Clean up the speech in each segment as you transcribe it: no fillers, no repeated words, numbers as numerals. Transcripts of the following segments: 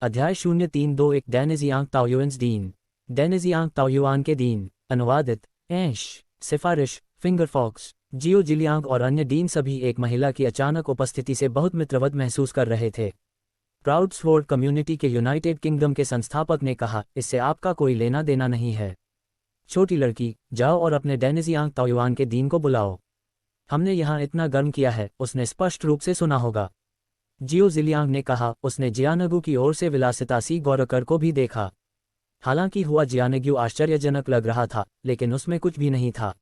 अध्याय 0321 डेनिजियांग ताओयुआन्स दीन। डेनिजियांग ताओयुआन के दीन। अनुवादित। ऐश। सिफारिश। Finger fox. जियो जिलियांग और अन्य डीन सभी एक महिला की अचानक उपस्थिति से बहुत मित्रवत महसूस कर रहे थे। प्राउड स्वॉर्ड कम्युनिटी के यूनाइटेड किंगडम के संस्थापक ने कहा, इससे आपका कोई लेना देना नहीं है। छोटी लड़की, जाओ और अपने डेनिजियांग ताओयुआन के दीन को बुलाओ। हमने यहाँ इतना गर्म किया है, उसने स्पष्ट रूप से सुना होगा। जियो जिलियांग ने कहा। उसने जियानगू की ओर से विलासिता सी गौरकर को भी देखा। हालांकि हुआ जियानग्यू आश्चर्यजनक लग रहा था, लेकिन उसमें कुछ भी नहीं था।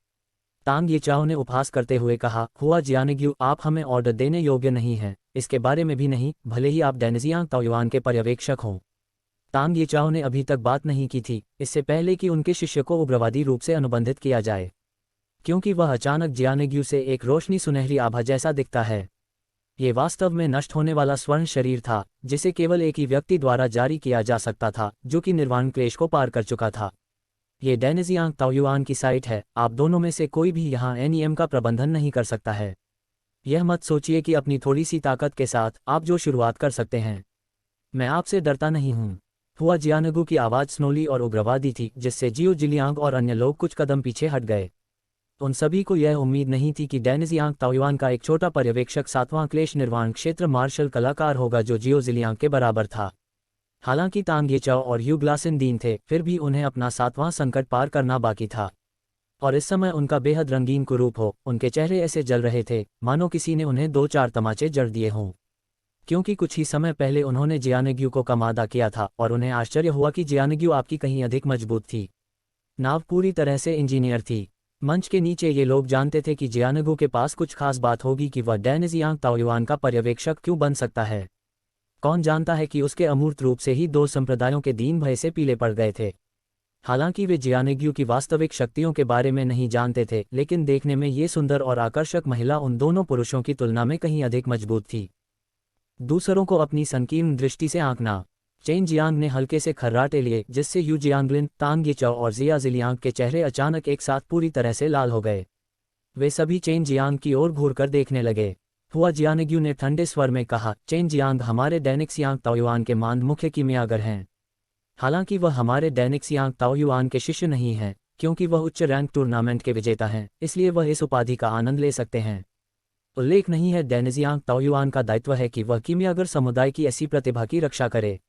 तांग येचाओ ने उपहास करते हुए कहा, हुआ जियानग्यू, आप हमें ऑर्डर देने योग्य नहीं हैं, इसके बारे में भी नहीं, भले ही आप डेनिजियांग ताओयुआन के पर्यवेक्षक हों। तांग येचाओ ने अभी तक बात नहीं की थी, इससे पहले कि उनके शिष्य को उग्रवादी रूप से अनुबंधित किया जाए, क्योंकि वह अचानक जियानग्यू से एक रोशनी सुनहरी आभा जैसा दिखता है। ये वास्तव में नष्ट होने वाला स्वर्ण शरीर था, जिसे केवल एक ही व्यक्ति द्वारा जारी किया जा सकता था, जो कि निर्वाण क्लेश को पार कर चुका था। ये डेनिजियांग ताओयुआन की साइट है, आप दोनों में से कोई भी यहाँ एनईएम का प्रबंधन नहीं कर सकता है। यह मत सोचिए कि अपनी थोड़ी सी ताकत के साथ आप जो शुरुआत कर सकते हैं। मैं आपसे डरता नहीं हूँ। हुआ जियानगू की आवाज़ स्नोली और उग्रवादी थी, जिससे जियो जिलियांग और अन्य लोग कुछ कदम पीछे हट गए। उन सभी को यह उम्मीद नहीं थी कि डेनिजियांग ताओयुआन का एक छोटा पर्यवेक्षक 7वां क्लेश निर्वाण क्षेत्र मार्शल कलाकार होगा जो जियो जिलियांग के बराबर था। हालांकि तांग येचाओ और यू ग्लासिन दीन थे, फिर भी उन्हें अपना 7वां संकट पार करना बाकी था। और इस समय उनका बेहद रंगीन कुरूप हो, उनके चेहरे ऐसे जल रहे थे मानो किसी ने उन्हें 2-4 तमाचे जड़ दिए हों। क्योंकि कुछ ही समय पहले उन्होंने जियानग्यू को कमादा किया था और उन्हें आश्चर्य हुआ कि जियानग्यू आपकी कहीं अधिक मजबूत थी। नाव पूरी तरह से इंजीनियर थी। मंच के नीचे ये लोग जानते थे कि जियानगू के पास कुछ खास बात होगी कि वह डेनिजियांग ताओयुआन का पर्यवेक्षक क्यों बन सकता है। कौन जानता है कि उसके अमूर्त रूप से ही 2 संप्रदायों के दीन भय से पीले पड़ गए थे। हालांकि वे जियानग्यू की वास्तविक शक्तियों के बारे में नहीं जानते थे, लेकिन देखने में ये सुंदर और आकर्षक महिला उन दोनों पुरुषों की तुलना में कहीं अधिक मजबूत थी। दूसरों को अपनी संकीर्ण दृष्टि से आंकना। चेन जियांग ने हल्के से खर्राटे लिए, जिससे यू जियांगलिन, तांग येचाओ और जिया जिलियांग के चेहरे अचानक एक साथ पूरी तरह से लाल हो गए। वे सभी चेन जियांग की ओर घूरकर देखने लगे। हुआ जियानग्यू ने ठंडे स्वर में कहा, चेन जियांग हमारे डेनिजियांग ताओयुआन के मान मुख्य कीमियागर हैं। हालांकि वह हमारे डेनिजियांग ताओयुआन के शिष्य नहीं हैं, क्योंकि वह उच्च रैंक टूर्नामेंट के विजेता हैं, इसलिए वह इस उपाधि का आनंद ले सकते हैं। उल्लेख नहीं है, डेनिजियांग ताओयुआन का दायित्व है कि वह कीमियागर समुदाय की ऐसी प्रतिभा की रक्षा करे।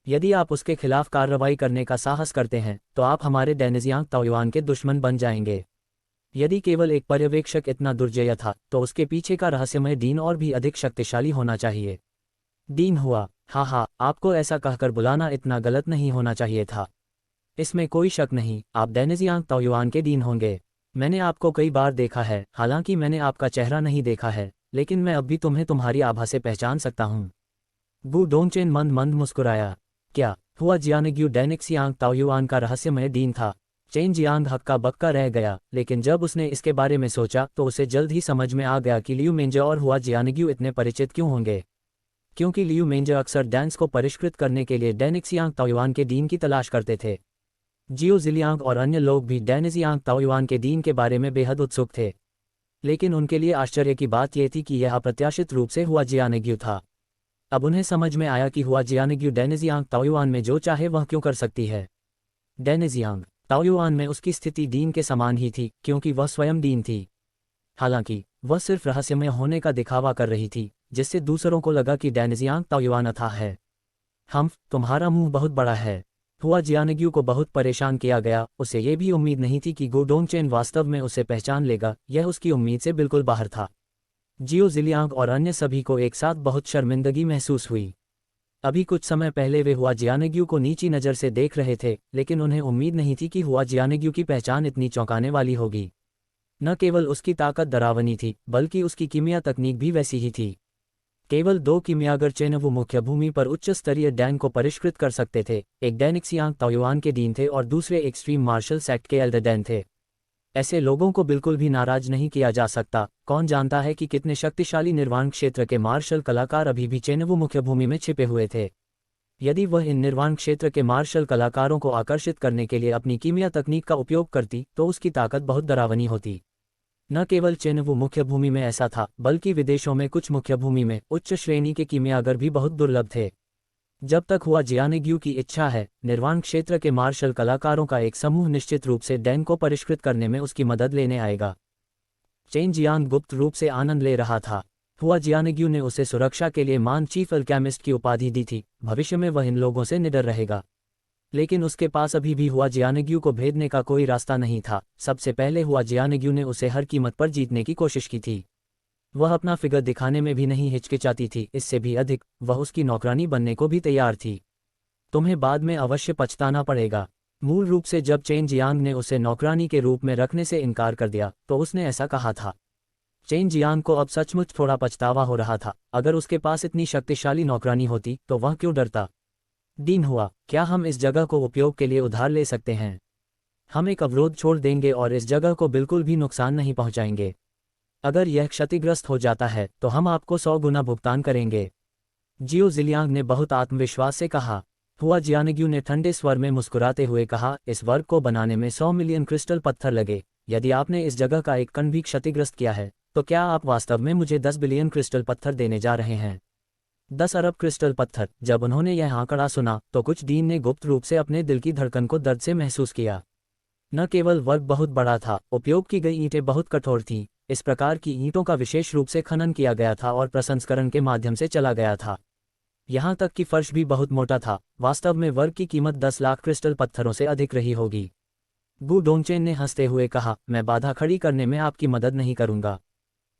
यदि आप उसके खिलाफ कार्रवाई करने का साहस करते हैं, तो आप हमारे डेनिजियांग ताओयुआन के दुश्मन बन जाएंगे। यदि केवल एक पर्यवेक्षक इतना दुर्जय था, तो उसके पीछे का रहस्यमय डीन और भी अधिक शक्तिशाली होना चाहिए। डीन हुआ। हाँ, आपको ऐसा कहकर बुलाना इतना गलत नहीं होना चाहिए था। इसमें कोई शक नहीं, आप डेनिजियांग ताओयुआन के डीन होंगे। मैंने आपको कई बार देखा है, हालांकि मैंने आपका चेहरा नहीं देखा है, लेकिन मैं अब भी तुम्हें तुम्हारी आभा से पहचान सकता हूँ। बू डोंगचेन मंद मंद मुस्कुराया। क्या? हुआ जियानग्यू डेनिजियांग ताओयुआन का रहस्यमय डीन था। चेन जियांग हक्का बक्का रह गया, लेकिन जब उसने इसके बारे में सोचा तो उसे जल्द ही समझ में आ गया कि लियू मेंजे और हुआ जियानग्यू इतने परिचित क्यों होंगे। क्योंकि लियू मेंजे अक्सर डांस को परिष्कृत करने के लिए डेनिजियांग ताओयुआन के डीन की तलाश करते थे। जियो जिलियांग और अन्य लोग भी डेनिजियांग ताओयुआन के डीन के बारे में बेहद उत्सुक थे, लेकिन उनके लिए आश्चर्य की बात यह थी कि यह अप्रत्याशित रूप से हुआ जियानग्यू था। अब उन्हें समझ में आया कि हुआ जियानग्यू डेनिजियांग ताओयुआन में जो चाहे वह क्यों कर सकती है। डेनिजियांग ताओयुआन में उसकी स्थिति डीन के समान ही थी, क्योंकि वह स्वयं डीन थी। हालांकि वह सिर्फ रहस्यमय होने का दिखावा कर रही थी, जिससे दूसरों को लगा कि डेनिजियांग ताओयुआन अथाह है। तुम्हारा मुंह बहुत बड़ा है। हुआ जियानग्यू को बहुत परेशान किया गया। उसे ये भी उम्मीद नहीं थी कि गो डोंगचेन वास्तव में उसे पहचान लेगा, यह उसकी उम्मीद से बिल्कुल बाहर था। जियो जिलियांग और अन्य सभी को एक साथ बहुत शर्मिंदगी महसूस हुई। अभी कुछ समय पहले वे हुआ जियानग्यू को नीची नज़र से देख रहे थे, लेकिन उन्हें उम्मीद नहीं थी कि हुआ जियानग्यू की पहचान इतनी चौंकाने वाली होगी। न केवल उसकी ताकत डरावनी थी, बल्कि उसकी कीमिया तकनीक भी वैसी ही थी। केवल 2 कीमियागर चेनवू मुख्य भूमि पर उच्च स्तरीय डैन को परिष्कृत कर सकते थे। एक डेनिजियांग ताओयुआन के डीन थे और दूसरे एक्सट्रीम मार्शल सेक्ट के एल्डर डैन थे। ऐसे लोगों को बिल्कुल भी नाराज नहीं किया जा सकता। कौन जानता है कि कितने शक्तिशाली निर्वाण क्षेत्र के मार्शल कलाकार अभी भी चेनवू मुख्य भूमि में छिपे हुए थे। यदि वह इन निर्वाण क्षेत्र के मार्शल कलाकारों को आकर्षित करने के लिए अपनी कीमिया तकनीक का उपयोग करती, तो उसकी ताकत बहुत डरावनी होती। न केवल चेनवू मुख्य भूमि में ऐसा था, बल्कि विदेशों में कुछ मुख्य भूमि में उच्च श्रेणी के कीमियागर भी बहुत दुर्लभ थे। जब तक हुआ जियानेग्यू की इच्छा है, निर्वाण क्षेत्र के मार्शल कलाकारों का एक समूह निश्चित रूप से डैन को परिष्कृत करने में उसकी मदद लेने आएगा। चेन जियांग गुप्त रूप से आनंद ले रहा था। हुआ जियानेग्यू ने उसे सुरक्षा के लिए मान चीफ अल्केमिस्ट की उपाधि दी थी। भविष्य में वह इन लोगों से निडर रहेगा। लेकिन उसके पास अभी भी हुआ जियानेग्यू को भेदने का कोई रास्ता नहीं था। सबसे पहले हुआ जियानेग्यू ने उसे हर कीमत पर जीतने की कोशिश की थी। वह अपना फिगर दिखाने में भी नहीं हिचकिचाती थी। इससे भी अधिक, वह उसकी नौकरानी बनने को भी तैयार थी। तुम्हें बाद में अवश्य पछताना पड़ेगा। मूल रूप से जब चेन जियांग ने उसे नौकरानी के रूप में रखने से इनकार कर दिया तो उसने ऐसा कहा था। चेन जियांग को अब सचमुच थोड़ा पछतावा हो रहा था। अगर उसके पास इतनी शक्तिशाली नौकरानी होती तो वह क्यों डरता। डीन हुआ, क्या हम इस जगह को उपयोग के लिए उधार ले सकते हैं? हम एक अवरोध छोड़ देंगे और इस जगह को बिल्कुल भी नुकसान नहीं पहुंचाएंगे। अगर यह क्षतिग्रस्त हो जाता है तो हम आपको 100 गुना भुगतान करेंगे। जियो जिलियांग ने बहुत आत्मविश्वास से कहा। हुआ जियानेग्यू ने ठंडे स्वर में मुस्कुराते हुए कहा, इस वर्ग को बनाने में 100 मिलियन क्रिस्टल पत्थर लगे। यदि आपने इस जगह का एक कण भी क्षतिग्रस्त किया है तो क्या आप वास्तव में मुझे 10 बिलियन क्रिस्टल पत्थर देने जा रहे हैं? 10 अरब क्रिस्टल पत्थर। जब उन्होंने यह आंकड़ा सुना तो कुछ डीन ने गुप्त रूप से अपने दिल की धड़कन को दर्द से महसूस किया। न केवल वर्ग बहुत बड़ा था, उपयोग की गई ईंटें बहुत कठोर थीं। इस प्रकार की ईंटों का विशेष रूप से खनन किया गया था और प्रसंस्करण के माध्यम से चला गया था। यहाँ तक कि फर्श भी बहुत मोटा था। वास्तव में वर्ग की कीमत 10 लाख क्रिस्टल पत्थरों से अधिक रही होगी। गु डोंगचेन ने हंसते हुए कहा, मैं बाधा खड़ी करने में आपकी मदद नहीं करूंगा।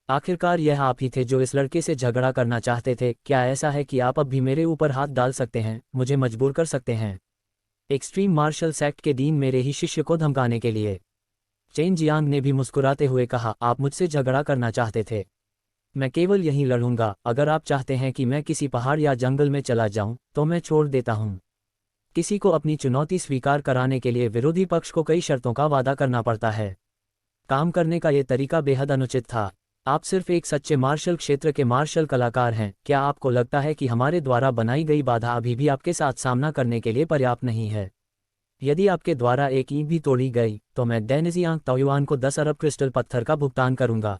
आखिरकार यह आप ही थे जो इस लड़के से झगड़ा करना चाहते थे। क्या ऐसा है कि आप अब भी मेरे ऊपर हाथ डाल सकते हैं, मुझे मजबूर कर सकते हैं? एक्सट्रीम मार्शल सेक्ट के डीन मेरे ही शिष्य को धमकाने के लिए। चेन जियांग ने भी मुस्कुराते हुए कहा, आप मुझसे झगड़ा करना चाहते थे। मैं केवल यहीं लड़ूंगा। अगर आप चाहते हैं कि मैं किसी पहाड़ या जंगल में चला जाऊं तो मैं छोड़ देता हूं। किसी को अपनी चुनौती स्वीकार कराने के लिए विरोधी पक्ष को कई शर्तों का वादा करना पड़ता है। काम करने का यह तरीका बेहद अनुचित था। आप सिर्फ एक सच्चे मार्शल क्षेत्र के मार्शल कलाकार हैं। क्या आपको लगता है कि हमारे द्वारा बनाई गई बाधा अभी भी आपके साथ सामना करने के लिए पर्याप्त नहीं है? यदि आपके द्वारा एक ईंट भी तोड़ी गई तो मैं डेनिजियांग ताओयुआन को 10 अरब क्रिस्टल पत्थर का भुगतान करूंगा।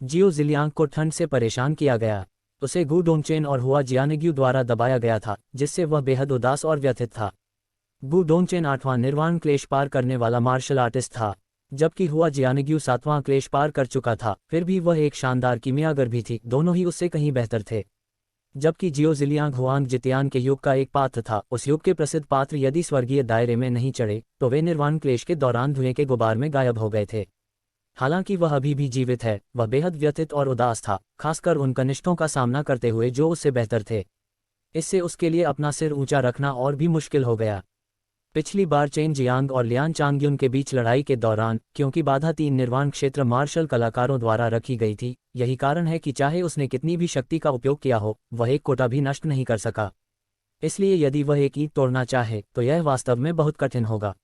जियो जिलियांग को ठंड से परेशान किया गया। उसे गु डोंगचेन और हुआ जियानेग्यू द्वारा दबाया गया था, जिससे वह बेहद उदास और व्यथित था। गु डोंगचेन 8वां निर्वाण क्लेश पार करने वाला मार्शल आर्टिस्ट था, जबकि हुआ जियानेग्यू 7वां क्लेश पार कर चुका था। फिर भी वह एक शानदार कीमियागर भी थी। दोनों ही उससे कहीं बेहतर थे। जबकि जियो जिलियांग हुआंग जितियान के युग का एक पात्र था। उस युग के प्रसिद्ध पात्र यदि स्वर्गीय दायरे में नहीं चढ़े तो वे निर्वाण क्लेश के दौरान धुएं के गुबार में गायब हो गए थे। हालांकि वह अभी भी जीवित है, वह बेहद व्यथित और उदास था, खासकर उन कनिष्ठों का सामना करते हुए जो उससे बेहतर थे। इससे उसके लिए अपना सिर ऊंचा रखना और भी मुश्किल हो गया। पिछली बार चेन जियांग और लियान चांगयुन के बीच लड़ाई के दौरान, क्योंकि बाधा 3 निर्वाण क्षेत्र मार्शल कलाकारों द्वारा रखी गई थी, यही कारण है कि चाहे उसने कितनी भी शक्ति का उपयोग किया हो, वह एक कोटा भी नष्ट नहीं कर सका। इसलिए यदि वह एक ईंट तोड़ना चाहे तो यह वास्तव में बहुत कठिन होगा।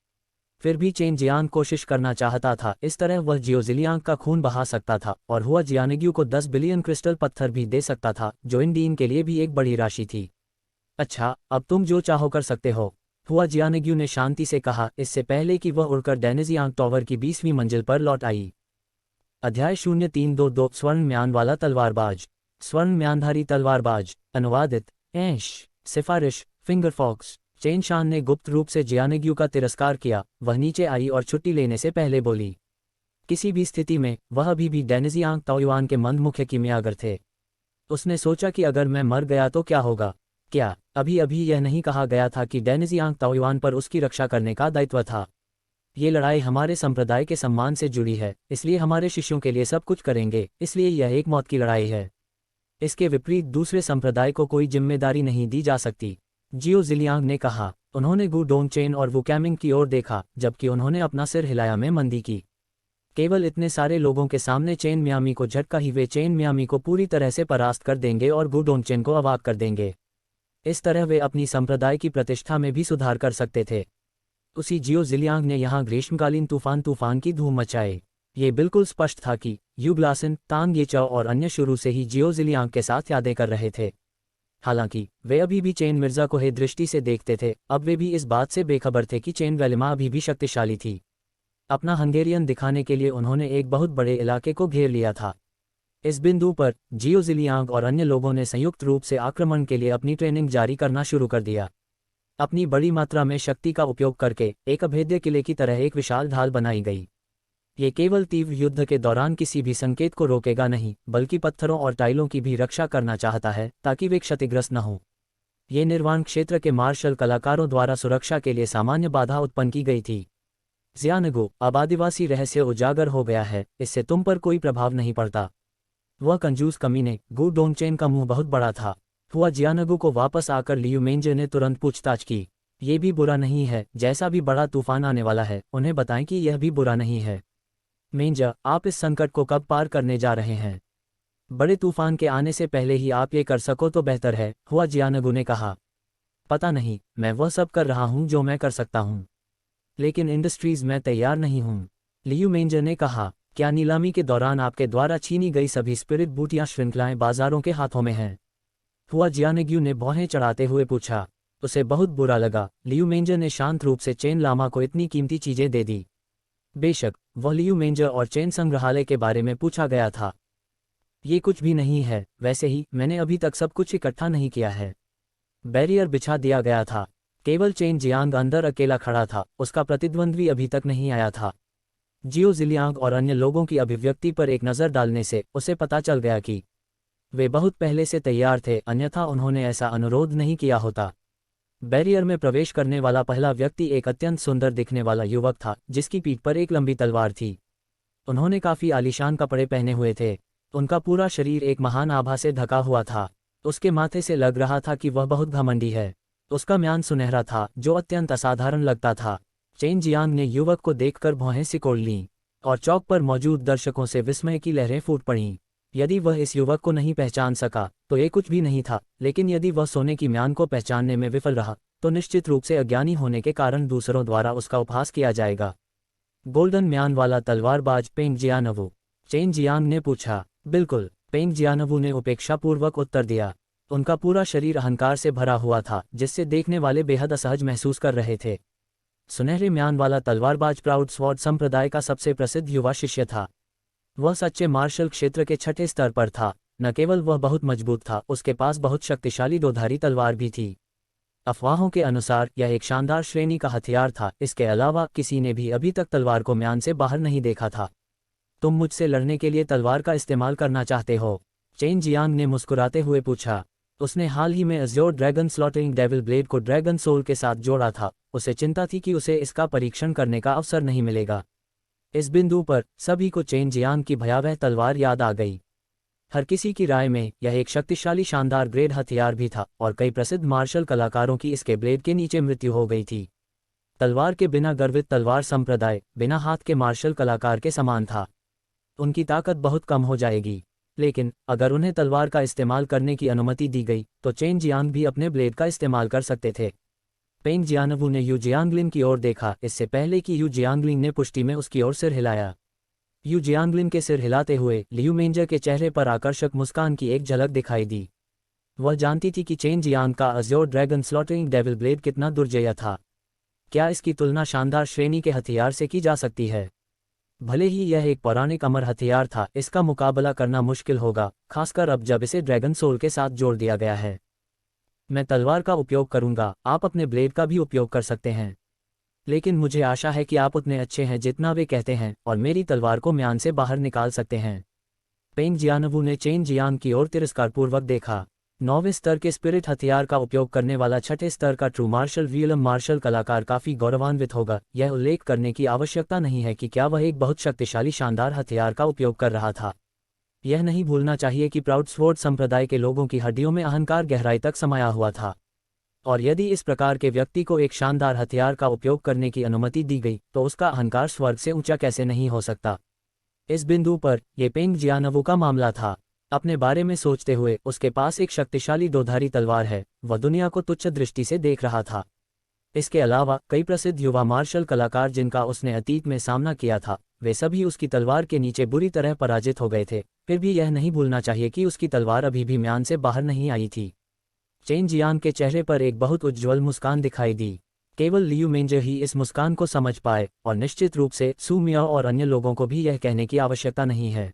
फिर भी चेन जियांग कोशिश करना चाहता था। इस तरह वह जियो जिलियांग का खून बहा सकता था और हुआ जियानेग्यू को 10 बिलियन क्रिस्टल पत्थर भी दे सकता था, जो इन डीन के लिए भी एक बड़ी राशि थी। अच्छा, अब तुम जो चाहो कर सकते हो, हुआ जियानेग्यू ने शांति से कहा, इससे पहले कि वह उड़कर डेनिजियांग टॉवर की 20वीं मंजिल पर लौट आई। अध्याय 0322 स्वर्ण म्यान वाला तलवारबाज। स्वर्ण म्यानधारी तलवारबाज। अनुवादित ऐश। सिफारिश फिंगर फॉक्स। चेन शान ने गुप्त रूप से जियानेग्यू का तिरस्कार किया। वह नीचे आई और छुट्टी लेने से पहले बोली। किसी भी स्थिति में वह अभी भी डेनिजियांग ताओयुआन के मंदमुख कीमियागर थे। उसने सोचा कि अगर मैं मर गया तो क्या होगा। क्या अभी अभी यह नहीं कहा गया था कि डेनिजियांग ताओयुआन पर उसकी रक्षा करने का दायित्व था? ये लड़ाई हमारे संप्रदाय के सम्मान से जुड़ी है, इसलिए हमारे शिष्यों के लिए सब कुछ करेंगे, इसलिए यह एक मौत की लड़ाई है। इसके विपरीत दूसरे संप्रदाय को कोई जिम्मेदारी नहीं दी जा सकती, जियो जिलियांग ने कहा। उन्होंने गु डोंगचेन और वू कैमिंग की ओर देखा, जबकि उन्होंने अपना सिर हिलाया में मंदी की। केवल इतने सारे लोगों के सामने चेन मियामी को झटका ही वे चेन मियामी को पूरी तरह से परास्त कर देंगे और गु डोंगचेन को अवाक कर देंगे। इस तरह वे अपनी संप्रदाय की प्रतिष्ठा में भी सुधार कर सकते थे। उसी जियो जिलियांग ने यहाँ ग्रीष्मकालीन तूफान की धूम मचाई। ये बिल्कुल स्पष्ट था कि यू ग्लासन, तांग येचाओ और अन्य शुरू से ही जियो जिलियांग के साथ यादें कर रहे थे। हालांकि वे अभी भी चेन मिर्जा को हे दृष्टि से देखते थे। अब वे भी इस बात से बेखबर थे कि चेन वेलिमा अभी भी शक्तिशाली थी। अपना हंगेरियन दिखाने के लिए उन्होंने एक बहुत बड़े इलाके को घेर लिया था। इस बिंदु पर जियो जिलियांग और अन्य लोगों ने संयुक्त रूप से आक्रमण के लिए अपनी ट्रेनिंग जारी करना शुरू कर दिया। अपनी बड़ी मात्रा में शक्ति का उपयोग करके एक अभेद्य किले की तरह एक विशाल ढाल बनाई गई। ये केवल तीव्र युद्ध के दौरान किसी भी संकेत को रोकेगा नहीं, बल्कि पत्थरों और टाइलों की भी रक्षा करना चाहता है ताकि वे क्षतिग्रस्त न हों। ये निर्माण क्षेत्र के मार्शल कलाकारों द्वारा सुरक्षा के लिए सामान्य बाधा उत्पन्न की गई थी। ज़ियानगो, अब आदिवासी रहस्य उजागर हो गया है, इससे तुम पर कोई प्रभाव नहीं पड़ता। वह कंजूस कमीने गु डोंगचेन का मुंह बहुत बड़ा था। हुआ जियानगु को वापस आकर लियू मेंजे ने तुरंत पूछताछ की। ये भी बुरा नहीं है, जैसा भी बड़ा तूफान आने वाला है उन्हें बताएं कि यह भी बुरा नहीं है। मेंजा, आप इस संकट को कब पार करने जा रहे हैं? बड़े तूफान के आने से पहले ही आप ये कर सको तो बेहतर है, हुआ जियानगु ने कहा। पता नहीं, मैं वह सब कर रहा हूं जो मैं कर सकता हूं, लेकिन इंडस्ट्रीज में तैयार नहीं हूं, लियू मेंजर ने कहा। क्या नीलामी के दौरान आपके द्वारा छीनी गई सभी स्पिरिट बूट या श्रृंखलाएं बाजारों के हाथों में हैं? हुआ जियानग्यू ने भौहें चढ़ाते हुए पूछा। उसे बहुत बुरा लगा। लियू मेंजर ने शांत रूप से चेन लामा को इतनी कीमती चीजें दे दी। बेशक, वह लियू मेंजर और चेन संग्रहालय के बारे में पूछा गया था। ये कुछ भी नहीं है, वैसे ही मैंने अभी तक सब कुछ इकट्ठा नहीं किया है। बैरियर बिछा दिया गया था, केवल चेन जियांग अंदर अकेला खड़ा था, उसका प्रतिद्वंद्वी अभी तक नहीं आया था। जियो जिलियांग और अन्य लोगों की अभिव्यक्ति पर एक नज़र डालने से उसे पता चल गया कि वे बहुत पहले से तैयार थे, अन्यथा उन्होंने ऐसा अनुरोध नहीं किया होता। बैरियर में प्रवेश करने वाला पहला व्यक्ति एक अत्यंत सुंदर दिखने वाला युवक था, जिसकी पीठ पर एक लंबी तलवार थी। उन्होंने काफी आलीशान कपड़े पहने हुए थे। उनका पूरा शरीर एक महान आभा से ढका हुआ था। उसके माथे से लग रहा था कि वह बहुत घमंडी है। उसका म्यान सुनहरा था, जो अत्यंत असाधारण लगता था। चेन जियांग ने युवक को देखकर भौहें सिकोड़ लीं, और चौक पर मौजूद दर्शकों से विस्मय की लहरें फूट पड़ीं। यदि वह इस युवक को नहीं पहचान सका तो ये कुछ भी नहीं था, लेकिन यदि वह सोने की म्यान को पहचानने में विफल रहा तो निश्चित रूप से अज्ञानी होने के कारण दूसरों द्वारा उसका उपहास किया जाएगा। गोल्डन म्यान वाला तलवारबाज पेंग जियानवू? चेन जियांग ने पूछा। बिल्कुल, पेंग जियानवू ने उपेक्षापूर्वक उत्तर दिया। उनका पूरा शरीर अहंकार से भरा हुआ था, जिससे देखने वाले बेहद असहज महसूस कर रहे थे। सुनहरे म्यान वाला तलवारबाज प्राउड स्वॉर्ड संप्रदाय का सबसे प्रसिद्ध युवा शिष्य था। वह सच्चे मार्शल क्षेत्र के छठे स्तर पर था। न केवल वह बहुत मजबूत था, उसके पास बहुत शक्तिशाली दोधारी तलवार भी थी। अफवाहों के अनुसार यह एक शानदार श्रेणी का हथियार था। इसके अलावा किसी ने भी अभी तक तलवार को म्यान से बाहर नहीं देखा था। तुम मुझसे लड़ने के लिए तलवार का इस्तेमाल करना चाहते हो? चेन जियांग ने मुस्कुराते हुए पूछा। उसने हाल ही में Azure dragon slaughtering devil blade को ड्रैगन सोल के साथ जोड़ा था। उसे चिंता थी कि उसे इसका परीक्षण करने का अवसर नहीं मिलेगा। इस बिंदु पर सभी को चेन जियांग की भयावह तलवार याद आ गई। हर किसी की राय में यह एक शक्तिशाली शानदार ग्रेड हथियार भी था, और कई प्रसिद्ध मार्शल कलाकारों की इसके ब्लेड के नीचे मृत्यु हो गई थी। तलवार के बिना गर्वित तलवार संप्रदाय बिना हाथ के मार्शल कलाकार के समान था। उनकी ताकत बहुत कम हो जाएगी, लेकिन अगर उन्हें तलवार का इस्तेमाल करने की अनुमति दी गई तो चेन जियांग भी अपने ब्लेड का इस्तेमाल कर सकते थे। पेंग जियानवू ने यू जियांगलिन की ओर देखा, इससे पहले कि यू जियांगलिन ने पुष्टि में उसकी ओर सिर हिलाया। यू जियांगलिन के सिर हिलाते हुए लियू मेंजर के चेहरे पर आकर्षक मुस्कान की एक झलक दिखाई दी। वह जानती थी कि चेन जियांग का Azure dragon slaughtering devil blade कितना दुर्जय था। क्या इसकी तुलना शानदार श्रेणी के हथियार से की जा सकती है? भले ही यह एक पौराणिक अमर हथियार था, इसका मुकाबला करना मुश्किल होगा, खासकर अब जब इसे ड्रैगन सोल के साथ जोड़ दिया गया है। मैं तलवार का उपयोग करूंगा, आप अपने ब्लेड का भी उपयोग कर सकते हैं, लेकिन मुझे आशा है कि आप उतने अच्छे हैं जितना वे कहते हैं और मेरी तलवार को म्यान से बाहर निकाल सकते हैं। पेंग जियानवू ने चेन जियांग की ओर तिरस्कारपूर्वक देखा। 9वें स्तर के स्पिरिट हथियार का उपयोग करने वाला छठे स्तर का ट्रू मार्शल विलियम मार्शल कलाकार काफी गौरवान्वित होगा। यह उल्लेख करने की आवश्यकता नहीं है कि क्या वह एक बहुत शक्तिशाली शानदार हथियार का उपयोग कर रहा था। यह नहीं भूलना चाहिए कि प्राउड स्वॉर्ड संप्रदाय के लोगों की हड्डियों में अहंकार गहराई तक समाया हुआ था, और यदि इस प्रकार के व्यक्ति को एक शानदार हथियार का उपयोग करने की अनुमति दी गई तो उसका अहंकार स्वर्ग से ऊंचा कैसे नहीं हो सकता। इस बिंदु पर यह पेंग जियानवू का मामला था। अपने बारे में सोचते हुए उसके पास एक शक्तिशाली दोधारी तलवार है, वह दुनिया को तुच्छ दृष्टि से देख रहा था। इसके अलावा कई प्रसिद्ध युवा मार्शल कलाकार जिनका उसने अतीत में सामना किया था, वे सभी उसकी तलवार के नीचे बुरी तरह पराजित हो गए थे। फिर भी यह नहीं भूलना चाहिए कि उसकी तलवार अभी भी म्यान से बाहर नहीं आई थी। चेन जियांग के चेहरे पर एक बहुत उज्ज्वल मुस्कान दिखाई दी। केवल लियू मेंजर ही इस मुस्कान को समझ पाए, और निश्चित रूप से सू मियाओ और अन्य लोगों को भी यह कहने की आवश्यकता नहीं है।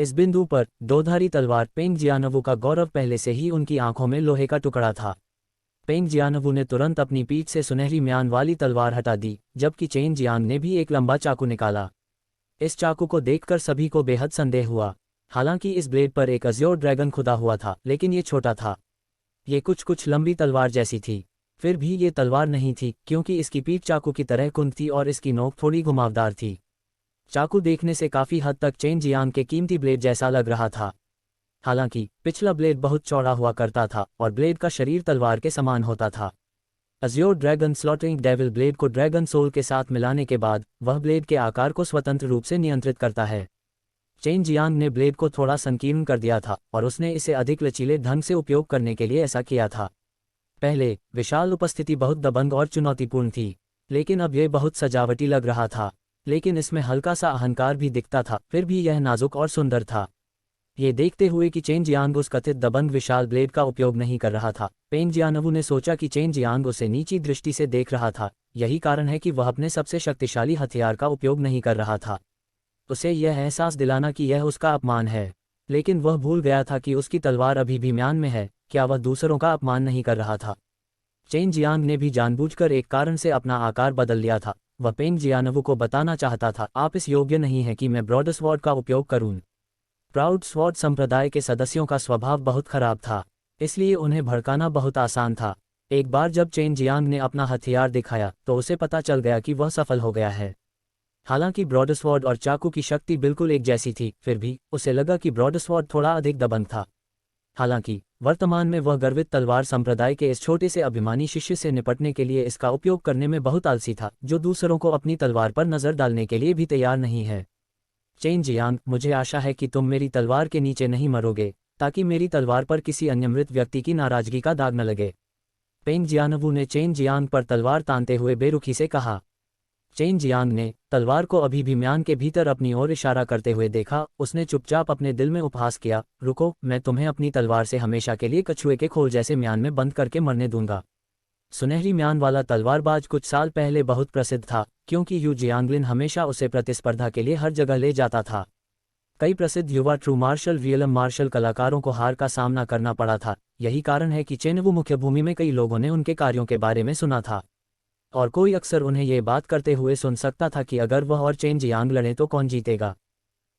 इस बिंदु पर दोधारी तलवार पेंग जियानवू का गौरव पहले से ही उनकी आंखों में लोहे का टुकड़ा था। पेंग जियानवू ने तुरंत अपनी पीठ से सुनहरी म्यान वाली तलवार हटा दी, जबकि चेन जियांग ने भी एक लंबा चाकू निकाला। इस चाकू को देखकर सभी को बेहद संदेह हुआ। हालांकि इस ब्लेड पर एक अज़्योर ड्रैगन खुदा हुआ था, लेकिन ये छोटा था। ये कुछ लंबी तलवार जैसी थी। फिर भी ये तलवार नहीं थी, क्योंकि इसकी पीठ चाकू की तरह कुंद थी और इसकी नोक थोड़ी घुमावदार थी। चाकू देखने से काफ़ी हद तक चेन जियांग के कीमती ब्लेड जैसा लग रहा था। हालांकि पिछला ब्लेड बहुत चौड़ा हुआ करता था और ब्लेड का शरीर तलवार के समान होता था। Azure dragon slaughtering devil blade को ड्रैगन सोल के साथ मिलाने के बाद वह ब्लेड के आकार को स्वतंत्र रूप से नियंत्रित करता है। चेन जियांग ने ब्लेड को थोड़ा संकीर्ण कर दिया था और उसने इसे अधिक लचीले ढंग से उपयोग करने के लिए ऐसा किया था। पहले विशाल उपस्थिति बहुत दबंग और चुनौतीपूर्ण थी, लेकिन अब यह बहुत सजावटी लग रहा था। लेकिन इसमें हल्का सा अहंकार भी दिखता था, फिर भी यह नाजुक और सुंदर था। ये देखते हुए कि चेन जियांग उस कथित दबंग विशाल ब्लेड का उपयोग नहीं कर रहा था, पेंग जियानवू ने सोचा कि चेन जियांग उसे नीची दृष्टि से देख रहा था। यही कारण है कि वह अपने सबसे शक्तिशाली हथियार का उपयोग नहीं कर रहा था। उसे यह एहसास दिलाना कि यह उसका अपमान है, लेकिन वह भूल गया था कि उसकी तलवार अभी भी म्यान में है। क्या वह दूसरों का अपमान नहीं कर रहा था? चेन जियांग ने भी जानबूझकर एक कारण से अपना आकार बदल लिया था। वह पेंग जियानवू को बताना चाहता था, आप इस योग्य नहीं हैं कि मैं ब्रॉडस्वॉर्ड का उपयोग करूं। प्राउड स्वॉर्ड संप्रदाय के सदस्यों का स्वभाव बहुत खराब था, इसलिए उन्हें भड़काना बहुत आसान था। एक बार जब चेन जियांग ने अपना हथियार दिखाया तो उसे पता चल गया कि वह सफल हो गया है। हालांकि ब्रॉडस्वॉर्ड और चाकू की शक्ति बिल्कुल एक जैसी थी, फिर भी उसे लगा कि ब्रॉडस्वॉर्ड थोड़ा अधिक दबंग था। हालांकि वर्तमान में वह गर्वित तलवार संप्रदाय के इस छोटे से अभिमानी शिष्य से निपटने के लिए इसका उपयोग करने में बहुत आलसी था, जो दूसरों को अपनी तलवार पर नजर डालने के लिए भी तैयार नहीं है। चेन जियांग, मुझे आशा है कि तुम मेरी तलवार के नीचे नहीं मरोगे, ताकि मेरी तलवार पर किसी अन्य मृत व्यक्ति की नाराजगी का दाग न लगे। पेंग जियानवू ने चेन जियांग पर तलवार तानते हुए बेरुखी से कहा। चेन जियांग ने तलवार को अभी भी म्यान के भीतर अपनी ओर इशारा करते हुए देखा। उसने चुपचाप अपने दिल में उपहास किया, रुको, मैं तुम्हें अपनी तलवार से हमेशा के लिए कछुए के खोल जैसे म्यान में बंद करके मरने दूंगा। सुनहरी म्यान वाला तलवारबाज कुछ साल पहले बहुत प्रसिद्ध था, क्योंकि यू जियांगलिन हमेशा उसे प्रतिस्पर्धा के लिए हर जगह ले जाता था। कई प्रसिद्ध युवा ट्रू मार्शल रियलम मार्शल कलाकारों को हार का सामना करना पड़ा था। यही कारण है कि चेनवू मुख्य भूमि में कई लोगों ने उनके कार्यों के बारे में सुना था, और कोई अक्सर उन्हें ये बात करते हुए सुन सकता था कि अगर वह और चेन जियांग लड़ें तो कौन जीतेगा।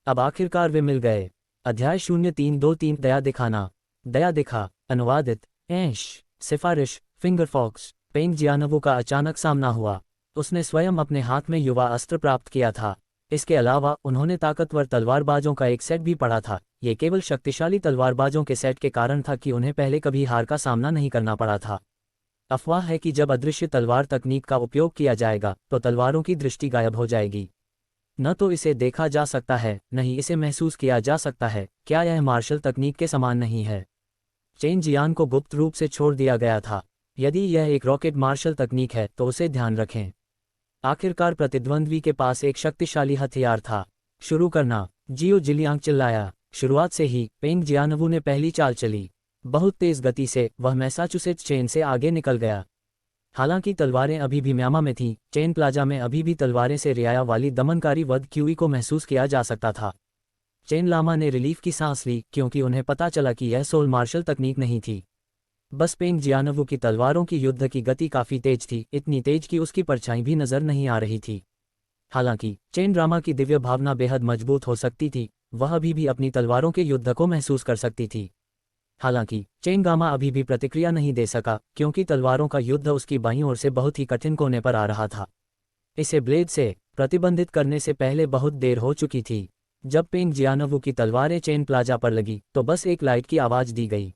अब आखिरकार वे मिल गए। अध्याय 0323 दया दिखाना। दया दिखा। अनुवादित ऐश। सिफारिश फिंगर फॉक्स। पेंग जियानवू का अचानक सामना हुआ। उसने स्वयं अपने हाथ में युवा अस्त्र प्राप्त किया था। इसके अलावा उन्होंने ताकतवर तलवारबाजों का एक सेट भी पढ़ा था। ये केवल शक्तिशाली तलवारबाजों के सेट के कारण था कि उन्हें पहले कभी हार का सामना नहीं करना पड़ा था। अफवाह है कि जब अदृश्य तलवार तकनीक का उपयोग किया जाएगा तो तलवारों की दृष्टि गायब हो जाएगी। न तो इसे देखा जा सकता है, न ही इसे महसूस किया जा सकता है। क्या यह मार्शल तकनीक के समान नहीं है? चेन जियांग को गुप्त रूप से छोड़ दिया गया था। यदि यह एक रॉकेट मार्शल तकनीक है तो उसे ध्यान रखें। आखिरकार प्रतिद्वंद्वी के पास एक शक्तिशाली हथियार था। शुरू करना। जियो जिलियांग चिल्लाया। शुरुआत से ही पेंग जियानवू ने पहली चाल चली। बहुत तेज गति से वह मैसाचुसेट्स चेन से आगे निकल गया। हालांकि तलवारें अभी भी म्यामा में थीं, चेन प्लाजा में अभी भी तलवारें से रियाया वाली दमनकारी वध क्यूई को महसूस किया जा सकता था। चेन लामा ने रिलीफ की सांस ली, क्योंकि उन्हें पता चला कि यह सोल मार्शल तकनीक नहीं थी। बस पेंग जियानवू की तलवारों की युद्ध की गति काफ़ी तेज थी, इतनी तेज कि उसकी परछाई भी नजर नहीं आ रही थी। हालांकि चेन ड्रामा की दिव्य भावना बेहद मजबूत हो सकती थी, वह अभी भी अपनी तलवारों के युद्ध को महसूस कर सकती थी। हालांकि चेन गामा अभी भी प्रतिक्रिया नहीं दे सका, क्योंकि तलवारों का युद्ध उसकी बाईं ओर से बहुत ही कठिन कोने पर आ रहा था। इसे ब्लेड से प्रतिबंधित करने से पहले बहुत देर हो चुकी थी। जब पेंग जियानवू की तलवारें चेन प्लाजा पर लगी तो बस एक लाइट की आवाज़ दी गई।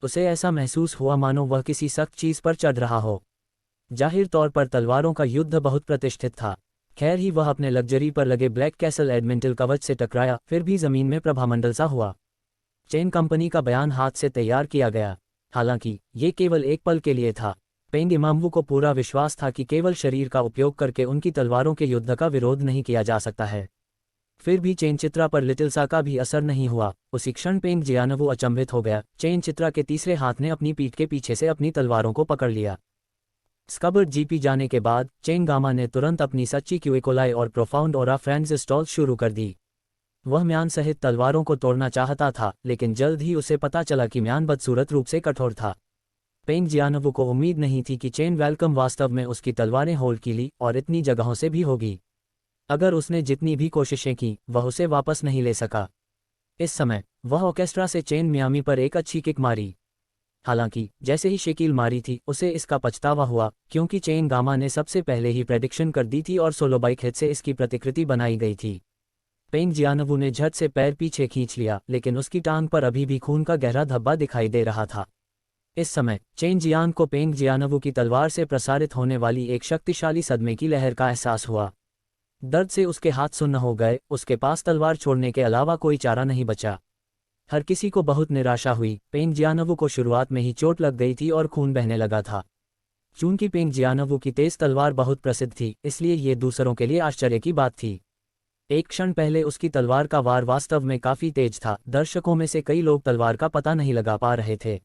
उसे ऐसा महसूस हुआ मानो वह किसी सख्त चीज़ पर चढ़ रहा हो। जाहिर तौर पर तलवारों का युद्ध बहुत प्रतिष्ठित था। खैर ही वह अपने लग्जरी पर लगे ब्लैक कैसल एडमिंटल कवच से टकराया, फिर भी ज़मीन में प्रभामंडल सा हुआ। चेन कंपनी का बयान हाथ से तैयार किया गया। हालांकि ये केवल एक पल के लिए था। पेंग इमामवू को पूरा विश्वास था कि केवल शरीर का उपयोग करके उनकी तलवारों के युद्ध का विरोध नहीं किया जा सकता है। फिर भी चेन चित्रा पर लिटिल सा का भी असर नहीं हुआ। उसी क्षण पेंग जियानवू अचंभित हो गया। चेन चित्रा के तीसरे हाथ ने अपनी पीठ के पीछे से अपनी तलवारों को पकड़ लिया। स्कबर्ड जीपी जाने के बाद चेन गामा ने तुरंत अपनी सच्ची क्यूइकोलाई और प्रोफाउंड ओरा फ्रेंड्स स्टॉल शुरू कर दी। वह म्यान सहित तलवारों को तोड़ना चाहता था, लेकिन जल्द ही उसे पता चला कि म्यान बदसूरत रूप से कठोर था। पेंग जियानवू को उम्मीद नहीं थी कि चेन वेलकम वास्तव में उसकी तलवारें होल्ड की ली और इतनी जगहों से भी होगी। अगर उसने जितनी भी कोशिशें की, वह उसे वापस नहीं ले सका। इस समय वह ऑर्केस्ट्रा से चेन मियामी पर एक अच्छी किक मारी। हालांकि जैसे ही शकील मारी थी, उसे इसका पछतावा हुआ, क्योंकि चेन गामा ने सबसे पहले ही प्रेडिक्शन कर दी थी और सोलो बाइक हिट से इसकी प्रतिकृति बनाई गई थी। पेंग जियानवू ने झट से पैर पीछे खींच लिया, लेकिन उसकी टांग पर अभी भी खून का गहरा धब्बा दिखाई दे रहा था। इस समय चेन जियांग को पेंग जियानवू की तलवार से प्रसारित होने वाली एक शक्तिशाली सदमे की लहर का एहसास हुआ। दर्द से उसके हाथ सुन्न हो गए, उसके पास तलवार छोड़ने के अलावा कोई चारा नहीं बचा। हर किसी को बहुत निराशा हुई। पेंग जियानवू को शुरुआत में ही चोट लग गई थी और खून बहने लगा था। चूंकि पेंग जियानवू की तेज तलवार बहुत प्रसिद्ध थी, इसलिए ये दूसरों के लिए आश्चर्य की बात थी। एक क्षण पहले उसकी तलवार का वार वास्तव में काफी तेज था। दर्शकों में से कई लोग तलवार का पता नहीं लगा पा रहे थे।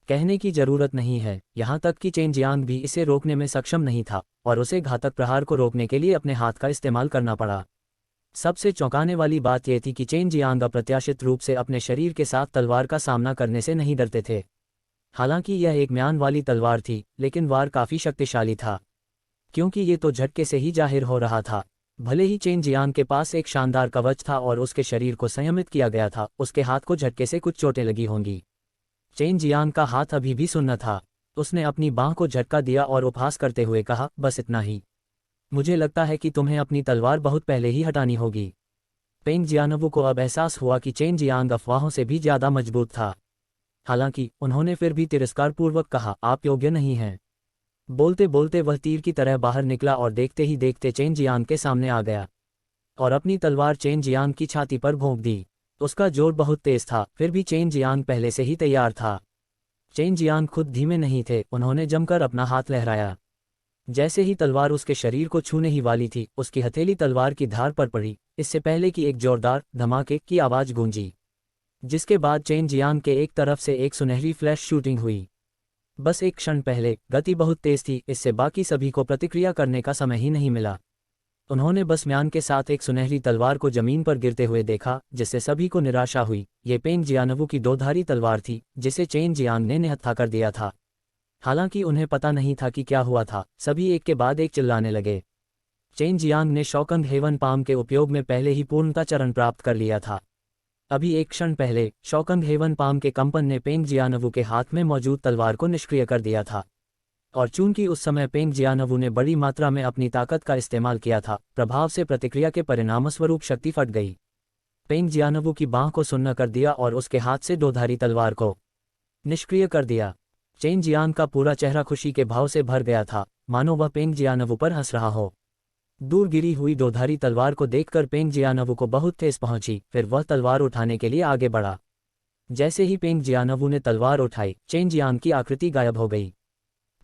कहने की जरूरत नहीं है, यहाँ तक कि चेन जियांग भी इसे रोकने में सक्षम नहीं था और उसे घातक प्रहार को रोकने के लिए अपने हाथ का इस्तेमाल करना पड़ा। सबसे चौंकाने वाली बात यह थी कि चेन जियांग अप्रत्याशित रूप से अपने शरीर के साथ तलवार का सामना करने से नहीं डरते थे। हालांकि यह एक म्यान वाली तलवार थी, लेकिन वार काफी शक्तिशाली था, क्योंकि ये तो झटके से ही जाहिर हो रहा था। भले ही चेन जियांग के पास एक शानदार कवच था और उसके शरीर को संयमित किया गया था, उसके हाथ को झटके से कुछ चोटें लगी होंगी। चेन जियांग का हाथ अभी भी सुन्न था। उसने अपनी बांह को झटका दिया और उपहास करते हुए कहा, बस इतना ही। मुझे लगता है कि तुम्हें अपनी तलवार बहुत पहले ही हटानी होगी। पेंग जियानवू को अब एहसास हुआ कि चेन जियांग अफवाहों से भी ज्यादा मजबूत था। हालांकि उन्होंने फिर भी तिरस्कारपूर्वक कहा, आप योग्य नहीं हैं। बोलते बोलते वह तीर की तरह बाहर निकला और देखते ही देखते चेन जियांग के सामने आ गया और अपनी तलवार चेन जियांग की छाती पर भोंक दी। उसका जोर बहुत तेज था, फिर भी चेन जियांग पहले से ही तैयार था। चेन जियांग खुद धीमे नहीं थे, उन्होंने जमकर अपना हाथ लहराया। जैसे ही तलवार उसके शरीर को छूने ही वाली थी, उसकी हथेली तलवार की धार पर पड़ी। इससे पहले कि एक जोरदार धमाके की आवाज गूंजी, जिसके बाद चेन जियांग के एक तरफ से एक सुनहरी फ्लैश शूटिंग हुई। बस एक क्षण पहले गति बहुत तेज थी, इससे बाकी सभी को प्रतिक्रिया करने का समय ही नहीं मिला। उन्होंने बस म्यान के साथ एक सुनहरी तलवार को जमीन पर गिरते हुए देखा, जिससे सभी को निराशा हुई। ये पेंग जियानवू की दोधारी तलवार थी, जिसे चेन जियांग ने निहत्था कर दिया था। हालांकि उन्हें पता नहीं था कि क्या हुआ था। सभी एक के बाद एक चिल्लाने लगे। चेन जियांग ने शॉकंग हेवन पाम के उपयोग में पहले ही पूर्णता चरण प्राप्त कर लिया था। अभी एक क्षण पहले शॉकंग हेवन पाम के कंपन ने पेंग जियानवू के हाथ में मौजूद तलवार को निष्क्रिय कर दिया था। और चूंकि उस समय पेंग जियानवू ने बड़ी मात्रा में अपनी ताकत का इस्तेमाल किया था, प्रभाव से प्रतिक्रिया के परिणामस्वरूप शक्ति फट गई। पेंग जियानवू की बांह को सुन्न कर दिया और उसके हाथ से दोधारी तलवार को निष्क्रिय कर दिया। चेन जियांग का पूरा चेहरा खुशी के भाव से भर गया था, मानो वह पेंग जियानवू पर हंस रहा हो। दूर गिरी हुई दोधारी तलवार को देखकर पेंग जियानवू को बहुत ठेस पहुंची। फिर वह तलवार उठाने के लिए आगे बढ़ा। जैसे ही पेंग जियानवू ने तलवार उठाई, चेन जियांग की आकृति गायब हो गई।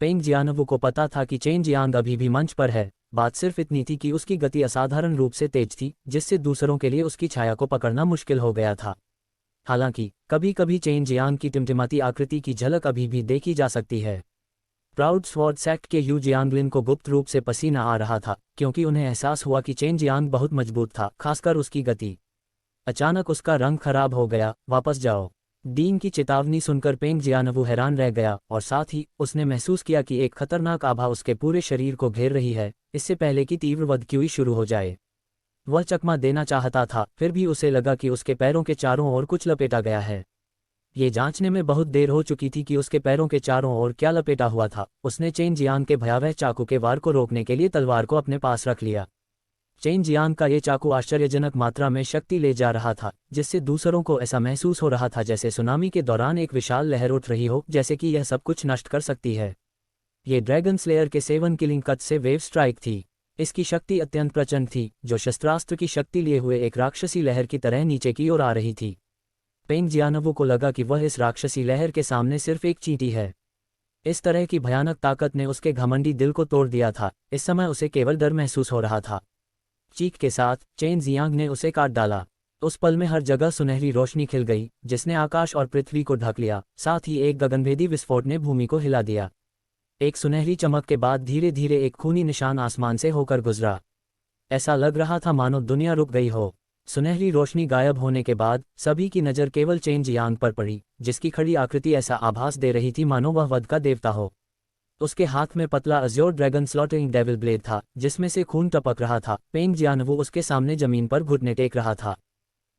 पेंग जियानवू को पता था कि चेन जियांग अभी भी मंच पर है। बात सिर्फ इतनी थी कि उसकी गति असाधारण रूप से तेज थी, जिससे दूसरों के लिए उसकी छाया को पकड़ना मुश्किल हो गया था। हालांकि कभी कभी चेन जियांग की टिमटिमाती आकृति की झलक अभी भी देखी जा सकती है। प्राउड स्वॉर्ड सेक्ट के यू जियांगलिन को गुप्त रूप से पसीना आ रहा था, क्योंकि उन्हें एहसास हुआ कि चेन जियांग बहुत मजबूत था, खासकर उसकी गति। अचानक उसका रंग खराब हो गया। वापस जाओ। डीन की चेतावनी सुनकर पेंग जियानवू हैरान रह गया और साथ ही उसने महसूस किया कि एक खतरनाक आभा उसके पूरे शरीर को घेर रही है, इससे पहले कि तीव्र बदक्यूई शुरू हो जाए। वह चकमा देना चाहता था, फिर भी उसे लगा कि उसके पैरों के चारों ओर कुछ लपेटा गया है। ये जांचने में बहुत देर हो चुकी थी कि उसके पैरों के चारों ओर क्या लपेटा हुआ था। उसने चेन जियांग के भयावह चाकू के वार को रोकने के लिए तलवार को अपने पास रख लिया। चेन जियांग का ये चाकू आश्चर्यजनक मात्रा में शक्ति ले जा रहा था, जिससे दूसरों को ऐसा महसूस हो रहा था जैसे सुनामी के दौरान एक विशाल लहर उठ रही हो, जैसे कि यह सब कुछ नष्ट कर सकती है। ये ड्रैगन स्लेयर के 7 किलिंग कट से वेव स्ट्राइक थी। इसकी शक्ति अत्यंत प्रचंड थी, जो शस्त्रास्त्र की शक्ति लिए हुए एक राक्षसी लहर की तरह नीचे की ओर आ रही थी। पेंग जियानवू को लगा कि वह इस राक्षसी लहर के सामने सिर्फ एक चींटी है। इस तरह की भयानक ताकत ने उसके घमंडी दिल को तोड़ दिया था। इस समय उसे केवल डर महसूस हो रहा था। चीख के साथ चेन जियांग ने उसे काट डाला। उस पल में हर जगह सुनहरी रोशनी खिल गई, जिसने आकाश और पृथ्वी को ढक लिया। साथ ही एक गगनभेदी विस्फोट ने भूमि को हिला दिया। एक सुनहरी चमक के बाद धीरे धीरे एक खूनी निशान आसमान से होकर गुजरा। ऐसा लग रहा था मानो दुनिया रुक गई हो। सुनहरी रोशनी गायब होने के बाद सभी की नज़र केवल चेन जियांग पर पड़ी, जिसकी खड़ी आकृति ऐसा आभास दे रही थी मानो वह वध का देवता हो। उसके हाथ में पतला Azure dragon slaughtering devil blade था, जिसमें से खून टपक रहा था। पेंग जियानवू उसके सामने जमीन पर घुटने टेक रहा था।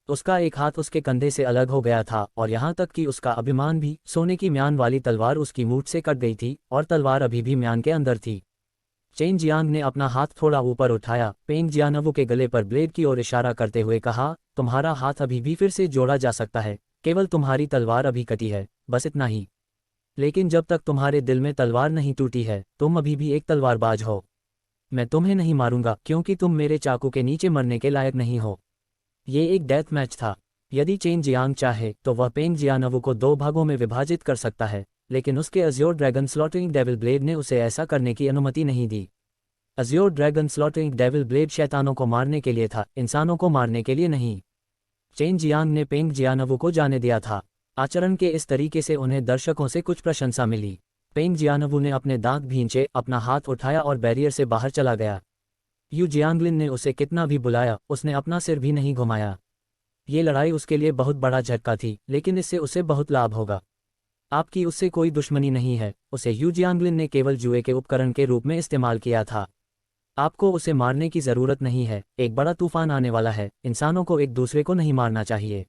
उसका एक हाथ उसके कंधे से अलग हो गया था और यहाँ तक कि उसका अभिमान भी। सोने की म्यान वाली तलवार उसकी मूठ से कट गई थी और तलवार अभी भी म्यान के अंदर थी। चेन जियांग ने अपना हाथ थोड़ा ऊपर उठाया, पेंग जियानवू के गले पर ब्लेड की ओर इशारा करते हुए कहा, तुम्हारा हाथ अभी भी फिर से जोड़ा जा सकता है, केवल तुम्हारी तलवार अभी कटी है, बस इतना ही। लेकिन जब तक तुम्हारे दिल में तलवार नहीं टूटी है, तुम अभी भी एक तलवारबाज हो। मैं तुम्हें नहीं मारूंगा क्योंकि तुम मेरे चाकू के नीचे मरने के लायक नहीं हो। ये एक डेथ मैच था। यदि चेन जियांग चाहे तो वह पेंग जियानवू को 2 भागों में विभाजित कर सकता है, लेकिन उसके azure dragon slaughtering devil blade ने उसे ऐसा करने की अनुमति नहीं दी। Azure dragon slaughtering devil blade शैतानों को मारने के लिए था, इंसानों को मारने के लिए नहीं। चेन जियांग ने पेंग जियानवू को जाने दिया था। आचरण के इस तरीके से उन्हें दर्शकों से कुछ प्रशंसा मिली। पेंग जियानवू ने अपने दांत भींचे, अपना हाथ उठाया और बैरियर से बाहर चला गया। यू जियांगलिन ने उसे कितना भी बुलाया, उसने अपना सिर भी नहीं घुमाया। ये लड़ाई उसके लिए बहुत बड़ा झटका थी, लेकिन इससे उसे बहुत लाभ होगा। आपकी उससे कोई दुश्मनी नहीं है, उसे यू जियांगलिन ने केवल जुए के उपकरण के रूप में इस्तेमाल किया था। आपको उसे मारने की ज़रूरत नहीं है, एक बड़ा तूफान आने वाला है, इंसानों को एक दूसरे को नहीं मारना चाहिए।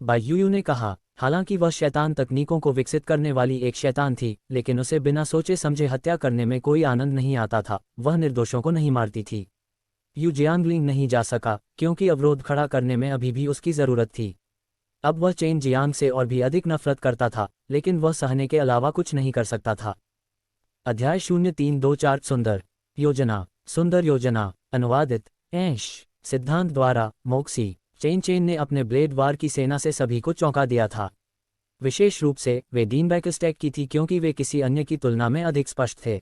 बाई यूयू ने कहा। हालांकि वह शैतान तकनीकों को विकसित करने वाली एक शैतान थी, लेकिन उसे बिना सोचे समझे हत्या करने में कोई आनंद नहीं आता था। वह निर्दोषों को नहीं मारती थी। यू जियांगलिंग नहीं जा सका क्योंकि अवरोध खड़ा करने में अभी भी उसकी ज़रूरत थी। अब वह चेन जियांग से और भी अधिक नफरत करता था, लेकिन वह सहने के अलावा कुछ नहीं कर सकता था। अध्याय 0324 सुंदर योजना। सुंदर योजना। अनुवादित ऐश। सिद्धांत द्वारा मोक्सी। चेन ने अपने ब्लेड वार की सेना से सभी को चौंका दिया था। विशेष रूप से वे डीनबैक स्टैक की थी क्योंकि वे किसी अन्य की तुलना में अधिक स्पष्ट थे।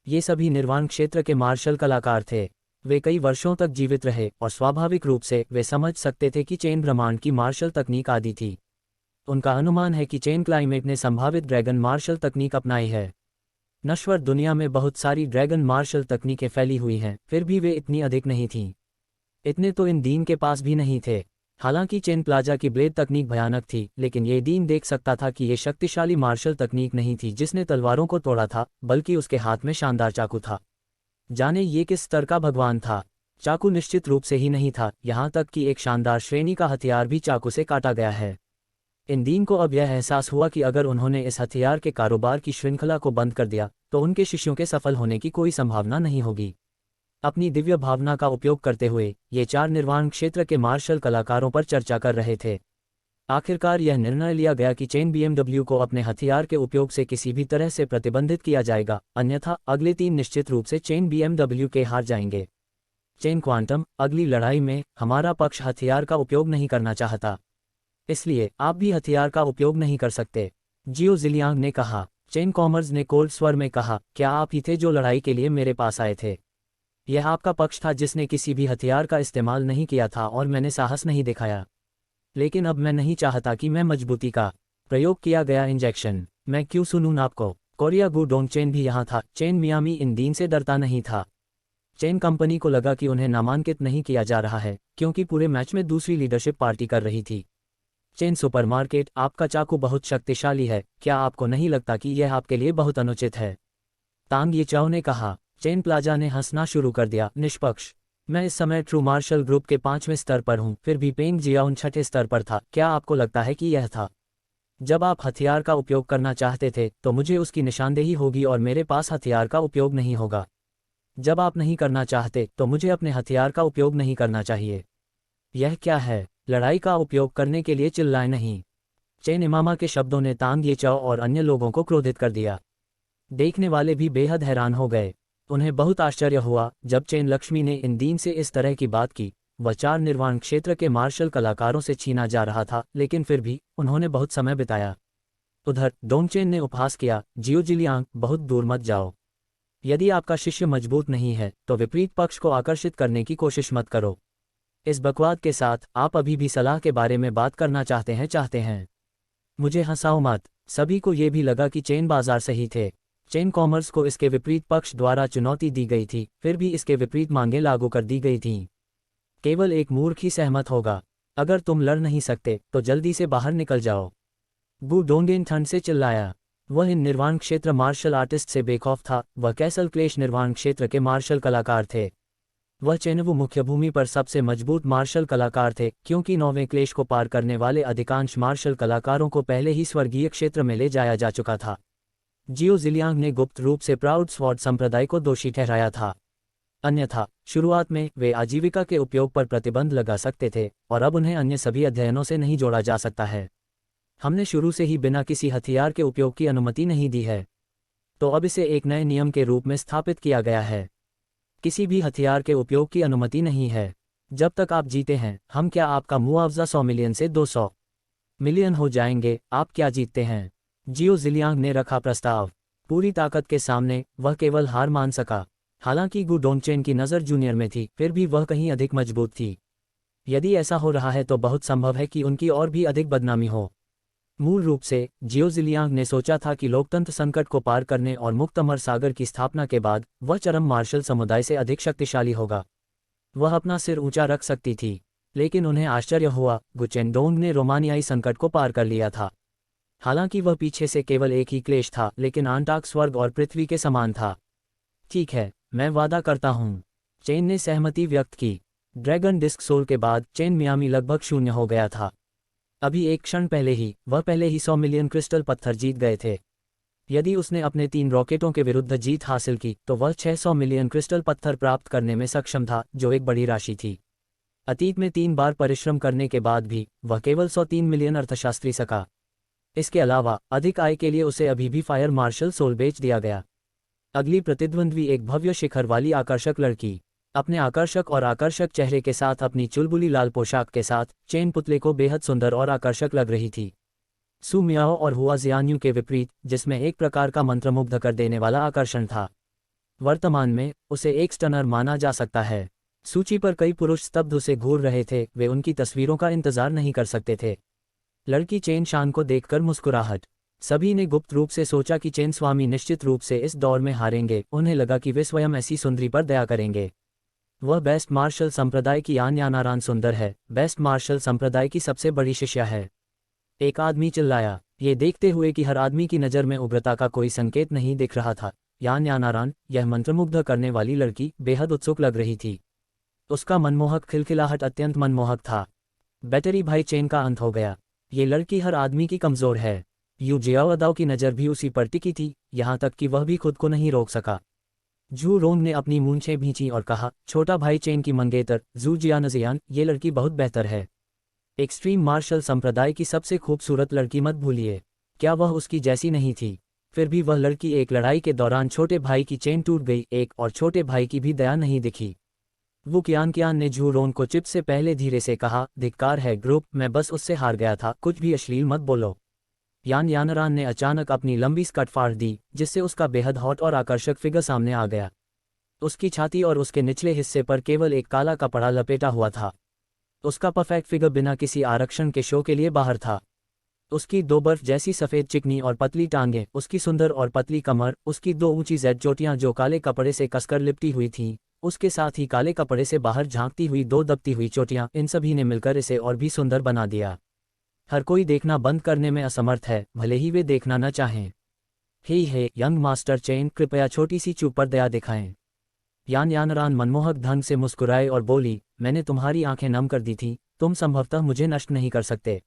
ये सभी निर्वाण क्षेत्र के मार्शल कलाकार थे। वे कई वर्षों तक जीवित रहे और स्वाभाविक रूप से वे समझ सकते थे कि चेन ब्रह्मांड की मार्शल तकनीक आदि थी। उनका अनुमान है कि चेन क्लाइमेट ने संभावित ड्रैगन मार्शल तकनीक अपनाई है। नश्वर दुनिया में बहुत सारी ड्रैगन मार्शल तकनीकें फैली हुई हैं, फिर भी वे इतनी अधिक नहीं थीं। इतने तो इन दीन के पास भी नहीं थे। हालांकि चेन प्लाजा की ब्लेड तकनीक भयानक थी, लेकिन ये दीन देख सकता था कि ये शक्तिशाली मार्शल तकनीक नहीं थी जिसने तलवारों को तोड़ा था, बल्कि उसके हाथ में शानदार चाकू था। जाने ये किस स्तर का भगवान था। चाकू निश्चित रूप से ही नहीं था, यहाँ तक कि एक शानदार श्रेणी का हथियार भी चाकू से काटा गया है। इन दीन को अब यह एहसास हुआ कि अगर उन्होंने इस हथियार के कारोबार की श्रृंखला को बंद कर दिया तो उनके शिष्यों के सफल होने की कोई संभावना नहीं होगी। अपनी दिव्य भावना का उपयोग करते हुए ये 4 निर्वाण क्षेत्र के मार्शल कलाकारों पर चर्चा कर रहे थे। आखिरकार यह निर्णय लिया गया कि चेन बीएमडब्ल्यू को अपने हथियार के उपयोग से किसी भी तरह से प्रतिबंधित किया जाएगा, अन्यथा अगले 3 निश्चित रूप से चेन बीएमडब्ल्यू के हार जाएंगे। चेन क्वांटम, अगली लड़ाई में हमारा पक्ष हथियार का उपयोग नहीं करना चाहता, इसलिए आप भी हथियार का उपयोग नहीं कर सकते, जियो जिलियांग ने कहा। चेन कॉमर्स ने कोल्ड स्वर में कहा, क्या आप ही थे जो लड़ाई के लिए मेरे पास आए थे? यह आपका पक्ष था जिसने किसी भी हथियार का इस्तेमाल नहीं किया था और मैंने साहस नहीं दिखाया। लेकिन अब मैं नहीं चाहता कि मैं मजबूती का प्रयोग किया गया इंजेक्शन। मैं क्यों सुनूं आपको? कोरिया गु डोंग चेन भी यहाँ था। चेन मियामी इन दीन से डरता नहीं था। चेन कंपनी को लगा कि उन्हें नामांकित नहीं किया जा रहा है क्योंकि पूरे मैच में दूसरी लीडरशिप पार्टी कर रही थी। चेन सुपरमार्केट, आपका चाकू बहुत शक्तिशाली है, क्या आपको नहीं लगता कि यह आपके लिए बहुत अनुचित है? तांग ये चाओ ने कहा। चेन प्लाजा ने हंसना शुरू कर दिया। निष्पक्ष, मैं इस समय ट्रू मार्शल ग्रुप के 5वें स्तर पर हूं, फिर भी पेंग जियाउन 6ठे स्तर पर था। क्या आपको लगता है कि यह था? जब आप हथियार का उपयोग करना चाहते थे तो मुझे उसकी निशानदेही होगी और मेरे पास हथियार का उपयोग नहीं होगा। जब आप नहीं करना चाहते तो मुझे अपने हथियार का उपयोग नहीं करना चाहिए। यह क्या है? लड़ाई का उपयोग करने के लिए चिल्लाए नहीं। चेन इमामा के शब्दों ने तांग ये चाओ और अन्य लोगों को क्रोधित कर दिया। देखने वाले भी बेहद हैरान हो गए। उन्हें बहुत आश्चर्य हुआ जब चेन लक्ष्मी ने इन दीन से इस तरह की बात की। वह 4 निर्वाण क्षेत्र के मार्शल कलाकारों से छीना जा रहा था, लेकिन फिर भी उन्होंने बहुत समय बिताया। उधर डोंगचेन ने उपहास किया, जियो जिलियांग, बहुत दूर मत जाओ। यदि आपका शिष्य मजबूत नहीं है तो विपरीत पक्ष को आकर्षित करने की कोशिश मत करो। इस बकवाद के साथ आप अभी भी सलाह के बारे में बात करना चाहते हैं। मुझे हंसाओ मत। सभी को ये भी लगा कि चेन बाजार सही थे। चेन कॉमर्स को इसके विपरीत पक्ष द्वारा चुनौती दी गई थी, फिर भी इसके विपरीत मांगें लागू कर दी गई थीं। केवल एक मूर्ख ही सहमत होगा। अगर तुम लड़ नहीं सकते तो जल्दी से बाहर निकल जाओ। गु डोंगेन ठंड से चिल्लाया। वह इन निर्वाण क्षेत्र मार्शल आर्टिस्ट से बेखौफ था। वह कैसल क्लेश निर्वाण क्षेत्र के मार्शल कलाकार थे। वह चेनवू मुख्य भूमि पर सबसे मजबूत मार्शल कलाकार थे, क्योंकि 9वें क्लेश को पार करने वाले अधिकांश मार्शल कलाकारों को पहले ही स्वर्गीय क्षेत्र में ले जाया जा चुका था। जियो जिलियांग ने गुप्त रूप से प्राउड स्वॉर्ड संप्रदाय को दोषी ठहराया था। अन्यथा शुरुआत में वे आजीविका के उपयोग पर प्रतिबंध लगा सकते थे, और अब उन्हें अन्य सभी अध्ययनों से नहीं जोड़ा जा सकता है। हमने शुरू से ही बिना किसी हथियार के उपयोग की अनुमति नहीं दी है, तो अब इसे एक नए नियम के रूप में स्थापित किया गया है। किसी भी हथियार के उपयोग की अनुमति नहीं है। जब तक आप जीते हैं, हम क्या आपका मुआवजा 100 मिलियन से 200 मिलियन हो जाएंगे? आप क्या जीतते हैं? जियो जिलियांग ने रखा प्रस्ताव। पूरी ताकत के सामने वह केवल हार मान सका। हालांकि गु डोंगचेन की नज़र जूनियर में थी, फिर भी वह कहीं अधिक मजबूत थी। यदि ऐसा हो रहा है तो बहुत संभव है कि उनकी और भी अधिक बदनामी हो। मूल रूप से जियो जिलियांग ने सोचा था कि लोकतंत्र संकट को पार करने और मुक्त अमर सागर की स्थापना के बाद वह चरम मार्शल समुदाय से अधिक शक्तिशाली होगा। वह अपना सिर ऊंचा रख सकती थी। लेकिन उन्हें आश्चर्य हुआ, गु चेनडोंग ने रोमानियाई संकट को पार कर लिया था। हालांकि वह पीछे से केवल एक ही क्लेश था, लेकिन आंटाक स्वर्ग और पृथ्वी के समान था। ठीक है, मैं वादा करता हूँ, चेन ने सहमति व्यक्त की। ड्रैगन डिस्क सोल के बाद चेन मियामी लगभग शून्य हो गया था। अभी एक क्षण पहले ही वह पहले ही 100 मिलियन क्रिस्टल पत्थर जीत गए थे। यदि उसने अपने 3 रॉकेटों के विरुद्ध जीत हासिल की तो वह 600 मिलियन क्रिस्टल पत्थर प्राप्त करने में सक्षम था, जो एक बड़ी राशि थी। अतीत में 3 बार परिश्रम करने के बाद भी वह केवल 103 मिलियन अर्थशास्त्री सका। इसके अलावा अधिक आय के लिए उसे अभी भी फायर मार्शल सोल बेच दिया गया। अगली प्रतिद्वंद्वी एक भव्य शिखर वाली आकर्षक लड़की। अपने आकर्षक और आकर्षक चेहरे के साथ अपनी चुलबुली लाल पोशाक के साथ चेन पुतले को बेहद सुंदर और आकर्षक लग रही थी। सु मियाओ और हुआ जियान्यू के विपरीत, जिसमें एक प्रकार का मंत्रमुग्ध कर देने वाला आकर्षण था। वर्तमान में उसे एक स्टनर माना जा सकता है। सूची पर कई पुरुष स्तब्ध उसे घूर रहे थे, वे उनकी तस्वीरों का इंतजार नहीं कर सकते थे। लड़की चेन शान को देखकर मुस्कुराहट। सभी ने गुप्त रूप से सोचा कि चेन स्वामी निश्चित रूप से इस दौर में हारेंगे। उन्हें लगा कि वे स्वयं ऐसी सुंदरी पर दया करेंगे। वह बेस्ट मार्शल संप्रदाय की यान यानारान सुंदर है, बेस्ट मार्शल संप्रदाय की सबसे बड़ी शिष्या है। एक आदमी चिल्लाया, ये देखते हुए कि हर आदमी की नज़र में उग्रता का कोई संकेत नहीं दिख रहा था। यान यानारान, यह मंत्रमुग्ध करने वाली लड़की, बेहद उत्सुक लग रही थी। उसका मनमोहक खिलखिलाहट अत्यंत मनमोहक था। बैटरी भाई चेन का अंत हो गया। ये लड़की हर आदमी की कमज़ोर है। यू जियाओदाओ की नज़र भी उसी पर टिकी थी, यहाँ तक कि वह भी खुद को नहीं रोक सका। जू रोंग ने अपनी मूंछें भींची और कहा, छोटा भाई चेन की मंगेतर जू जियानजियान, ये लड़की बहुत बेहतर है। एक्सट्रीम मार्शल संप्रदाय की सबसे खूबसूरत लड़की मत भूलिए। क्या वह उसकी जैसी नहीं थी? फिर भी वह लड़की एक लड़ाई के दौरान छोटे भाई की चेन टूट गई, एक और छोटे भाई की भी दया नहीं दिखी। वो कियान ने जू रोंग को चिप से पहले धीरे से कहा, धिक्कार है ग्रुप, मैं बस उससे हार गया था, कुछ भी अश्लील मत बोलो। यान यानरान ने अचानक अपनी लंबी स्कर्ट फाड़ दी, जिससे उसका बेहद हॉट और आकर्षक फिगर सामने आ गया। उसकी छाती और उसके निचले हिस्से पर केवल एक काला कपड़ा लपेटा हुआ था। उसका परफेक्ट फिगर बिना किसी आरक्षण के शो के लिए बाहर था। उसकी 2 बर्फ जैसी सफ़ेद चिकनी और पतली टांगें, उसकी सुंदर और पतली कमर, उसकी 2 ऊंची जेड चोटियां जो काले कपड़े से कसकर लिपटी हुई थीं, उसके साथ ही काले कपड़े से बाहर झांकती हुई 2 दबती हुई चोटियां, इन सभी ने मिलकर इसे और भी सुंदर बना दिया। हर कोई देखना बंद करने में असमर्थ है, भले ही वे देखना न चाहें। हे यंग मास्टर चेन, कृपया छोटी सी चूप पर दया दिखाएं। यान यानरान मनमोहक ढंग से मुस्कुराए और बोली, मैंने तुम्हारी आंखें नम कर दी थी, तुम संभवतः मुझे नष्ट नहीं कर सकते।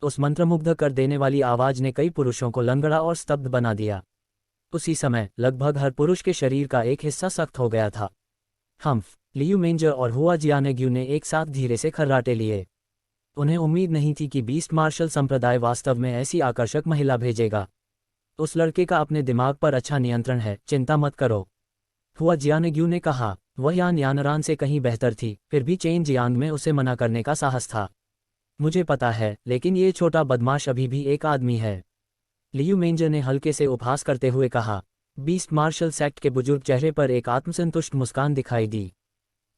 उस मंत्रमुग्ध कर देने वाली आवाज़ ने कई पुरुषों को लंगड़ा और स्तब्ध बना दिया। उसी समय लगभग हर पुरुष के शरीर का एक हिस्सा सख्त हो गया था। हम्फ, लियू मेंजर और हुआ जियानेग्यू ने एक साथ धीरे से खर्राटे लिए। उन्हें उम्मीद नहीं थी कि बीस्ट मार्शल संप्रदाय वास्तव में ऐसी आकर्षक महिला भेजेगा। उस लड़के का अपने दिमाग पर अच्छा नियंत्रण है, चिंता मत करो, हुआ जियानेग्यू ने कहा। वह यान यानरान से कहीं बेहतर थी, फिर भी चेन जियांग में उसे मना करने का साहस था। मुझे पता है, लेकिन ये छोटा बदमाश अभी भी एक आदमी है, लियू मेंजर ने हल्के से उपहास करते हुए कहा। बीस्ट मार्शल सेक्ट के बुजुर्ग चेहरे पर एक आत्मसंतुष्ट मुस्कान दिखाई दी।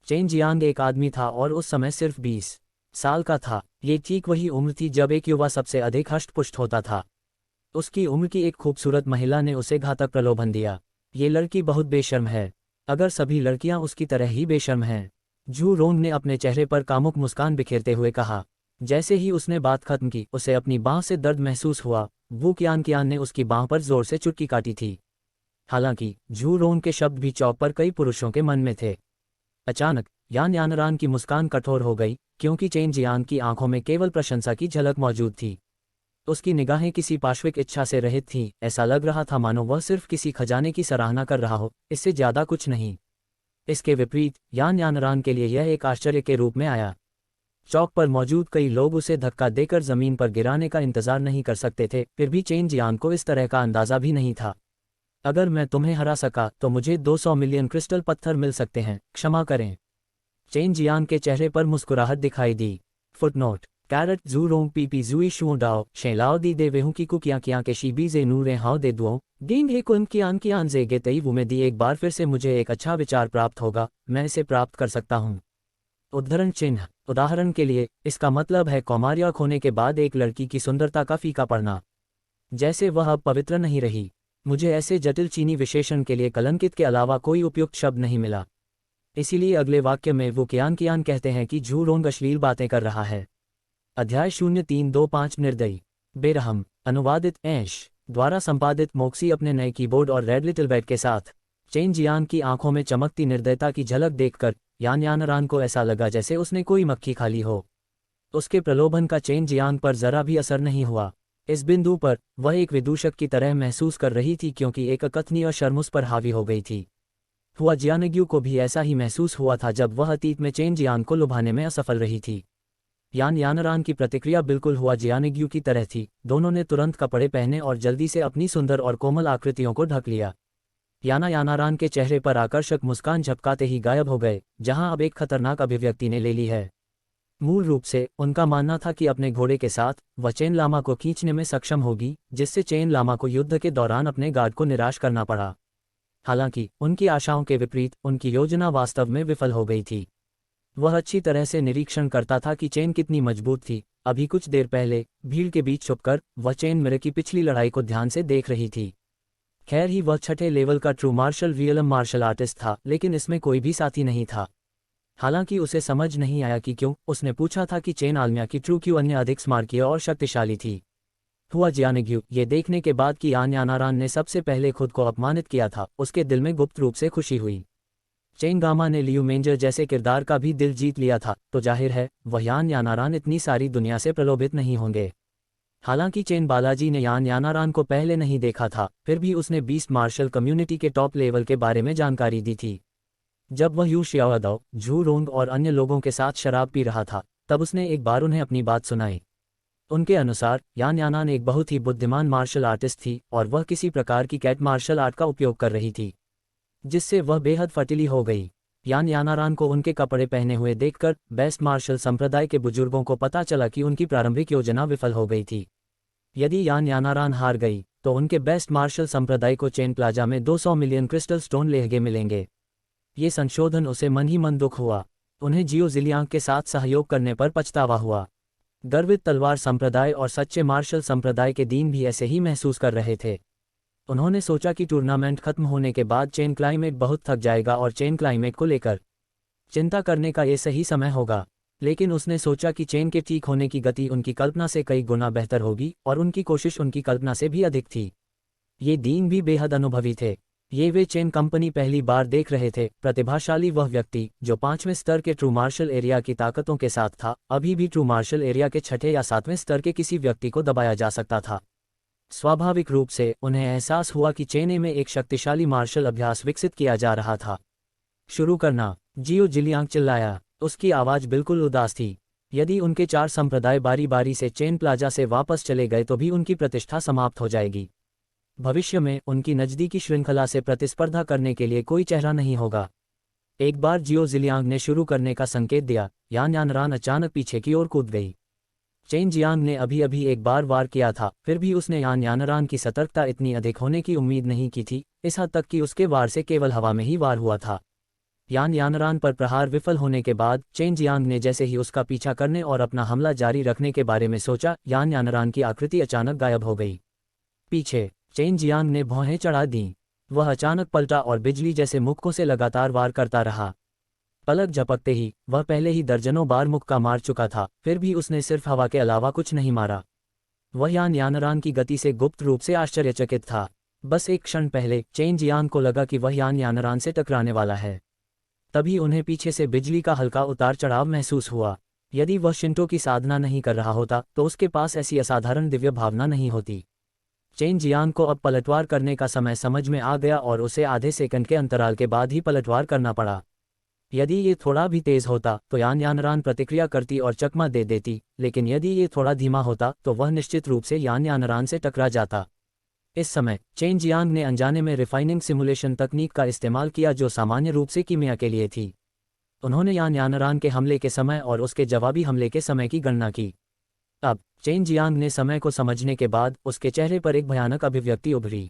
चेन जियांग एक आदमी था और उस समय सिर्फ 20 साल का था। ये ठीक वही उम्र थी जब एक युवा सबसे अधिक हष्ट-पुष्ट होता था। उसकी उम्र की एक खूबसूरत महिला ने उसे घातक प्रलोभन दिया। ये लड़की बहुत बेशर्म है। अगर सभी लड़कियां उसकी तरह ही बेशर्म हैं झू रोंग ने अपने चेहरे पर कामुक मुस्कान बिखेरते हुए कहा। जैसे ही उसने बात खत्म की, उसे अपनी बांह से दर्द महसूस हुआ। वू कियान ने उसकी बांह पर जोर से चुटकी काटी थी। हालांकि झू रोंग के शब्द भी चौक पर कई पुरुषों के मन में थे। अचानक यान यानरान की मुस्कान कठोर हो गई, क्योंकि चेन जियांग की आंखों में केवल प्रशंसा की झलक मौजूद थी। उसकी निगाहें किसी पाश्विक इच्छा से रहित थीं, ऐसा लग रहा था मानो वह सिर्फ किसी खजाने की सराहना कर रहा हो, इससे ज्यादा कुछ नहीं। इसके विपरीत यान यानरान के लिए यह एक आश्चर्य के रूप में आया। चौक पर मौजूद कई लोग उसे धक्का देकर जमीन पर गिराने का इंतजार नहीं कर सकते थे, फिर भी चेन जियांग को इस तरह का अंदाजा भी नहीं था। अगर मैं तुम्हें हरा सका तो मुझे 200 मिलियन क्रिस्टल पत्थर मिल सकते हैं, क्षमा करें। चेन जियांग के चेहरे पर मुस्कुराहट दिखाई दी। फुटनोट कैरेट जू रोंग पी पी जुई शू डाओ शेलाओ दी दे वेहू की कुकियां कियां के शीबी जे नू रे हाओ दे दुओ डींग हे कुन कियान जे गे तई वो में दी। एक बार फिर से मुझे एक अच्छा विचार प्राप्त होगा, मैं इसे प्राप्त कर सकता हूँ। उद्धरण चिन्ह। उदाहरण के लिए, इसका मतलब है कौमार्य खोने के बाद एक लड़की की सुंदरता का फीका पड़ना, जैसे वह अब पवित्र नहीं रही। मुझे ऐसे जटिल चीनी विशेषण के लिए कलंकित के अलावा कोई उपयुक्त शब्द नहीं मिला। इसीलिए अगले वाक्य में वो कियान कहते हैं कि झू रोंग अश्लील बातें कर रहा है। अध्याय 0325 निर्दयी बेरहम। अनुवादित ऐश द्वारा संपादित मोक्सी अपने नए कीबोर्ड और रेड लिटिल बेड के साथ। चेन जियांग की आंखों में चमकती निर्दयता की झलक देखकर यान यानरान को ऐसा लगा जैसे उसने कोई मक्खी खा ली हो। उसके प्रलोभन का चेन जियांग पर जरा भी असर नहीं हुआ। इस बिंदु पर वह एक विदूषक की तरह महसूस कर रही थी, क्योंकि एक अकथनीय शर्म उस पर हावी हो गई थी। हुआ जियानग्यू को भी ऐसा ही महसूस हुआ था जब वह अतीत में चेन जियांग को लुभाने में असफल रही थी। यान यानरान की प्रतिक्रिया बिल्कुल हुआ जियानग्यू की तरह थी। दोनों ने तुरंत कपड़े पहने और जल्दी से अपनी सुंदर और कोमल आकृतियों को ढक लिया। याना यानारान के चेहरे पर आकर्षक मुस्कान झपकाते ही गायब हो गए, जहां अब एक खतरनाक अभिव्यक्ति ने ले ली है। मूल रूप से उनका मानना था कि अपने घोड़े के साथ वह चेन लामा को खींचने में सक्षम होगी, जिससे चेन लामा को युद्ध के दौरान अपने गार्ड को निराश करना पड़ा। हालांकि उनकी आशाओं के विपरीत उनकी योजना वास्तव में विफल हो गई थी। वह अच्छी तरह से निरीक्षण करता था कि चेन कितनी मजबूत थी। अभी कुछ देर पहले भीड़ के बीच छुपकर वह चेन मेरे की पिछली लड़ाई को ध्यान से देख रही थी। खैर ही वह छठे लेवल का true martial realm martial artist था, लेकिन इसमें कोई भी साथी नहीं था। हालांकि उसे समझ नहीं आया कि क्यों। उसने पूछा था कि चेन आलमिया की ट्रू क्यों अन्य अधिक स्मारकीय और शक्तिशाली थी। हुआ जियानग्यू ये देखने के बाद कि यान यानारान ने सबसे पहले खुद को अपमानित किया था, उसके दिल में गुप्त रूप से खुशी हुई। चेन गामा ने लियू मेंजर जैसे किरदार का भी दिल जीत लिया था, तो जाहिर है वह यान यानारान इतनी सारी दुनिया से प्रलोभित नहीं होंगे। हालांकि चेन बालाजी ने यान यानारान को पहले नहीं देखा था, फिर भी उसने बीस्ट मार्शल कम्युनिटी के टॉप लेवल के बारे में जानकारी दी थी। जब वह यू शियाओदाओ, झू रोंग और अन्य लोगों के साथ शराब पी रहा था, तब उसने एक बार उन्हें अपनी बात सुनाई। उनके अनुसार यान यानान एक बहुत ही बुद्धिमान मार्शल आर्टिस्ट थी और वह किसी प्रकार की कैट मार्शल आर्ट का उपयोग कर रही थी, जिससे वह बेहद फटीली हो गई। यान यानारान को उनके कपड़े पहने हुए देखकर बेस्ट मार्शल संप्रदाय के बुजुर्गों को पता चला कि उनकी प्रारंभिक योजना विफल हो गई थी। यदि यान यानारान हार गई तो उनके बेस्ट मार्शल संप्रदाय को चेन प्लाजा में 200 मिलियन क्रिस्टल स्टोन लहंगे मिलेंगे। ये संशोधन उसे मन ही मन दुख हुआ। उन्हें जियो जिलियांग के साथ सहयोग करने पर पछतावा हुआ। गर्वित तलवार संप्रदाय और सच्चे मार्शल संप्रदाय के दीन भी ऐसे ही महसूस कर रहे थे। उन्होंने सोचा कि टूर्नामेंट खत्म होने के बाद चेन क्लाइमेट बहुत थक जाएगा और चेन क्लाइमेट को लेकर चिंता करने का ये सही समय होगा। लेकिन उसने सोचा कि चेन के ठीक होने की गति उनकी कल्पना से कई गुना बेहतर होगी और उनकी कोशिश उनकी कल्पना से भी अधिक थी। ये दीन भी बेहद अनुभवी थे। ये वे चेन कंपनी पहली बार देख रहे थे। प्रतिभाशाली वह व्यक्ति जो 5वें स्तर के ट्रू मार्शल एरिया की ताकतों के साथ था, अभी भी ट्रू मार्शल एरिया के 6ठे या 7वें स्तर के किसी व्यक्ति को दबाया जा सकता था। स्वाभाविक रूप से उन्हें एहसास हुआ कि चेने में एक शक्तिशाली मार्शल अभ्यास विकसित किया जा रहा था। शुरू करना, जियो जिलियांग चिल्लाया। उसकी आवाज़ बिल्कुल उदास थी। यदि उनके 4 संप्रदाय बारी बारी से चेन प्लाजा से वापस चले गए तो भी उनकी प्रतिष्ठा समाप्त हो जाएगी। भविष्य में उनकी नज़दीकी श्रृंखला से प्रतिस्पर्धा करने के लिए कोई चेहरा नहीं होगा। एक बार जियो जिलियांग ने शुरू करने का संकेत दिया, यान यानरान अचानक पीछे की ओर कूद गई। चेन जियांग ने अभी अभी एक बार वार किया था, फिर भी उसने यान यानरान की सतर्कता इतनी अधिक होने की उम्मीद नहीं की थी, इस हद तक कि उसके वार से केवल हवा में ही वार हुआ था। यान यानरान पर प्रहार विफल होने के बाद चेन जियांग ने जैसे ही उसका पीछा करने और अपना हमला जारी रखने के बारे में सोचा, यान यानरान की आकृति अचानक गायब हो गई। पीछे चेन जियांग ने भौहें चढ़ा दीं। वह अचानक पलटा और बिजली जैसे मुक्कों से लगातार वार करता रहा। पलक झपकते ही वह पहले ही दर्जनों बार मुक्का मार चुका था, फिर भी उसने सिर्फ हवा के अलावा कुछ नहीं मारा। वह यान यानरान की गति से गुप्त रूप से आश्चर्यचकित था। बस एक क्षण पहले चेन जियांग को लगा कि वह यान यानरान से टकराने वाला है। तभी उन्हें पीछे से बिजली का हल्का उतार चढ़ाव महसूस हुआ। यदि वह शिंटो की साधना नहीं कर रहा होता तो उसके पास ऐसी असाधारण दिव्य भावना नहीं होती। चेन जियांग को अब पलटवार करने का समय समझ में आ गया और उसे आधे सेकंड के अंतराल के बाद ही पलटवार करना पड़ा। यदि ये थोड़ा भी तेज होता तो यान यानरान प्रतिक्रिया करती और चकमा दे देती, लेकिन यदि ये थोड़ा धीमा होता तो वह निश्चित रूप से यान यानरान से टकरा जाता। इस समय चेन जियांग ने अनजाने में रिफाइनिंग सिमुलेशन तकनीक का इस्तेमाल किया जो सामान्य रूप से कीमिया के लिए थी। उन्होंने यान यानरान के हमले के समय और उसके जवाबी हमले के समय की गणना की। अब चेन जियांग ने समय को समझने के बाद उसके चेहरे पर एक भयानक अभिव्यक्ति उभरी।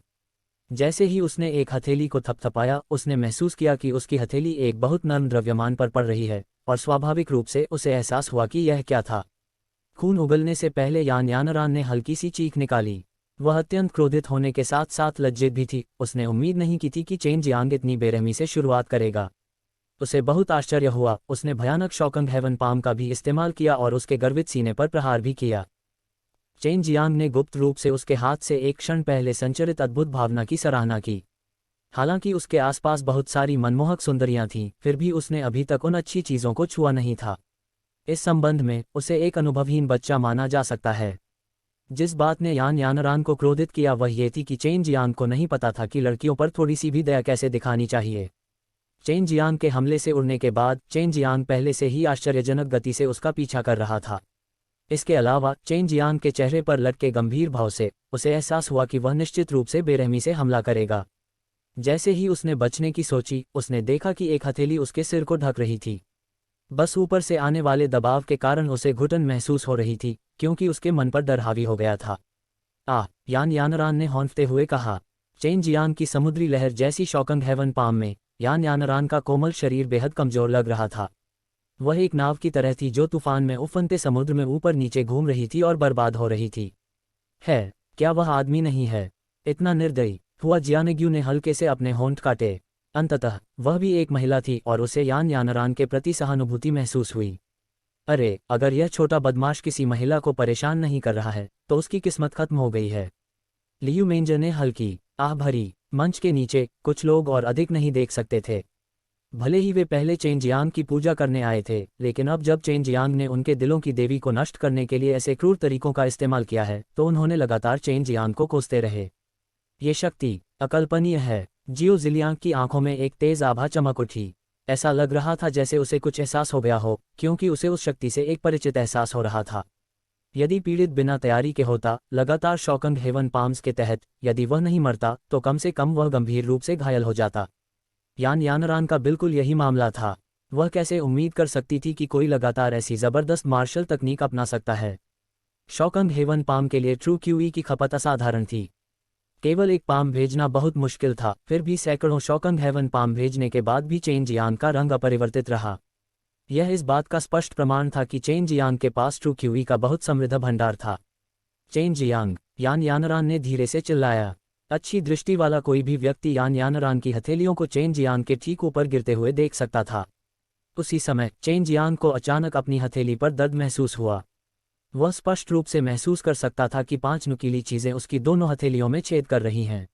जैसे ही उसने एक हथेली को थपथपाया, उसने महसूस किया कि उसकी हथेली एक बहुत नर्म द्रव्यमान पर पड़ रही है, और स्वाभाविक रूप से उसे एहसास हुआ कि यह क्या था। खून उगलने से पहले यान यानरान ने हल्की सी चीख निकाली। वह अत्यंत क्रोधित होने के साथ साथ लज्जित भी थी। उसने उम्मीद नहीं की थी कि चेन जियांग इतनी बेरहमी से शुरुआत करेगा। उसे बहुत आश्चर्य हुआ। उसने भयानक शॉकिंग हेवन पाम का भी इस्तेमाल किया और उसके गर्वित सीने पर प्रहार भी किया। चेन जियांग ने गुप्त रूप से उसके हाथ से एक क्षण पहले संचरित अद्भुत भावना की सराहना की। हालांकि उसके आसपास बहुत सारी मनमोहक सुंदरियां थीं, फिर भी उसने अभी तक उन अच्छी चीज़ों को छुआ नहीं था। इस संबंध में उसे एक अनुभवहीन बच्चा माना जा सकता है। जिस बात ने यान यानरान को क्रोधित किया वह ये थी कि चेन जियांग को नहीं पता था कि लड़कियों पर थोड़ी सी भी दया कैसे दिखानी चाहिए। चेन जियांग के हमले से उड़ने के बाद चेन जियांग पहले से ही आश्चर्यजनक गति से उसका पीछा कर रहा था। इसके अलावा चेन जियांग के चेहरे पर लटके गंभीर भाव से उसे एहसास हुआ कि वह निश्चित रूप से बेरहमी से हमला करेगा। जैसे ही उसने बचने की सोची, उसने देखा कि एक हथेली उसके सिर को ढक रही थी। बस ऊपर से आने वाले दबाव के कारण उसे घुटन महसूस हो रही थी, क्योंकि उसके मन पर डर हावी हो गया था। यान यानरान ने हौंफते हुए कहा। चेन जियांग की समुद्री लहर जैसी शॉकिंग हेवन पाम में यान यानरान का कोमल शरीर बेहद कमजोर लग रहा था। वह एक नाव की तरह थी जो तूफान में उफनते समुद्र में ऊपर नीचे घूम रही थी और बर्बाद हो रही थी। क्या वह आदमी नहीं है? इतना निर्दयी! हुआ जियानग्यू ने हल्के से अपने होंठ काटे। अंततः वह भी एक महिला थी और उसे यान यानरान के प्रति सहानुभूति महसूस हुई। अरे, अगर यह छोटा बदमाश किसी महिला को परेशान नहीं कर रहा है तो उसकी किस्मत खत्म हो गई है। लियू मेंजर ने हल्की आह भरी। मंच के नीचे कुछ लोग और अधिक नहीं देख सकते थे। भले ही वे पहले चेन जियांग की पूजा करने आए थे, लेकिन अब जब चेन जियांग ने उनके दिलों की देवी को नष्ट करने के लिए ऐसे क्रूर तरीकों का इस्तेमाल किया है तो उन्होंने लगातार चेन जियांग को कोसते रहे। ये शक्ति अकल्पनीय है। जियो जिलियांग की आंखों में एक तेज आभा चमक उठी। ऐसा लग रहा था जैसे उसे कुछ एहसास हो गया हो, क्योंकि उसे उस शक्ति से एक परिचित एहसास हो रहा था। यदि पीड़ित बिना तैयारी के होता, लगातार शॉकिंग हेवन पाम्स के तहत, यदि वह नहीं मरता तो कम से कम वह गंभीर रूप से घायल हो जाता। यान यानरान का बिल्कुल यही मामला था। वह कैसे उम्मीद कर सकती थी कि कोई लगातार ऐसी जबरदस्त मार्शल तकनीक अपना सकता है। शॉकिंग हेवन पाम के लिए ट्रू क्यूई की खपत असाधारण थी। केवल एक पाम भेजना बहुत मुश्किल था, फिर भी सैकड़ों शॉकिंग हेवन पाम भेजने के बाद भी चेन जियांग का रंग अपरिवर्तित रहा। यह इस बात का स्पष्ट प्रमाण था कि चेन जियांग के पास ट्रू क्यूई का बहुत समृद्ध भंडार था। Chain Jiang! यान यानरान ने धीरे से चिल्लाया। अच्छी दृष्टि वाला कोई भी व्यक्ति यान यानरान की हथेलियों को चेन जियांग के ठीक ऊपर गिरते हुए देख सकता था। उसी समय चेन जियांग को अचानक अपनी हथेली पर दर्द महसूस हुआ। वह स्पष्ट रूप से महसूस कर सकता था कि 5 नुकीली चीजें उसकी दोनों हथेलियों में छेद कर रही हैं।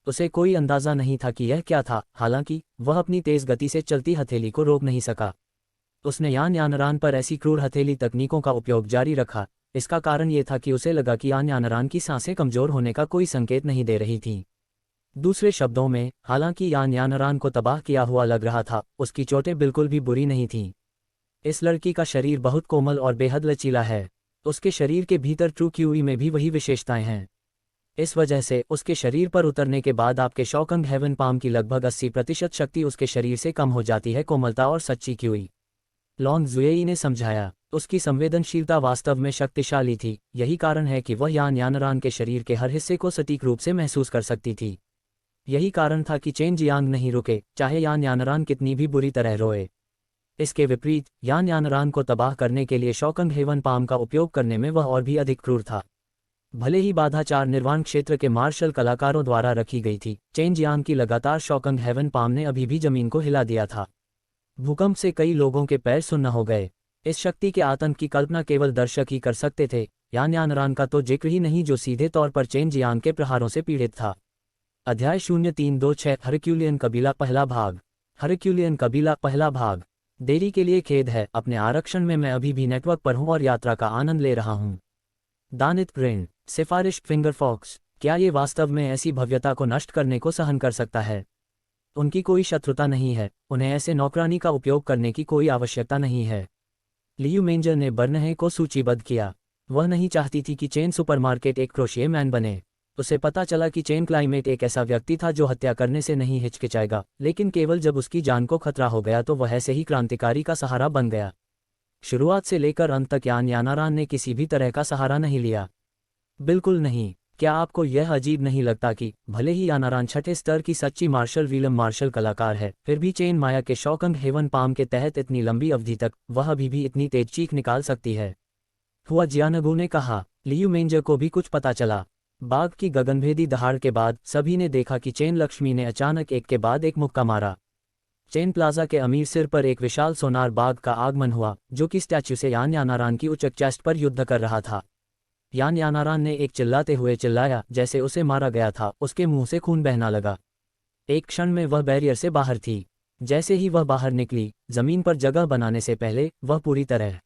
उसे कोई अंदाजा नहीं था कि यह क्या था, हालांकि वह अपनी तेज गति से चलती हथेली को रोक नहीं सका। उसने यान यानरान पर ऐसी क्रूर हथेली तकनीकों का उपयोग जारी रखा। इसका कारण ये था कि उसे लगा कि यान यानरान की सांसें कमजोर होने का कोई संकेत नहीं दे रही थीं। दूसरे शब्दों में, हालांकि यान यानरान को तबाह किया हुआ लग रहा था, उसकी चोटें बिल्कुल भी बुरी नहीं थीं। इस लड़की का शरीर बहुत कोमल और बेहद लचीला है। उसके शरीर के भीतर ट्रू क्यूई में भी वही विशेषताएं हैं। इस वजह से उसके शरीर पर उतरने के बाद आपके शॉकिंग हेवन पाम की लगभग 80% शक्ति उसके शरीर से कम हो जाती है। कोमलता और सच्ची क्यूई, लॉन्ग जुएई ने समझाया। उसकी संवेदनशीलता वास्तव में शक्तिशाली थी। यही कारण है कि वह यान यानरान के शरीर के हर हिस्से को सटीक रूप से महसूस कर सकती थी। यही कारण था कि चेन जियांग नहीं रुके, चाहे यान यानरान कितनी भी बुरी तरह रोए। इसके विपरीत, यान यानरान को तबाह करने के लिए शॉकिंग हेवन पाम का उपयोग करने में वह और भी अधिक क्रूर था। भले ही बाधा 4 निर्वाण क्षेत्र के मार्शल कलाकारों द्वारा रखी गई थी, चेन जियांग की लगातार शॉकिंग हेवन पाम ने अभी भी जमीन को हिला दिया था। भूकंप से कई लोगों के पैर सुन्न हो गए। इस शक्ति के आतंक की कल्पना केवल दर्शक ही कर सकते थे। यान यानरान का तो जिक्र ही नहीं, जो सीधे तौर पर चेन जियांग के प्रहारों से पीड़ित था। अध्याय 0326 हरक्यूलियन कबीला पहला भाग। हरक्यूलियन कबीला पहला भाग। देरी के लिए खेद है, अपने आरक्षण में मैं अभी भी नेटवर्क पर हूं और यात्रा का आनंद ले रहा हूं। दानित ग्रेन। सिफारिश फिंगर फॉक्स। क्या ये वास्तव में ऐसी भव्यता को नष्ट करने को सहन कर सकता है? उनकी कोई शत्रुता नहीं है, उन्हें ऐसे नौकरानी का उपयोग करने की कोई आवश्यकता नहीं है। लियू मेंजर ने बर्नहे को सूचीबद्ध किया। वह नहीं चाहती थी कि चेन सुपरमार्केट एक क्रोशिये मैन बने। उसे पता चला कि चेन क्लाइमेट एक ऐसा व्यक्ति था जो हत्या करने से नहीं हिचकिचाएगा, लेकिन केवल जब उसकी जान को खतरा हो गया तो वह ऐसे ही क्रांतिकारी का सहारा बन गया। शुरुआत से लेकर अंत तक यान यानारान ने किसी भी तरह का सहारा नहीं लिया। बिल्कुल नहीं। क्या आपको यह अजीब नहीं लगता कि भले ही यानारान छठे स्तर की सच्ची मार्शल विलियम मार्शल कलाकार है, फिर भी चेन माया के शॉकंग हेवन पाम के तहत इतनी लंबी अवधि तक वह अभी भी इतनी तेज चीख निकाल सकती है? हुआ जियानगू ने कहा। लियू मेंजर को भी कुछ पता चला। बाघ की गगनभेदी दहाड़ के बाद सभी ने देखा कि चेन लक्ष्मी ने अचानक एक के बाद एक मुक्का मारा। चेन प्लाजा के अमीर सिर पर एक विशाल सोनार बाघ का आगमन हुआ, जो कि स्टैच्यू से यान यानारान की उच्च चेस्ट पर युद्ध कर रहा था। यान यानारान ने एक चिल्लाते हुए चिल्लाया जैसे उसे मारा गया था। उसके मुंह से खून बहना लगा। एक क्षण में वह बैरियर से बाहर थी। जैसे ही वह बाहर निकली, जमीन पर जगह बनाने से पहले वह पूरी तरह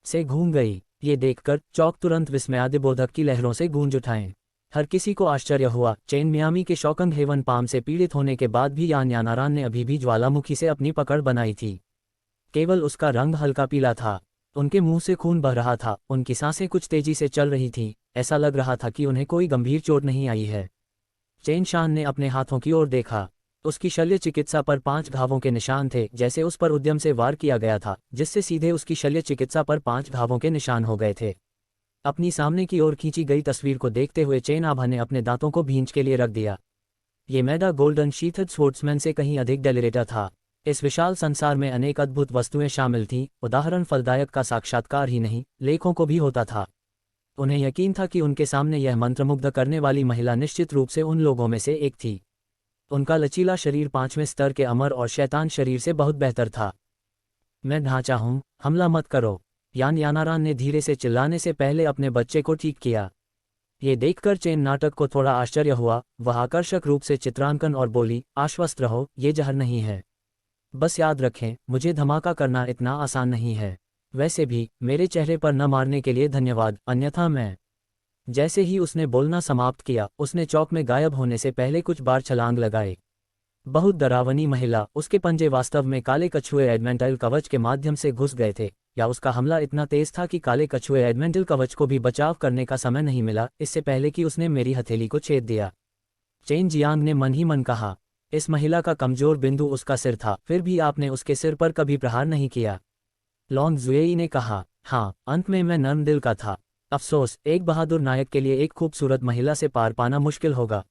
से घूम गई। ये देखकर चौक तुरंत विस्मयादिबोधक की लहरों से गूंज उठाएं। हर किसी को आश्चर्य हुआ। चेन मियामी के शॉकंग हेवन पाम से पीड़ित होने के बाद भी यान यानारान ने अभी भी ज्वालामुखी से अपनी पकड़ बनाई थी। केवल उसका रंग हल्का पीला था। उनके मुंह से खून बह रहा था। उनकी सांसें कुछ तेजी से चल रही थीं। ऐसा लग रहा था कि उन्हें कोई गंभीर चोट नहीं आई है। चेन शान ने अपने हाथों की ओर देखा। उसकी शल्य चिकित्सा पर 5 घावों के निशान थे, जैसे उस पर उद्यम से वार किया गया था, जिससे सीधे उसकी शल्य चिकित्सा पर 5 घावों के निशान हो गए थे। अपनी सामने की ओर खींची गई तस्वीर को देखते हुए चेन आभा ने अपने दांतों को भींच के लिए रख दिया। ये मैडा गोल्डन शीथड स्वॉर्ड्समैन से कहीं अधिक डेलिरेटर था। इस विशाल संसार में अनेक अद्भुत वस्तुएं शामिल थीं। उदाहरण फलदायक का साक्षात्कार ही नहीं, लेखों को भी होता था। उन्हें यकीन था कि उनके सामने यह मंत्रमुग्ध करने वाली महिला निश्चित रूप से उन लोगों में से एक थी। उनका लचीला शरीर 5वें स्तर के अमर और शैतान शरीर से बहुत बेहतर था। मैं ढांचा हूं, हमला मत करो। यान यानारान ने धीरे से चिल्लाने से पहले अपने बच्चे को ठीक किया। ये देखकर चेन नाटक को थोड़ा आश्चर्य हुआ। वह आकर्षक रूप से चित्रांकन और बोली, आश्वस्त रहो, ये जहर नहीं है। बस याद रखें, मुझे धमाका करना इतना आसान नहीं है। वैसे भी मेरे चेहरे पर न मारने के लिए धन्यवाद, अन्यथा मैं। जैसे ही उसने बोलना समाप्त किया, उसने चौक में गायब होने से पहले कुछ बार छलांग लगाए। बहुत डरावनी महिला। उसके पंजे वास्तव में काले कछुए एडमेंटल कवच के माध्यम से घुस गए थे, या उसका हमला इतना तेज था कि काले कछुए एडमेंटल कवच को भी बचाव करने का समय नहीं मिला, इससे पहले कि उसने मेरी हथेली को छेद दिया। चेन जियांग ने मन ही मन कहा। इस महिला का कमजोर बिंदु उसका सिर था, फिर भी आपने उसके सिर पर कभी प्रहार नहीं किया। लॉन्ग जुएई ने कहा। हाँ, अंत में मैं नर्म दिल का था। अफसोस, एक बहादुर नायक के लिए एक खूबसूरत महिला से पार पाना मुश्किल होगा।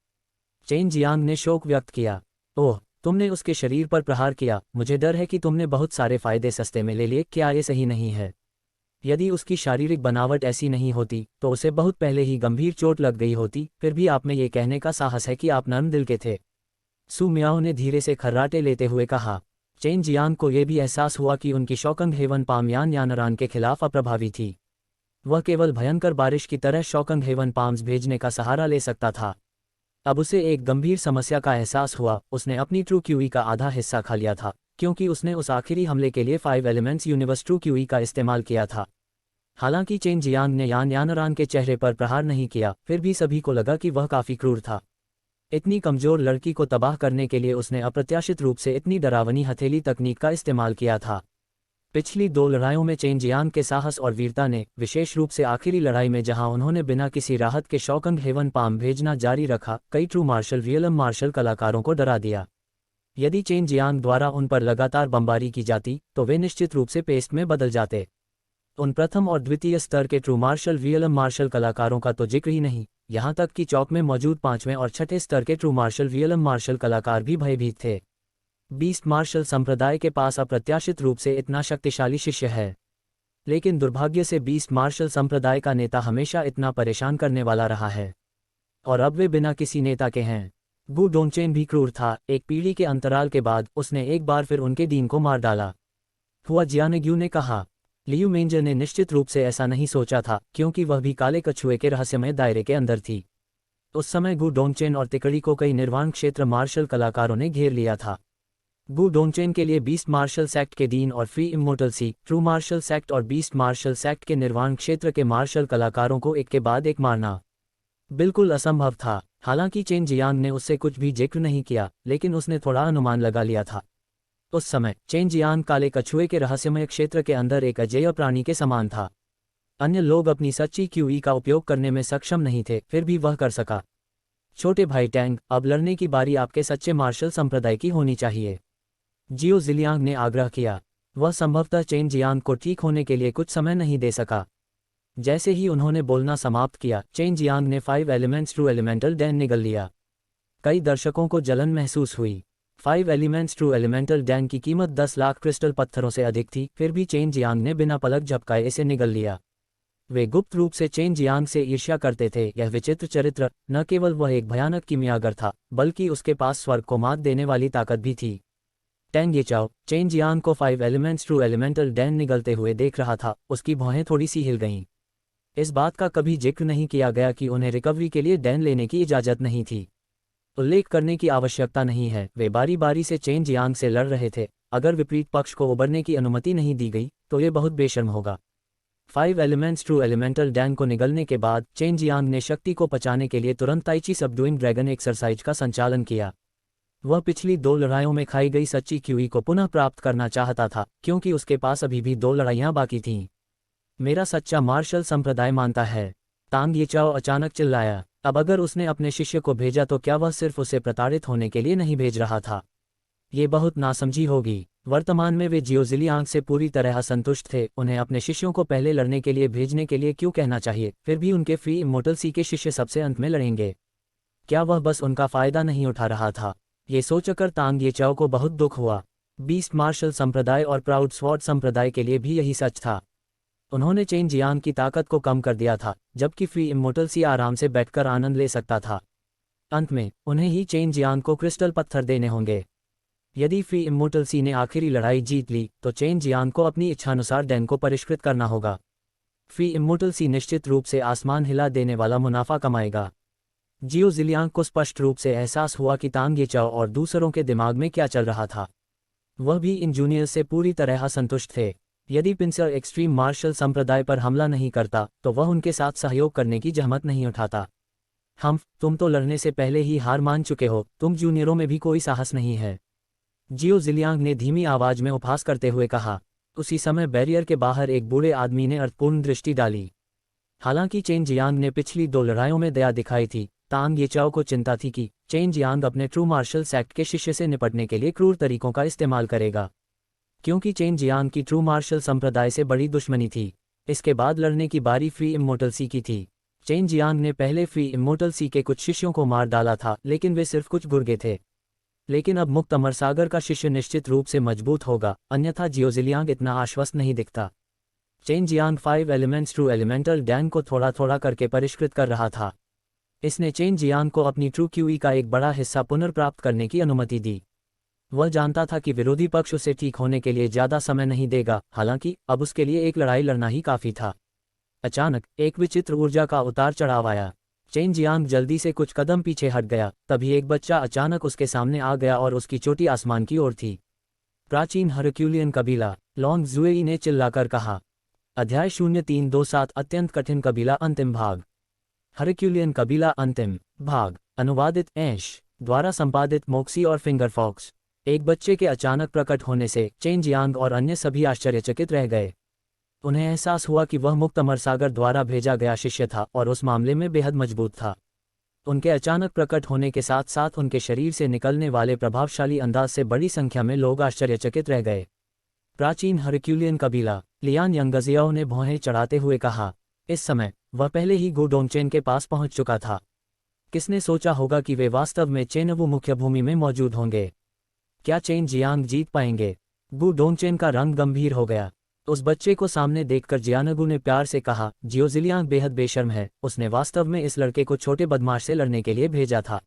चेन जियांग ने शोक व्यक्त किया। ओह, तुमने उसके शरीर पर प्रहार किया। मुझे डर है कि तुमने बहुत सारे फायदे सस्ते में ले लिए। क्या ये सही नहीं है? यदि उसकी शारीरिक बनावट ऐसी नहीं होती तो उसे बहुत पहले ही गंभीर चोट लग गई होती। फिर भी आप में ये कहने का साहस है कि आप नर्म दिल के थे। सू मियाओ ने धीरे से खर्राटे लेते हुए कहा। चेन जियांग को यह भी एहसास हुआ कि उनकी शॉकंग हेवन पाम यान यानारान के खिलाफ अप्रभावी थी। वह केवल भयंकर बारिश की तरह शॉकंग हेवन पाम्स भेजने का सहारा ले सकता था। अब उसे एक गंभीर समस्या का एहसास हुआ। उसने अपनी ट्रू क्यूई का आधा हिस्सा खा लिया था, क्योंकि उसने उस आखिरी हमले के लिए 5 एलिमेंट्स यूनिवर्स ट्रू क्यूई का इस्तेमाल किया था। हालांकि चेन जियांग ने यान यानारान के चेहरे पर प्रहार नहीं किया, फिर भी सभी को लगा कि वह काफी क्रूर था। इतनी कमजोर लड़की को तबाह करने के लिए उसने अप्रत्याशित रूप से इतनी डरावनी हथेली तकनीक का इस्तेमाल किया था। पिछली 2 लड़ाइयों में चेन जियांग के साहस और वीरता ने, विशेष रूप से आखिरी लड़ाई में जहां उन्होंने बिना किसी राहत के शॉकंग हेवन पाम भेजना जारी रखा, कई ट्रू मार्शल रियलम मार्शल कलाकारों को डरा दिया। यदि चेन जियांग द्वारा उन पर लगातार बमबारी की जाती तो वे निश्चित रूप से पेस्ट में बदल जाते। उन प्रथम और द्वितीय स्तर के ट्रू मार्शल रियलम मार्शल कलाकारों का तो जिक्र ही नहीं, यहाँ तक कि चौक में मौजूद 5वें और 6ठे स्तर के ट्रू मार्शल रियलम मार्शल कलाकार भी भयभीत थे। बीस्ट मार्शल संप्रदाय के पास अप्रत्याशित रूप से इतना शक्तिशाली शिष्य है, लेकिन दुर्भाग्य से बीस्ट मार्शल संप्रदाय का नेता हमेशा इतना परेशान करने वाला रहा है, और अब वे बिना किसी नेता के हैं। गु डोंगचेन भी क्रूर था, एक पीढ़ी के अंतराल के बाद उसने एक बार फिर उनके डीन को मार डाला। हुआ जियानग्यू ने कहा। लियू मेंजर ने निश्चित रूप से ऐसा नहीं सोचा था, क्योंकि वह भी काले कछुए के रहस्यमय दायरे के अंदर थी। उस समय गु डोंगचेन और तिकड़ी को कई निर्वाण क्षेत्र मार्शल कलाकारों ने घेर लिया था। गु डोंगचेन के लिए बीस्ट मार्शल सेक्ट के डीन और फ्री इमोर्टल सी, ट्रू मार्शल सेक्ट और बीस्ट मार्शल सेक्ट के निर्वाण क्षेत्र के मार्शल कलाकारों को एक के बाद एक मारना बिल्कुल असंभव था। हालांकि चेन जियांग ने उससे कुछ भी जिक्र नहीं किया, लेकिन उसने थोड़ा अनुमान लगा लिया था। उस समय चेन जियांग काले कछुए के रहस्यमय क्षेत्र के अंदर एक अजेय प्राणी के समान था। अन्य लोग अपनी सच्ची क्यूई का उपयोग करने में सक्षम नहीं थे, फिर भी वह कर सका। छोटे भाई टैंग, अब लड़ने की बारी आपके सच्चे मार्शल संप्रदाय की होनी चाहिए, जियो जिलियांग ने आग्रह किया। वह संभवतः चेन जियांग को ठीक होने के लिए कुछ समय नहीं दे सका। जैसे ही उन्होंने बोलना समाप्त किया, चेन जियांग ने 5 एलिमेंट्स ट्रू एलिमेंटल डैन निगल लिया। कई दर्शकों को जलन महसूस हुई। 5 एलिमेंट्स ट्रू एलिमेंटल डैन की कीमत 10 लाख क्रिस्टल पत्थरों से अधिक थी, फिर भी चेन जियांग ने बिना पलक झपकाए इसे निगल लिया। वे गुप्त रूप से चेन जियांग से ईर्ष्या करते थे। यह विचित्र चरित्र, न केवल वह एक भयानक कीमियागर था, बल्कि उसके पास स्वर्ग को मात देने वाली ताकत भी थी। टैंग येचाओ चेन जियांग को 5 एलिमेंट्स ट्रू एलिमेंटल डैन निगलते हुए देख रहा था। उसकी भौहें थोड़ी सी हिल गईं। इस बात का कभी जिक्र नहीं किया गया कि उन्हें रिकवरी के लिए डैन लेने की इजाज़त नहीं थी। उल्लेख करने की आवश्यकता नहीं है, वे बारी बारी से चेन जियांग से लड़ रहे थे। अगर विपरीत पक्ष को उबरने की अनुमति नहीं दी गई तो ये बहुत बेशर्म होगा। 5 एलिमेंट्स ट्रू एलिमेंटल डैन को निगलने के बाद चेन जियांग ने शक्ति को पचाने के लिए तुरंत ताइची सबडुइंग ड्रैगन एक्सरसाइज का संचालन किया। वह पिछली 2 लड़ाइयों में खाई गई सच्ची क्यूई को पुनः प्राप्त करना चाहता था, क्योंकि उसके पास अभी भी 2 लड़ाइयां बाकी थीं। मेरा सच्चा मार्शल संप्रदाय मानता है, तांग येचाओ अचानक चिल्लाया। अब अगर उसने अपने शिष्य को भेजा तो क्या वह सिर्फ उसे प्रताड़ित होने के लिए नहीं भेज रहा था? ये बहुत नासमझी होगी। वर्तमान में वे जियो जिलियांग से पूरी तरह असंतुष्ट थे। उन्हें अपने शिष्यों को पहले लड़ने के लिए भेजने के लिए क्यों कहना चाहिए? फिर भी उनके फ्री इमोर्टल सी के शिष्य सबसे अंत में लड़ेंगे। क्या वह बस उनका फायदा नहीं उठा रहा था? ये सोचकर तांग येचाओ को बहुत दुख हुआ। बीस्ट मार्शल संप्रदाय और प्राउड स्वॉर्ड संप्रदाय के लिए भी यही सच था। उन्होंने चेन जियांग की ताकत को कम कर दिया था, जबकि फ्री इमोर्टल सी आराम से बैठकर आनंद ले सकता था। अंत में उन्हें ही चेन जियांग को क्रिस्टल पत्थर देने होंगे। यदि फ्री इमोर्टल सी ने आखिरी लड़ाई जीत ली तो चेन जियांग को अपनी इच्छानुसार डैन को परिष्कृत करना होगा। फ्री इमोर्टल सी निश्चित रूप से आसमान हिला देने वाला मुनाफा कमाएगा। जियो जिलियांग को स्पष्ट रूप से एहसास हुआ कि तांग येचाओ और दूसरों के दिमाग में क्या चल रहा था। वह भी इन जूनियर्स से पूरी तरह असंतुष्ट थे। यदि पिंसर एक्सट्रीम मार्शल संप्रदाय पर हमला नहीं करता तो वह उनके साथ सहयोग करने की जहमत नहीं उठाता। तुम तो लड़ने से पहले ही हार मान चुके हो, तुम जूनियरों में भी कोई साहस नहीं है, जियो जिलियांग ने धीमी आवाज में उपहास करते हुए कहा। उसी समय बैरियर के बाहर एक बूढ़े आदमी ने अर्थपूर्ण दृष्टि डाली। हालांकि चेन जियांग ने पिछली 2 लड़ाइयों में दया दिखाई थी, तांग येचाओ को चिंता थी कि चेन जियांग अपने ट्रू मार्शल सेक्ट के शिष्य से निपटने के लिए क्रूर तरीकों का इस्तेमाल करेगा। क्योंकि चेन जियांग की ट्रू मार्शल संप्रदाय से बड़ी दुश्मनी थी। इसके बाद लड़ने की बारी फ्री इमोर्टल सी की थी। चेन जियांग ने पहले फ्री इमोर्टल सी के कुछ शिष्यों को मार डाला था, लेकिन वे सिर्फ कुछ गुर्गे थे। लेकिन अब मुक्त अमर सागर का शिष्य निश्चित रूप से मजबूत होगा, अन्यथा जियो जिलियांग इतना आश्वस्त नहीं दिखता। Chain Jiang 5 elements true elemental Dan को थोड़ा थोड़ा करके परिष्कृत कर रहा था। इसने चेन जियांग को अपनी ट्रू क्यूई का एक बड़ा हिस्सा पुनर्प्राप्त करने की अनुमति दी। वह जानता था कि विरोधी पक्ष उसे ठीक होने के लिए ज्यादा समय नहीं देगा, हालांकि अब उसके लिए एक लड़ाई लड़ना ही काफी था। अचानक एक विचित्र ऊर्जा का उतार चढ़ाव आया। चेन जियांग जल्दी से कुछ कदम पीछे हट गया, तभी एक बच्चा अचानक उसके सामने आ गया और उसकी चोटी आसमान की ओर थी। प्राचीन हरक्यूलियन कबीला, लॉन्ग जुएई ने चिल्लाकर कहा। अध्याय 0327 अत्यंत कठिन कबीला अंतिम भाग। हरक्यूलियन कबीला अंतिम भाग। अनुवादित ऐश द्वारा संपादित मोक्सी और फिंगर फॉक्स। एक बच्चे के अचानक प्रकट होने से चेन जियांग और अन्य सभी आश्चर्यचकित रह गए। उन्हें एहसास हुआ कि वह मुक्त अमर सागर द्वारा भेजा गया शिष्य था और उस मामले में बेहद मजबूत था। उनके अचानक प्रकट होने के साथ साथ उनके शरीर से निकलने वाले प्रभावशाली अंदाज से बड़ी संख्या में लोग आश्चर्यचकित रह गए। प्राचीन हरक्यूलियन कबीला, लियान यंगजियाओ ने भौहें चढ़ाते हुए कहा। इस समय वह पहले ही गु डोंगचेन के पास पहुंच चुका था। किसने सोचा होगा कि वे वास्तव में चेनवू मुख्य भूमि में मौजूद होंगे? क्या चेन जियांग जीत पाएंगे? गु डोंगचेन का रंग गंभीर हो गया। उस बच्चे को सामने देखकर जियानगू ने प्यार से कहा, जियो जिलियांग बेहद बेशर्म है, उसने वास्तव में इस लड़के को छोटे बदमाश से लड़ने के लिए भेजा था।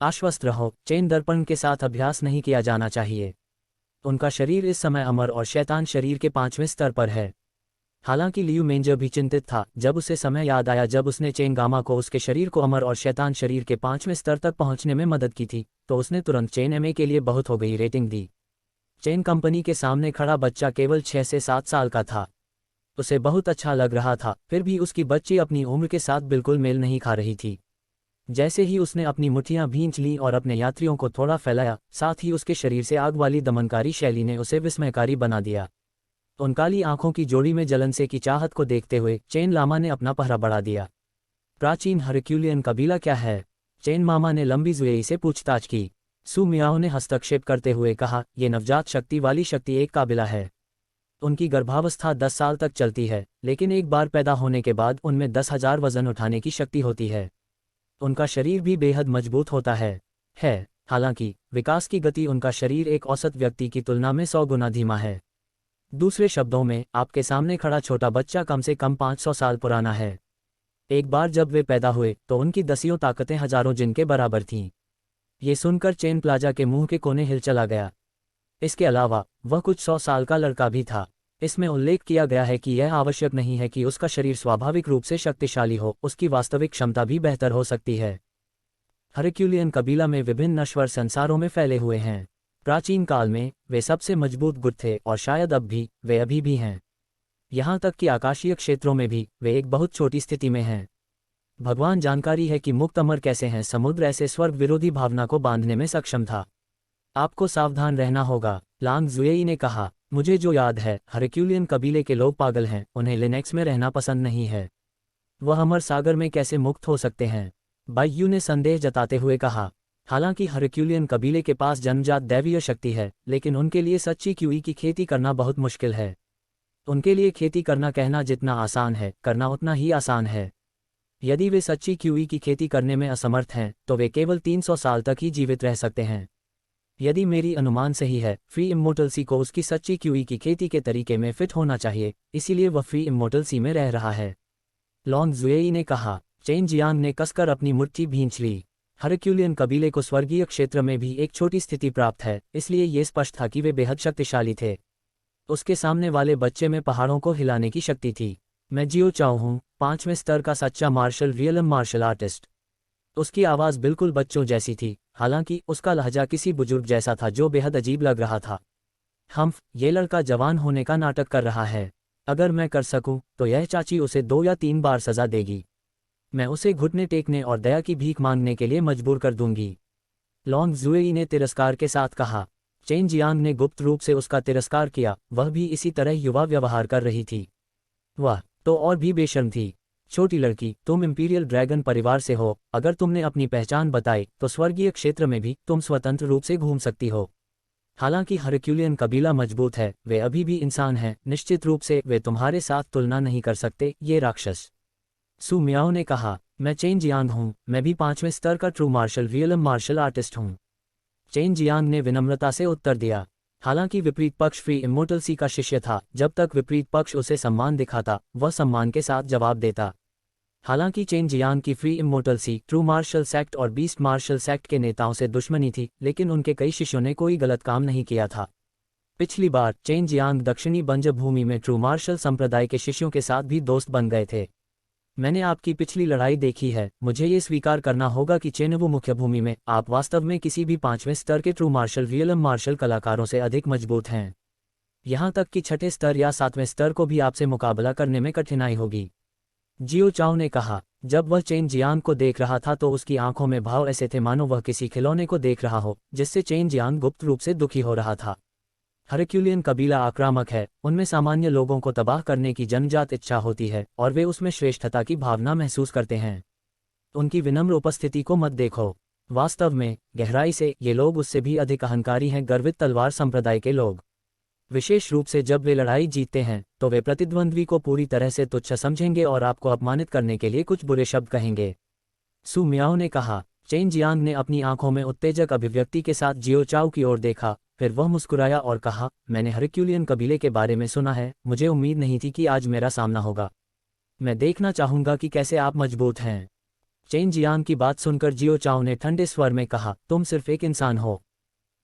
आश्वस्त रहो, चेन दर्पण के साथ अभ्यास नहीं किया जाना चाहिए। उनका शरीर इस समय अमर और शैतान शरीर के 5वें स्तर पर है। हालांकि लियू मेंजर भी चिंतित था जब उसे समय याद आया जब उसने चेन गामा को उसके शरीर को अमर और शैतान शरीर के 5वें स्तर तक पहुंचने में मदद की थी, तो उसने तुरंत चेन एमए के लिए बहुत हो गई रेटिंग दी। चेन कंपनी के सामने खड़ा बच्चा केवल 6 से 7 साल का था। उसे बहुत अच्छा लग रहा था, फिर भी उसकी बच्ची अपनी उम्र के साथ बिल्कुल मेल नहीं खा रही थी। जैसे ही उसने अपनी मुट्ठियां भींच लीं और अपने यात्रियों को थोड़ा फैलाया, साथ ही उसके शरीर से आग वाली दमनकारी शैली ने उसे विस्मयकारी बना दिया। उन काली आंखों की जोड़ी में जलन से की चाहत को देखते हुए चेन लामा ने अपना पहरा बढ़ा दिया। प्राचीन हरक्यूलियन कबीला क्या है? चेन मामा ने लंबी जुएई से पूछताछ की। सू मियाओ ने हस्तक्षेप करते हुए कहा, ये नवजात शक्ति वाली शक्ति एक काबिला है। उनकी गर्भावस्था 10 साल तक चलती है, लेकिन एक बार पैदा होने के बाद उनमें 10,000 वजन उठाने की शक्ति होती है। उनका शरीर भी बेहद मजबूत होता है। हालांकि विकास की गति उनका शरीर एक औसत व्यक्ति की तुलना में 100 गुना धीमा है। दूसरे शब्दों में, आपके सामने खड़ा छोटा बच्चा कम से कम 500 साल पुराना है। एक बार जब वे पैदा हुए तो उनकी दसियों ताकतें हजारों जिन के बराबर थीं। ये सुनकर चेन प्लाजा के मुंह के कोने हिल चला गया। इसके अलावा वह कुछ 100 साल का लड़का भी था। इसमें उल्लेख किया गया है कि यह आवश्यक नहीं है कि उसका शरीर स्वाभाविक रूप से शक्तिशाली हो, उसकी वास्तविक क्षमता भी बेहतर हो सकती है। हरक्यूलियन कबीला में विभिन्न नश्वर संसारों में फैले हुए हैं। प्राचीन काल में वे सबसे मजबूत गुट थे और शायद अब भी वे अभी भी हैं। यहाँ तक कि आकाशीय क्षेत्रों में भी वे एक बहुत छोटी स्थिति में हैं। भगवान जानकारी है कि मुक्त अमर कैसे हैं। समुद्र ऐसे स्वर्ग विरोधी भावना को बांधने में सक्षम था। आपको सावधान रहना होगा, लांग जुएई ने कहा। मुझे जो याद है, हरक्यूलियन कबीले के लोग पागल हैं, उन्हें लिनेक्स में रहना पसंद नहीं है। वह अमर सागर में कैसे मुक्त हो सकते हैं? बाइयू ने संदेह जताते हुए कहा। हालांकि हरक्यूलियन कबीले के पास जन्मजात दैवीय शक्ति है, लेकिन उनके लिए सच्ची क्यूई की खेती करना बहुत मुश्किल है। उनके लिए खेती करना कहना जितना आसान है, करना उतना ही आसान है। यदि वे सच्ची क्यूई की खेती करने में असमर्थ हैं, तो वे केवल 300 साल तक ही जीवित रह सकते हैं। यदि मेरी अनुमान सही है, फ्री इम्मोर्टल सी को उसकी सच्ची क्यूई की खेती के तरीके में फिट होना चाहिए, इसीलिए वह फ्री इम्मोर्टल सी में रह रहा है। लॉन्ग जुएई ने कहा। चेन जियांग ने कसकर अपनी मुट्ठी भींच ली। हरक्यूलियन कबीले को स्वर्गीय क्षेत्र में भी एक छोटी स्थिति प्राप्त है, इसलिए ये स्पष्ट था कि वे बेहद शक्तिशाली थे। उसके सामने वाले बच्चे में पहाड़ों को हिलाने की शक्ति थी। मैं जियो चाओ हूँ, 5वें स्तर का सच्चा मार्शल रियलम मार्शल आर्टिस्ट। उसकी आवाज़ बिल्कुल बच्चों जैसी थी, हालांकि उसका लहजा किसी बुजुर्ग जैसा था जो बेहद अजीब लग रहा था। ये लड़का जवान होने का नाटक कर रहा है। अगर मैं कर सकूं, तो यह चाची उसे 2 या 3 बार सजा देगी। मैं उसे घुटने टेकने और दया की भीख मांगने के लिए मजबूर कर दूंगी। लॉन्ग जुएई ने तिरस्कार के साथ कहा। चेन जियांग ने गुप्त रूप से उसका तिरस्कार किया, वह भी इसी तरह युवा व्यवहार कर रही थी। वह तो और भी बेशर्म थी। छोटी लड़की, तुम इंपीरियल ड्रैगन परिवार से हो, अगर तुमने अपनी पहचान बताई तो स्वर्गीय क्षेत्र में भी तुम स्वतंत्र रूप से घूम सकती हो। हालांकि हरक्यूलियन कबीला मजबूत है, वे अभी भी इंसान हैं, निश्चित रूप से वे तुम्हारे साथ तुलना नहीं कर सकते, ये राक्षस। सू मियाओ ने कहा। मैं चेन जियांग हूँ, मैं भी 5वें स्तर का true martial realm martial artist हूँ। चेन जियांग ने विनम्रता से उत्तर दिया। हालांकि विपरीत पक्ष फ्री इम्मोर्टल सी का शिष्य था, जब तक विपरीत पक्ष उसे सम्मान दिखाता, वह सम्मान के साथ जवाब देता। हालांकि चेन जियांग की फ्री इम्मोर्टल सी, ट्रू मार्शल सेक्ट और बीस्ट मार्शल सेक्ट के नेताओं से दुश्मनी थी, लेकिन उनके कई शिष्यों ने कोई गलत काम नहीं किया था। पिछली बार चेन जियांग दक्षिणी बंजर भूमि में ट्रू मार्शल संप्रदाय के शिष्यों के साथ भी दोस्त बन गए थे। मैंने आपकी पिछली लड़ाई देखी है, मुझे ये स्वीकार करना होगा कि चेनवू मुख्य भूमि में आप वास्तव में किसी भी 5वें स्तर के ट्रू मार्शल रियलम मार्शल कलाकारों से अधिक मजबूत हैं। यहाँ तक कि 6ठे स्तर या 7वें स्तर को भी आपसे मुकाबला करने में कठिनाई होगी। जियो चाओ ने कहा। जब वह चेन जियांग को देख रहा था तो उसकी आंखों में भाव ऐसे थे मानो वह किसी खिलौने को देख रहा हो, जिससे चेन जियांग गुप्त रूप से दुखी हो रहा था। हरक्यूलियन कबीला आक्रामक है, उनमें सामान्य लोगों को तबाह करने की जन्मजात इच्छा होती है और वे उसमें श्रेष्ठता की भावना महसूस करते हैं। उनकी विनम्र उपस्थिति को मत देखो। वास्तव में गहराई से ये लोग उससे भी अधिक अहंकारी हैं। गर्वित तलवार संप्रदाय के लोग, विशेष रूप से जब वे लड़ाई जीतते हैं, तो वे प्रतिद्वंद्वी को पूरी तरह से तुच्छ समझेंगे और आपको अपमानित करने के लिए कुछ बुरे शब्द कहेंगे। सू मियाओ ने कहा। चेन जियांग ने अपनी आंखों में उत्तेजक अभिव्यक्ति के साथ जियो चाओ की ओर देखा, फिर वह मुस्कुराया और कहा, मैंने हरक्यूलियन कबीले के बारे में सुना है, मुझे उम्मीद नहीं थी कि आज मेरा सामना होगा। मैं देखना चाहूंगा कि कैसे आप मजबूत हैं। चेन जियांग की बात सुनकर जियो चाओ ने ठंडे स्वर में कहा, तुम सिर्फ एक इंसान हो।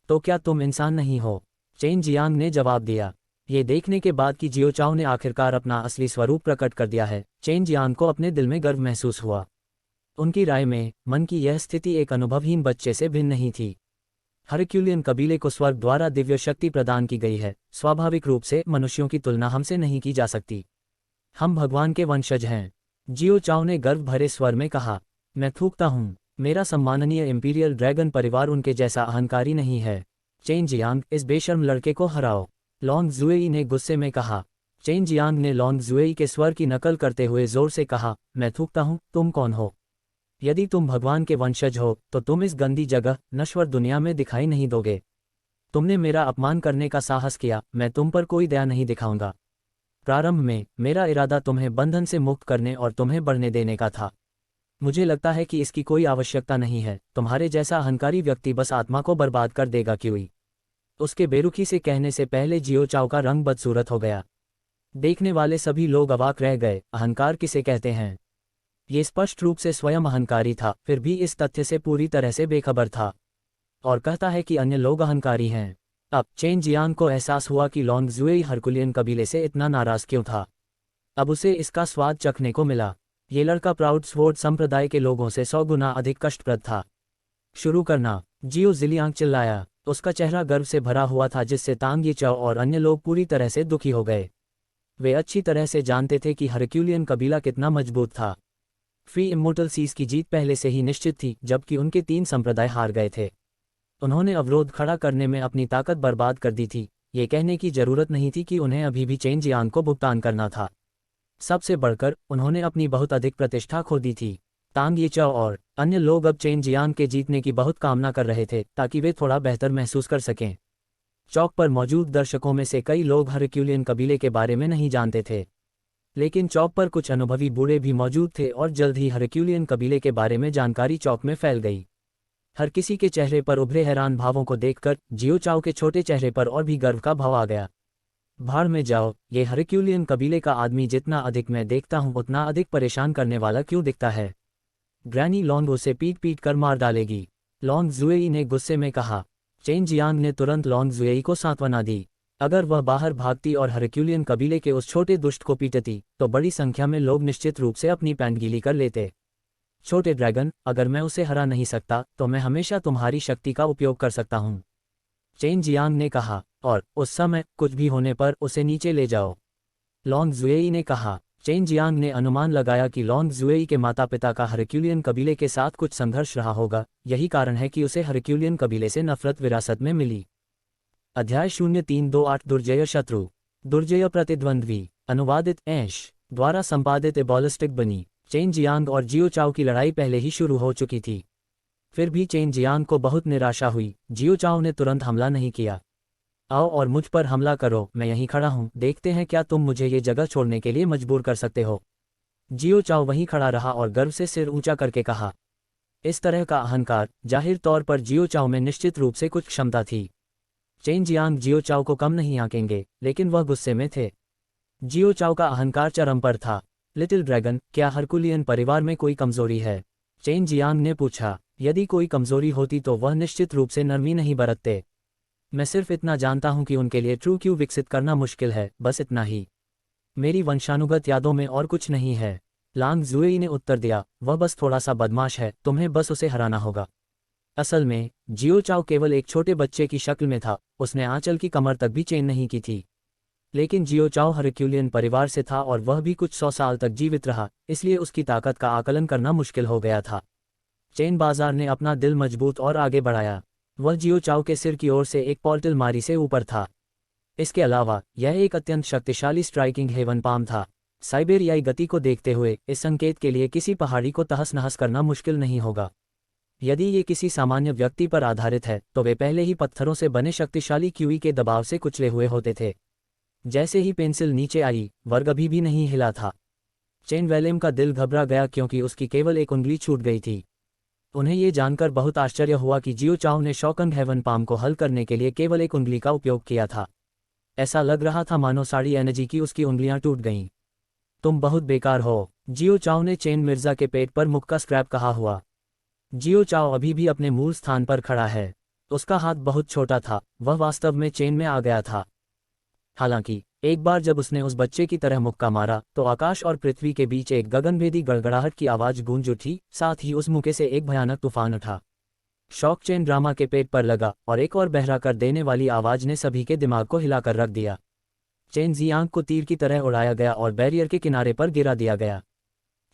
तो क्या तुम इंसान नहीं हो? चेन जियांग ने जवाब दिया। ये देखने के बाद कि जियो चाओ ने आखिरकार अपना असली स्वरूप प्रकट कर दिया है, चेन जियांग को अपने दिल में गर्व महसूस हुआ। उनकी राय में मन की यह स्थिति एक अनुभवहीन बच्चे से भिन्न नहीं थी। हरक्यूलियन कबीले को स्वर्ग द्वारा दिव्य शक्ति प्रदान की गई है, स्वाभाविक रूप से मनुष्यों की तुलना हमसे नहीं की जा सकती। हम भगवान के वंशज हैं। जियो चाओ ने गर्व भरे स्वर में कहा। मैं थूकता हूँ, मेरा सम्माननीय इंपीरियल ड्रैगन परिवार उनके जैसा अहंकारी नहीं है। चेन जियांग, इस बेशर्म लड़के को हराओ, लॉन्ग जुएई ने गुस्से में कहा। चेन जियांग ने लॉन्ग जुएई के स्वर की नकल करते हुए जोर से कहा, मैं थूकता हूँ, तुम कौन हो? यदि तुम भगवान के वंशज हो तो तुम इस गंदी जगह, नश्वर दुनिया में दिखाई नहीं दोगे। तुमने मेरा अपमान करने का साहस किया, मैं तुम पर कोई दया नहीं दिखाऊंगा। प्रारंभ में मेरा इरादा तुम्हें बंधन से मुक्त करने और तुम्हें बढ़ने देने का था। मुझे लगता है कि इसकी कोई आवश्यकता नहीं है। तुम्हारे जैसा अहंकारी व्यक्ति बस आत्मा को बर्बाद कर देगा। क्यूई उसके बेरुखी से कहने से पहले जियो चाओ का रंग बदसूरत हो गया। देखने वाले सभी लोग अवाक रह गए। अहंकार किसे कहते हैं? ये स्पष्ट रूप से स्वयं अहंकारी था, फिर भी इस तथ्य से पूरी तरह से बेखबर था और कहता है कि अन्य लोग अहंकारी हैं। अब चेन जियांग को एहसास हुआ कि लॉन्ग जुएई हरकुलियन कबीले से इतना नाराज क्यों था। अब उसे इसका स्वाद चखने को मिला। ये लड़का प्राउड स्वॉर्ड संप्रदाय के लोगों से 100 गुना अधिक कष्टप्रद था। शुरू करना, जियो जिलियांग चिल्लाया। उसका चेहरा गर्व से भरा हुआ था, जिससे तांग ये चाओ और अन्य लोग पूरी तरह से दुखी हो गए। वे अच्छी तरह से जानते थे कि हरक्यूलियन कबीला कितना मजबूत था। फ्री इमोर्टल सीज की जीत पहले से ही निश्चित थी, जबकि उनके 3 संप्रदाय हार गए थे। उन्होंने अवरोध खड़ा करने में अपनी ताकत बर्बाद कर दी थी। ये कहने की जरूरत नहीं थी कि उन्हें अभी भी चेन जियांग को भुगतान करना था। सबसे बढ़कर उन्होंने अपनी बहुत अधिक प्रतिष्ठा खो दी थी। तांग ये चाओ और अन्य लोग अब चेन जियांग के जीतने की बहुत कामना कर रहे थे, ताकि वे थोड़ा बेहतर महसूस कर सकें। चौक पर मौजूद दर्शकों में से कई लोग हरक्यूलियन कबीले के बारे में नहीं जानते थे, लेकिन चौक पर कुछ अनुभवी बूढ़े भी मौजूद थे और जल्द ही हरक्यूलियन कबीले के बारे में जानकारी चौक में फैल गई। हर किसी के चेहरे पर उभरे हैरान भावों को देखकर जियो चाओ के छोटे चेहरे पर और भी गर्व का भाव आ गया। भाड़ में जाओ, ये हरक्यूलियन कबीले का आदमी जितना अधिक मैं देखता हूँ उतना अधिक परेशान करने वाला क्यों दिखता है? ग्रैनी लॉन्ग उसे पीट पीट कर मार डालेगी, लॉन्ग जुएई ने गुस्से में कहा। चेन जियांग ने तुरंत लॉन्ग जुएई को सांत्वना दी। अगर वह बाहर भागती और हरक्यूलियन कबीले के उस छोटे दुष्ट को पीटती तो बड़ी संख्या में लोग निश्चित रूप से अपनी पैंट गीली कर लेते। छोटे ड्रैगन, अगर मैं उसे हरा नहीं सकता तो मैं हमेशा तुम्हारी शक्ति का उपयोग कर सकता हूँ, चेन जियांग ने कहा, और उस समय कुछ भी होने पर उसे नीचे ले जाओ, लॉन्ग जुएई ने कहा। चेन जियांग ने अनुमान लगाया कि लॉन्ग जुएई के माता पिता का हरक्यूलियन कबीले के साथ कुछ संघर्ष रहा होगा। यही कारण है कि उसे हरक्यूलियन कबीले से नफरत विरासत में मिली। अध्याय 0328 दुर्जय शत्रु। दुर्जय प्रतिद्वंद्वी। अनुवादित ऐश द्वारा संपादित एबॉलिस्टिक बनी। चेन जियांग और जियो चाओ की लड़ाई पहले ही शुरू हो चुकी थी। फिर भी चेन जियांग को बहुत निराशा हुई। जियो चाओ ने तुरंत हमला नहीं किया। आओ और मुझ पर हमला करो, मैं यहीं खड़ा हूँ, देखते हैं क्या तुम मुझे ये जगह छोड़ने के लिए मजबूर कर सकते हो। जियो चाओ वहीं खड़ा रहा और गर्व से सिर ऊंचा करके कहा। इस तरह का अहंकार, जाहिर तौर पर जियो चाओ में निश्चित रूप से कुछ क्षमता थी। चेन जियांग जियो चाओ को कम नहीं आंकेंगे, लेकिन वह गुस्से में थे। जियो चाओ का अहंकार चरम पर था। लिटिल ड्रैगन, क्या हरकुलियन परिवार में कोई कमजोरी है? चेन जियांग ने पूछा। यदि कोई कमजोरी होती तो वह निश्चित रूप से नरमी नहीं बरतते। मैं सिर्फ इतना जानता हूं कि उनके लिए ट्रू क्यू विकसित करना मुश्किल है, बस इतना ही। मेरी वंशानुगत यादों में और कुछ नहीं है, लांग जुएई ने उत्तर दिया। वह बस थोड़ा सा बदमाश है, तुम्हें बस उसे हराना होगा। असल में जियो चाओ केवल एक छोटे बच्चे की शक्ल में था। उसने आंचल की कमर तक भी चेन नहीं की थी। लेकिन जियो चाओ हरक्यूलियन परिवार से था और वह भी कुछ 100 साल तक जीवित रहा, इसलिए उसकी ताकत का आकलन करना मुश्किल हो गया था। चेन बाजार ने अपना दिल मजबूत और आगे बढ़ाया। वह जियो चाओ के सिर की ओर से एक पोर्टल मारी से ऊपर था। इसके अलावा यह एक अत्यंत शक्तिशाली स्ट्राइकिंग हेवन पाम था। साइबेरियाई गति को देखते हुए इस संकेत के लिए किसी पहाड़ी को तहस नहस करना मुश्किल नहीं होगा। यदि ये किसी सामान्य व्यक्ति पर आधारित है तो वे पहले ही पत्थरों से बने शक्तिशाली क्यूई के दबाव से कुचले हुए होते थे। जैसे ही पेंसिल नीचे आई, वर्ग अभी भी नहीं हिला था। चेन वेलेम का दिल घबरा गया क्योंकि उसकी केवल एक उंगली छूट गई थी। उन्हें ये जानकर बहुत आश्चर्य हुआ कि जियो चाओ ने शॉकंग हेवन पाम को हल करने के लिए केवल एक उंगली का उपयोग किया था। ऐसा लग रहा था मानो सारी एनर्जी की उसकी उंगलियां टूट गईं। तुम बहुत बेकार हो, जियो चाओ ने चेन मिर्जा के पेट पर मुक्का स्क्रैप कहा हुआ। जियो चाओ अभी भी अपने मूल स्थान पर खड़ा है। उसका हाथ बहुत छोटा था, वह वास्तव में चेन में आ गया था। हालांकि एक बार जब उसने उस बच्चे की तरह मुक्का मारा तो आकाश और पृथ्वी के बीच एक गगनभेदी गड़गड़ाहट की आवाज गूंज उठी, साथ ही उस मुक्के से एक भयानक तूफान उठा। शॉक चेन ड्रामा के पेट पर लगा और एक और बहरा कर देने वाली आवाज ने सभी के दिमाग को हिलाकर रख दिया। चेन जियांग को तीर की तरह उड़ाया गया और बैरियर के किनारे पर गिरा दिया गया।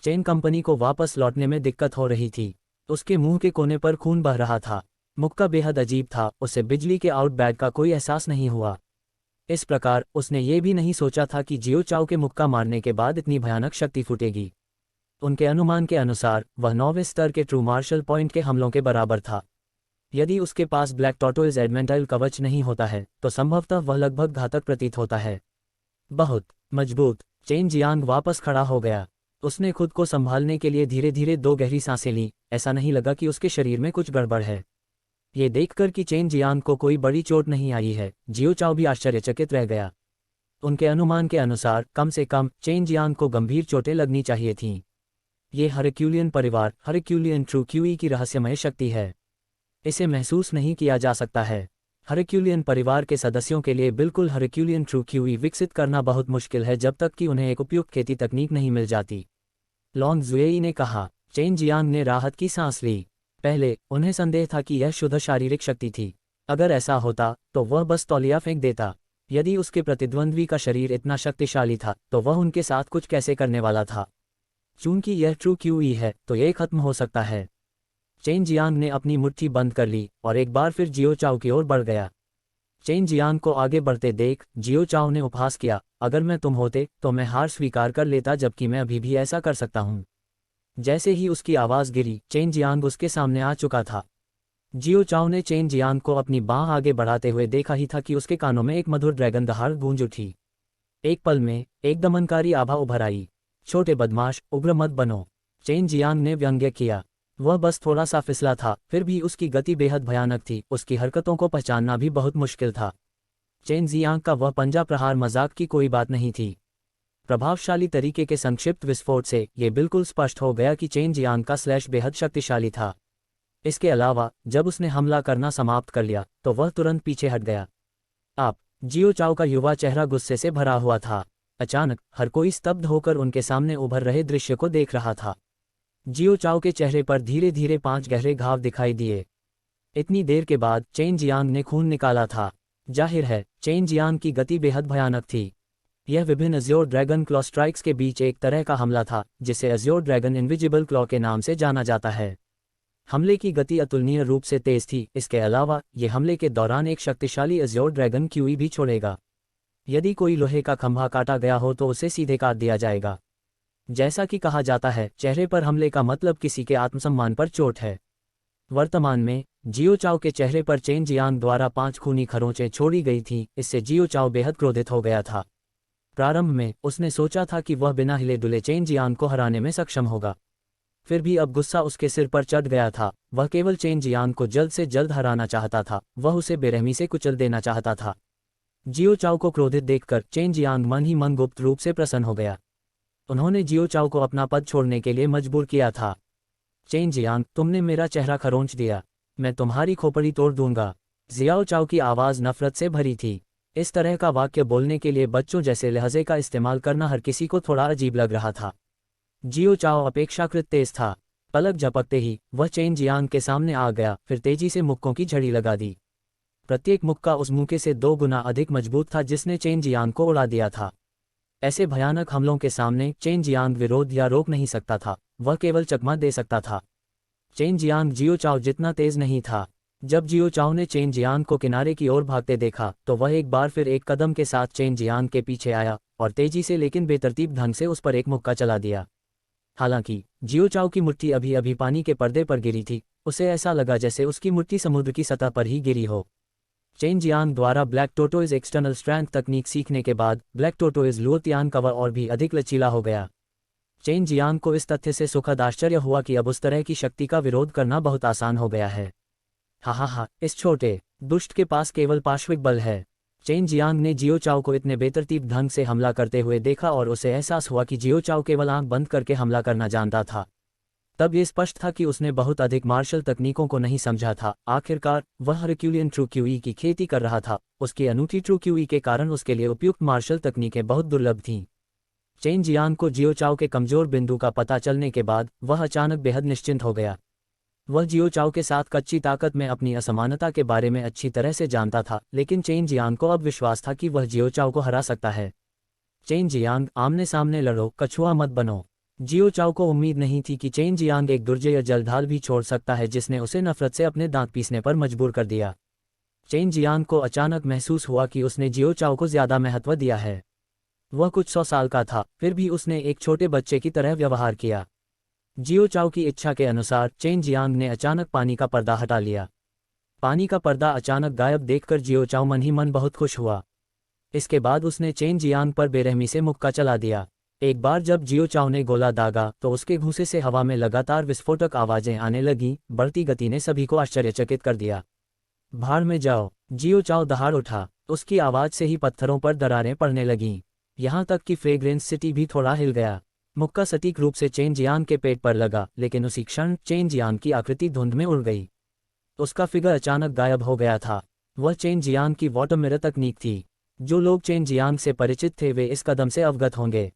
चेन कंपनी को वापस लौटने में दिक्कत हो रही थी। उसके मुंह के कोने पर खून बह रहा था। मुक्का बेहद अजीब था, उसे बिजली के आउटबैट का कोई एहसास नहीं हुआ। इस प्रकार उसने ये भी नहीं सोचा था कि जियो चाओ के मुक्का मारने के बाद इतनी भयानक शक्ति फूटेगी। उनके अनुमान के अनुसार वह 9वें स्तर के ट्रू मार्शल पॉइंट के हमलों के बराबर था। यदि उसके पास ब्लैक टॉर्टोइज एडमेंटाइल कवच नहीं होता है तो संभवतः वह लगभग घातक प्रतीत होता है। बहुत मजबूत। चेन जियांग वापस खड़ा हो गया। उसने खुद को संभालने के लिए धीरे धीरे 2 गहरी सांसें लीं। ऐसा नहीं लगा कि उसके शरीर में कुछ गड़बड़ है। ये देखकर कि चेन जियांग को कोई बड़ी चोट नहीं आई है, जियो चाओ भी आश्चर्यचकित रह गया। उनके अनुमान के अनुसार कम से कम चेन जियांग को गंभीर चोटें लगनी चाहिए थीं। ये हरक्यूलियन परिवार, हरक्यूलियन ट्रू क्यूई की रहस्यमय शक्ति है। इसे महसूस नहीं किया जा सकता है। हरक्यूलियन परिवार के सदस्यों के लिए बिल्कुल हरक्यूलियन ट्रू क्यूई विकसित करना बहुत मुश्किल है जब तक कि उन्हें एक उपयुक्त खेती तकनीक नहीं मिल जाती, लॉन्ग जुएई ने कहा। चेन जियांग ने राहत की सांस ली। पहले उन्हें संदेह था कि यह शुद्ध शारीरिक शक्ति थी। अगर ऐसा होता तो वह बस तौलिया फेंक देता। यदि उसके प्रतिद्वंद्वी का शरीर इतना शक्तिशाली था तो वह उनके साथ कुछ कैसे करने वाला था। चूंकि यह ट्रू क्यूई है तो यह खत्म हो सकता है। चेन जियांग ने अपनी मुट्ठी बंद कर ली और एक बार फिर जियो चाओ की ओर बढ़ गया। चेन जियांग को आगे बढ़ते देख जियो चाओ ने उपहास किया, अगर मैं तुम होते तो मैं हार स्वीकार कर लेता, जबकि मैं अभी भी ऐसा कर सकता हूं। जैसे ही उसकी आवाज गिरी चेन जियांग उसके सामने आ चुका था। जियो चाओ ने चेन जियांग को अपनी बांह आगे बढ़ाते हुए देखा ही था कि उसके कानों में एक मधुर ड्रैगन दहाड़ गूंज उठी। एक पल में एक दमनकारी आभा उभर आई। छोटे बदमाश, उग्र मत बनो, चेन जियांग ने व्यंग्य किया। वह बस थोड़ा सा फिसला था, फिर भी उसकी गति बेहद भयानक थी। उसकी हरकतों को पहचानना भी बहुत मुश्किल था। चेन जियांग का वह पंजा प्रहार मजाक की कोई बात नहीं थी। प्रभावशाली तरीके के संक्षिप्त विस्फोट से यह बिल्कुल स्पष्ट हो गया कि चेन जियांग का स्लैश बेहद शक्तिशाली था। इसके अलावा जब उसने हमला करना समाप्त कर लिया तो वह तुरंत पीछे हट गया। आप जियो चाओ का युवा चेहरा गुस्से से भरा हुआ था। अचानक हर कोई स्तब्ध होकर उनके सामने उभर रहे दृश्य को देख रहा था। जियो चाओ के चेहरे पर धीरे धीरे 5 गहरे घाव दिखाई दिए। इतनी देर के बाद चेन जियांग ने खून निकाला था। जाहिर है चेन जियांग की गति बेहद भयानक थी। यह विभिन्न अज्योर ड्रैगन क्लॉ स्ट्राइक्स के बीच एक तरह का हमला था जिसे अज्योर ड्रैगन इनविजिबल क्लॉ के नाम से जाना जाता है। हमले की गति अतुलनीय रूप से तेज थी। इसके अलावा यह हमले के दौरान एक शक्तिशाली अज्योर ड्रैगन क्यूई भी छोड़ेगा। यदि कोई लोहे का खंभा काटा गया हो तो उसे सीधे काट दिया जाएगा। जैसा कि कहा जाता है, चेहरे पर हमले का मतलब किसी के आत्मसम्मान पर चोट है। वर्तमान में जियो चाओ के चेहरे पर चेन जियांग द्वारा 5 खूनी खरोंचें छोड़ी गई थीं। इससे जियो चाओ बेहद क्रोधित हो गया था। प्रारंभ में उसने सोचा था कि वह बिना हिले डुले चेन जियांग को हराने में सक्षम होगा। फिर भी अब गुस्सा उसके सिर पर चढ़ गया था। वह केवल चेन जियांग को जल्द से जल्द हराना चाहता था। वह उसे बेरहमी से कुचल देना चाहता था। जियो चाओ को क्रोधित देखकर चेन जियांग मन ही मन गुप्त रूप से प्रसन्न हो गया। उन्होंने जियो चाओ को अपना पद छोड़ने के लिए मजबूर किया था। चेन जियांग, तुमने मेरा चेहरा खरोंच दिया, मैं तुम्हारी खोपड़ी तोड़ दूंगा। जियाओ चाओ की आवाज़ नफरत से भरी थी। इस तरह का वाक्य बोलने के लिए बच्चों जैसे लहजे का इस्तेमाल करना हर किसी को थोड़ा अजीब लग रहा था। जियो चाओ अपेक्षाकृत तेज था। पलक झपकते ही वह चेन जियांग के सामने आ गया, फिर तेजी से मुक्कों की झड़ी लगा दी। प्रत्येक मुक्का उस मुक्के से 2 गुना अधिक मजबूत था जिसने चेन जियांग को उड़ा दिया था। ऐसे भयानक हमलों के सामने चेन जियांग विरोध या रोक नहीं सकता था, वह केवल चकमा दे सकता था। चेन जियांग जियो चाओ जितना तेज नहीं था। जब जियो चाओ ने चेन जियांग को किनारे की ओर भागते देखा तो वह एक बार फिर एक कदम के साथ चेन जियांग के पीछे आया और तेजी से लेकिन बेतरतीब ढंग से उस पर एक मुक्का चला दिया। हालांकि जियो चाओ की मुट्ठी अभी अभी पानी के पर्दे पर गिरी थी। उसे ऐसा लगा जैसे उसकी मुट्ठी समुद्र की सतह पर ही गिरी हो। चेन जियांग द्वारा ब्लैक टोटोइज एक्सटर्नल स्ट्रेंथ तकनीक सीखने के बाद ब्लैक टोटोइज लुओतियान कवर और भी अधिक लचीला हो गया। चेन जियांग को इस तथ्य से सुखद आश्चर्य हुआ कि अब उस तरह की शक्ति का विरोध करना बहुत आसान हो गया है। हा, इस छोटे दुष्ट के पास केवल पाश्विक बल है। चेन जियांग ने जियो चाओ को इतने बेतरतीब ढंग से हमला करते हुए देखा और उसे एहसास हुआ कि जियो चाओ केवल आंख बंद करके हमला करना जानता था। तब ये स्पष्ट था कि उसने बहुत अधिक मार्शल तकनीकों को नहीं समझा था। आखिरकार वह हरक्यूलियन ट्रू क्यूई की खेती कर रहा था। उसकी अनूठी ट्रू क्यूई के कारण उसके लिए उपयुक्त मार्शल तकनीकें बहुत दुर्लभ थीं। चेन जियांग को जियो चाओ के कमजोर बिंदु का पता चलने के बाद वह अचानक बेहद निश्चिंत हो गया। वह जियो चाओ के साथ कच्ची ताकत में अपनी असमानता के बारे में अच्छी तरह से जानता था, लेकिन चेन जियांग को अब विश्वास था कि वह जियो चाओ को हरा सकता है। चेन जियांग, आमने सामने लड़ो, कछुआ मत बनो। जियो चाओ को उम्मीद नहीं थी कि चेन जियांग एक दुर्जय जलढाल भी छोड़ सकता है जिसने उसे नफरत से अपने दांत पीसने पर मजबूर कर दिया। चेन जियांग को अचानक महसूस हुआ कि उसने जियो चाओ को ज्यादा महत्व दिया है। वह कुछ 100 साल का था, फिर भी उसने एक छोटे बच्चे की तरह व्यवहार किया। जियो चाओ की इच्छा के अनुसार चेन जियांग ने अचानक पानी का पर्दा हटा लिया। पानी का पर्दा अचानक गायब देखकर जियो चाओ मन ही मन बहुत खुश हुआ। इसके बाद उसने चेन जियांग पर बेरहमी से मुक्का चला दिया। एक बार जब जियो चाओ ने गोला दागा तो उसके घूंसे से हवा में लगातार विस्फोटक आवाजें आने लगीं। बढ़ती गति ने सभी को आश्चर्यचकित कर दिया। भाड़ में जाओ, जियो चाओ दहाड़ उठा। उसकी आवाज से ही पत्थरों पर दरारें पड़ने लगीं। यहाँ तक कि फ्रेग्रेंस सिटी भी थोड़ा हिल गया। मुक्का सटीक रूप से चेन जियांग के पेट पर लगा, लेकिन उसी क्षण चेन जियांग की आकृति धुंध में उड़ गई। उसका फिगर अचानक गायब हो गया था। वह चेन जियांग की वाटर मिरर तकनीक थी। जो लोग चेन जियांग से परिचित थे वे इस कदम से अवगत होंगे।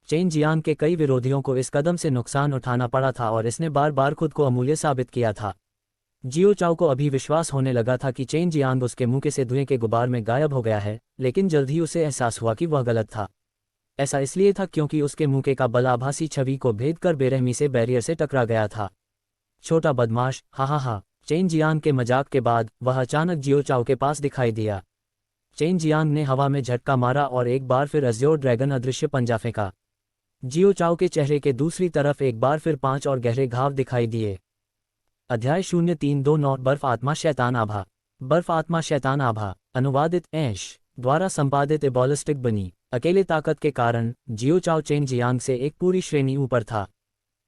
चेन जियांग के कई विरोधियों को इस कदम से नुकसान उठाना पड़ा था और इसने बार बार खुद को अमूल्य साबित किया था। जियो चाओ को अभी विश्वास होने लगा था कि चेन जियांग उसके मुंह से धुएं के गुबार में गायब हो गया है, लेकिन जल्द ही उसे एहसास हुआ कि वह गलत था। ऐसा इसलिए था क्योंकि उसके मुंह का बल आभासी छवि को भेद कर बेरहमी से बैरियर से टकरा गया था। छोटा बदमाश, हा हा हा। चेन जियांग के मजाक के बाद वह अचानक जियो चाओ के पास दिखाई दिया। चेन जियांग ने हवा में झटका मारा और एक बार फिर अज़्योर ड्रैगन अदृश्य पंजा फेंका। जियो चाओ के चेहरे के दूसरी तरफ एक बार फिर 5 और गहरे घाव दिखाई दिए। अध्याय 0329 बर्फ आत्मा शैतान आभा। बर्फ आत्मा शैतान आभा अनुवादित ऐश द्वारा संपादित एबॉलिस्टिक बनी। अकेले ताकत के कारण जियो चाओ चेन जियांग से एक पूरी श्रेणी ऊपर था।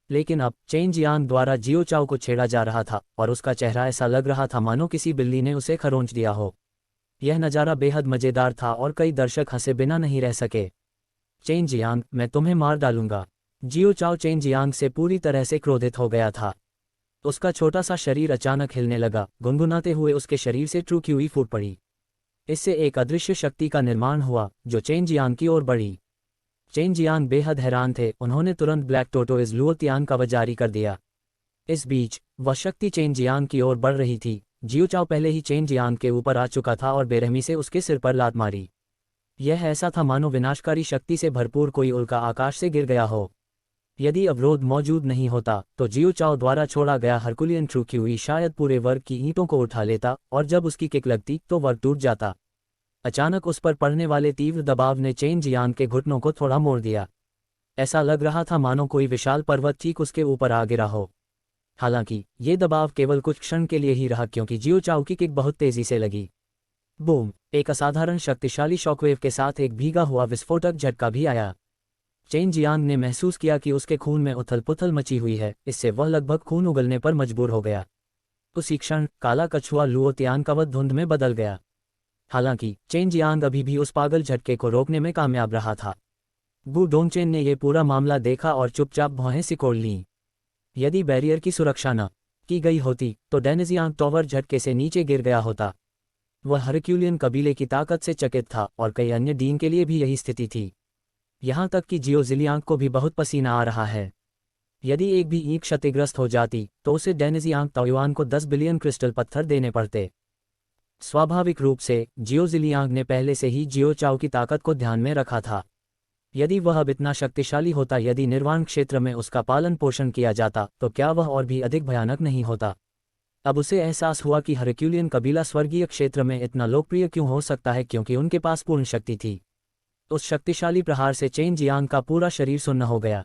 लेकिन अब चेन जियांग द्वारा जियो चाओ को छेड़ा जा रहा था और उसका चेहरा ऐसा लग रहा था मानो किसी बिल्ली ने उसे खरोंच दिया हो। यह नज़ारा बेहद मज़ेदार था और कई दर्शक हंसे बिना नहीं रह सके। चेन जियांग, मैं तुम्हें मार डालूंगा। जियो चाओ चेन जियांग से पूरी तरह से क्रोधित हो गया था। उसका छोटा सा शरीर अचानक हिलने लगा। गुनगुनाते हुए उसके शरीर से ट्रू क्यूई फूट पड़ी। इससे एक अदृश्य शक्ति का निर्माण हुआ जो चेन जियांग की ओर बढ़ी। चेन जियांग बेहद हैरान थे। उन्होंने तुरंत ब्लैक टोटोइज लुओतियांग का वध जारी कर दिया। इस बीच वह शक्ति चेन जियांग की ओर बढ़ रही थी। जियो चाओ पहले ही चेन जियांग के ऊपर आ चुका था और बेरहमी से उसके सिर पर लात मारी। यह ऐसा था मानो विनाशकारी शक्ति से भरपूर कोई उल्का आकाश से गिर गया हो। यदि अवरोध मौजूद नहीं होता तो जियो चाओ द्वारा छोड़ा गया हरकुलियन ट्रू क्यूई शायद पूरे वर्ग की ईंटों को उठा लेता और जब उसकी किक लगती तो वर्ग टूट जाता। अचानक उस पर पड़ने वाले तीव्र दबाव ने चेन जियांग के घुटनों को थोड़ा मोड़ दिया। ऐसा लग रहा था मानो कोई विशाल पर्वत ठीक उसके ऊपर आ गिरा हो। हालांकि ये दबाव केवल कुछ क्षण के लिए ही रहा क्योंकि जियो चाओ की किक बहुत तेजी से लगी। बूम! एक असाधारण शक्तिशाली शॉकवेव के साथ एक भीगा हुआ विस्फोटक झटका भी आया। चेन जियांग ने महसूस किया कि उसके खून में उथल पुथल मची हुई है। इससे वह लगभग खून उगलने पर मजबूर हो गया। उसी क्षण काला कछुआ लुओतियांग का वध धुंध में बदल गया। हालांकि चेन जियांग अभी भी उस पागल झटके को रोकने में कामयाब रहा था। गु डोंगचेन ने यह पूरा मामला देखा और चुपचाप भौहें सिकोड़ लीं। यदि बैरियर की सुरक्षा न की गई होती तो डेनिजियांग टॉवर झटके से नीचे गिर गया होता। वह हरक्यूलियन कबीले की ताकत से चकित था और कई अन्य डीन के लिए भी यही स्थिति थी। यहाँ तक कि जियो जिलियांग को भी बहुत पसीना आ रहा है। यदि एक भी ईंट क्षतिग्रस्त हो जाती तो उसे डेनिजियांग ताओयुआन को 10 बिलियन क्रिस्टल पत्थर देने पड़ते। स्वाभाविक रूप से जियो जिलियांग ने पहले से ही जियो चाओ की ताकत को ध्यान में रखा था। यदि वह अब इतना शक्तिशाली होता, यदि निर्वाण क्षेत्र में उसका पालन पोषण किया जाता तो क्या वह और भी अधिक भयानक नहीं होता। अब उसे एहसास हुआ कि हरक्यूलियन कबीला स्वर्गीय क्षेत्र में इतना लोकप्रिय क्यों हो सकता है, क्योंकि उनके पास पूर्ण शक्ति थी। उस शक्तिशाली प्रहार से चेन जियांग का पूरा शरीर सुन्न हो गया।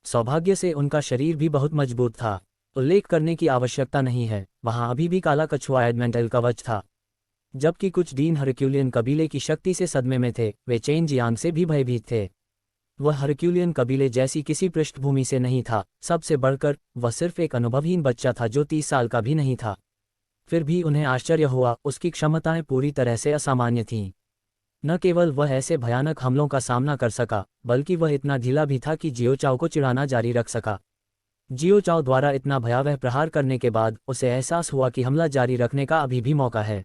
सौभाग्य से उनका शरीर भी बहुत मजबूत था। उल्लेख करने की आवश्यकता नहीं है, वहां अभी भी काला कछुआ एडमेंटल कवच था। जबकि कुछ डीन हरक्यूलियन कबीले की शक्ति से सदमे में थे, वे चेन जियांग से भी भयभीत थे। वह हरक्यूलियन कबीले जैसी किसी पृष्ठभूमि से नहीं था। सबसे बढ़कर वह सिर्फ एक अनुभवहीन बच्चा था जो 30 साल का भी नहीं था। फिर भी उन्हें आश्चर्य हुआ, उसकी क्षमताएं पूरी तरह से असामान्य थीं। न केवल वह ऐसे भयानक हमलों का सामना कर सका, बल्कि वह इतना ढीला भी था कि जियो चाओ को चिढ़ाना जारी रख सका। जियो चाओ द्वारा इतना भयावह प्रहार करने के बाद उसे एहसास हुआ कि हमला जारी रखने का अभी भी मौका है।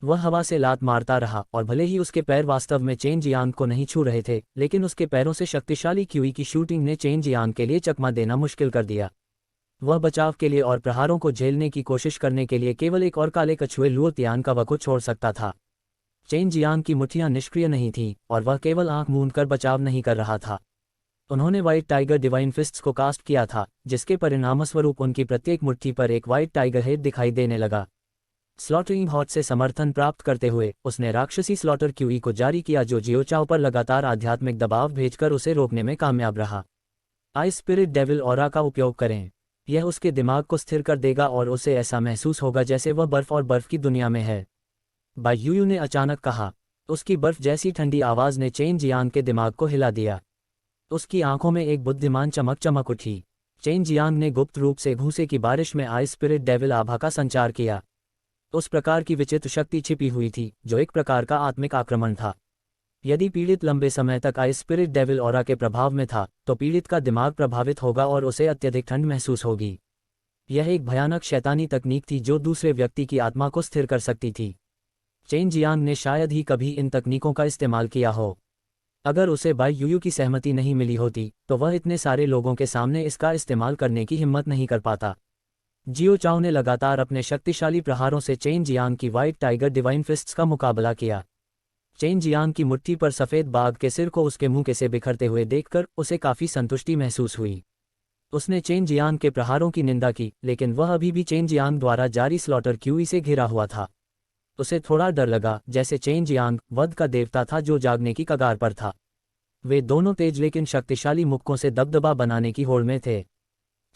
वह हवा से लात मारता रहा और भले ही उसके पैर वास्तव में चेन जियांग को नहीं छू रहे थे, लेकिन उसके पैरों से शक्तिशाली क्यूई की शूटिंग ने चेन जियांग के लिए चकमा देना मुश्किल कर दिया। वह बचाव के लिए और प्रहारों को झेलने की कोशिश करने के लिए केवल एक और काले कछुए लुओ तियानकावा को छोड़ सकता था। चेन जियांग की मुट्ठियां निष्क्रिय नहीं थीं और वह केवल आंख मूंद कर बचाव नहीं कर रहा था। उन्होंने व्हाइट टाइगर डिवाइन फिस्ट्स को कास्ट किया था, जिसके परिणामस्वरूप उनकी प्रत्येक मुट्ठी पर एक व्हाइट टाइगर हेड दिखाई देने लगा। स्लॉटरिंग हॉट से समर्थन प्राप्त करते हुए उसने राक्षसी स्लॉटर क्यूई को जारी किया, जो जियो चाओ पर लगातार आध्यात्मिक दबाव भेजकर उसे रोकने में कामयाब रहा। आइस स्पिरिट डेविल ऑरा का उपयोग करें। यह उसके दिमाग को स्थिर कर देगा और उसे ऐसा महसूस होगा जैसे वह बर्फ और बर्फ की दुनिया में है। बाई यूयू ने अचानक कहा। उसकी बर्फ जैसी ठंडी आवाज ने चेन जियांग के दिमाग को हिला दिया। उसकी आंखों में एक बुद्धिमान चमक चमक उठी। चेन जियांग ने गुप्त रूप से भूसे की बारिश में आइस स्पिरिट डेविल आभा का संचार किया। उस प्रकार की विचित्र शक्ति छिपी हुई थी जो एक प्रकार का आत्मिक आक्रमण था। यदि पीड़ित लंबे समय तक आइस स्पिरिट डेविल ऑरा के प्रभाव में था, तो पीड़ित का दिमाग प्रभावित होगा और उसे अत्यधिक ठंड महसूस होगी। यह एक भयानक शैतानी तकनीक थी जो दूसरे व्यक्ति की आत्मा को स्थिर कर सकती थी। चेन जियांग ने शायद ही कभी इन तकनीकों का इस्तेमाल किया हो। अगर उसे बाई यूयू की सहमति नहीं मिली होती, तो वह इतने सारे लोगों के सामने इसका इस्तेमाल करने की हिम्मत नहीं कर पाता। जियो चाओ ने लगातार अपने शक्तिशाली प्रहारों से चेन जियांग की व्हाइट टाइगर डिवाइन फिस्ट्स का मुकाबला किया। चेन जियांग की मुट्ठी पर सफ़ेद बाघ के सिर को उसके मुंह के से बिखरते हुए देखकर उसे काफ़ी संतुष्टि महसूस हुई। उसने चेन जियांग के प्रहारों की निंदा की, लेकिन वह अभी भी चेन जियांग द्वारा जारी स्लॉटर क्यूई से घिरा हुआ था। उसे थोड़ा डर लगा, जैसे चेन जियांग वध का देवता था जो जागने की कगार पर था। वे दोनों तेज लेकिन शक्तिशाली मुक्कों से दबदबा बनाने की होड़ में थे।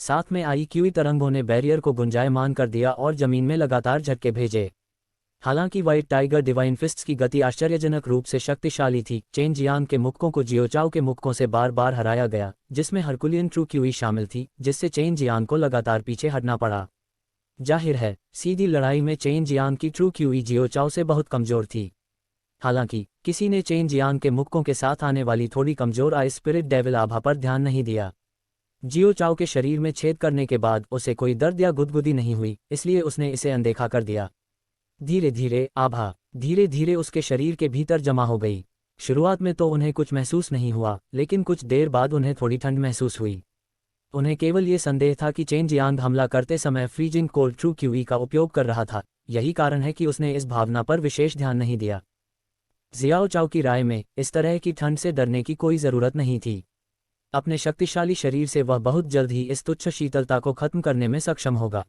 साथ में आई क्यूई तरंगों ने बैरियर को गुंजायमान कर दिया और जमीन में लगातार झटके भेजे। हालांकि व्हाइट टाइगर डिवाइन फिस्ट्स की गति आश्चर्यजनक रूप से शक्तिशाली थी, चेन जियांग के मुक्कों को जियो चाओ के मुक्कों से बार बार हराया गया, जिसमें हरकुलियन ट्रू क्यूई शामिल थी, जिससे चेन जियांग को लगातार पीछे हटना पड़ा। जाहिर है, सीधी लड़ाई में चेन जियांग की ट्रू क्यूई जियो चाओ से बहुत कमजोर थी। हालांकि किसी ने चेन जियांग के मुक्कों के साथ आने वाली थोड़ी कमजोर आइस स्पिरिट डेविल आभा पर ध्यान नहीं दिया। जियो चाओ के शरीर में छेद करने के बाद उसे कोई दर्द या गुदगुदी नहीं हुई, इसलिए उसने इसे अनदेखा कर दिया। धीरे धीरे आभा धीरे धीरे उसके शरीर के भीतर जमा हो गई। शुरुआत में तो उन्हें कुछ महसूस नहीं हुआ, लेकिन कुछ देर बाद उन्हें थोड़ी ठंड महसूस हुई। उन्हें केवल ये संदेह था कि चेन जियांग हमला करते समय फ्रीजिंग कोल्ड ट्रू क्यूई का उपयोग कर रहा था। यही कारण है कि उसने इस भावना पर विशेष ध्यान नहीं दिया। जियाओ चाओ की राय में इस तरह की ठंड से डरने की कोई ज़रूरत नहीं थी। अपने शक्तिशाली शरीर से वह बहुत जल्द ही इस तुच्छ शीतलता को खत्म करने में सक्षम होगा।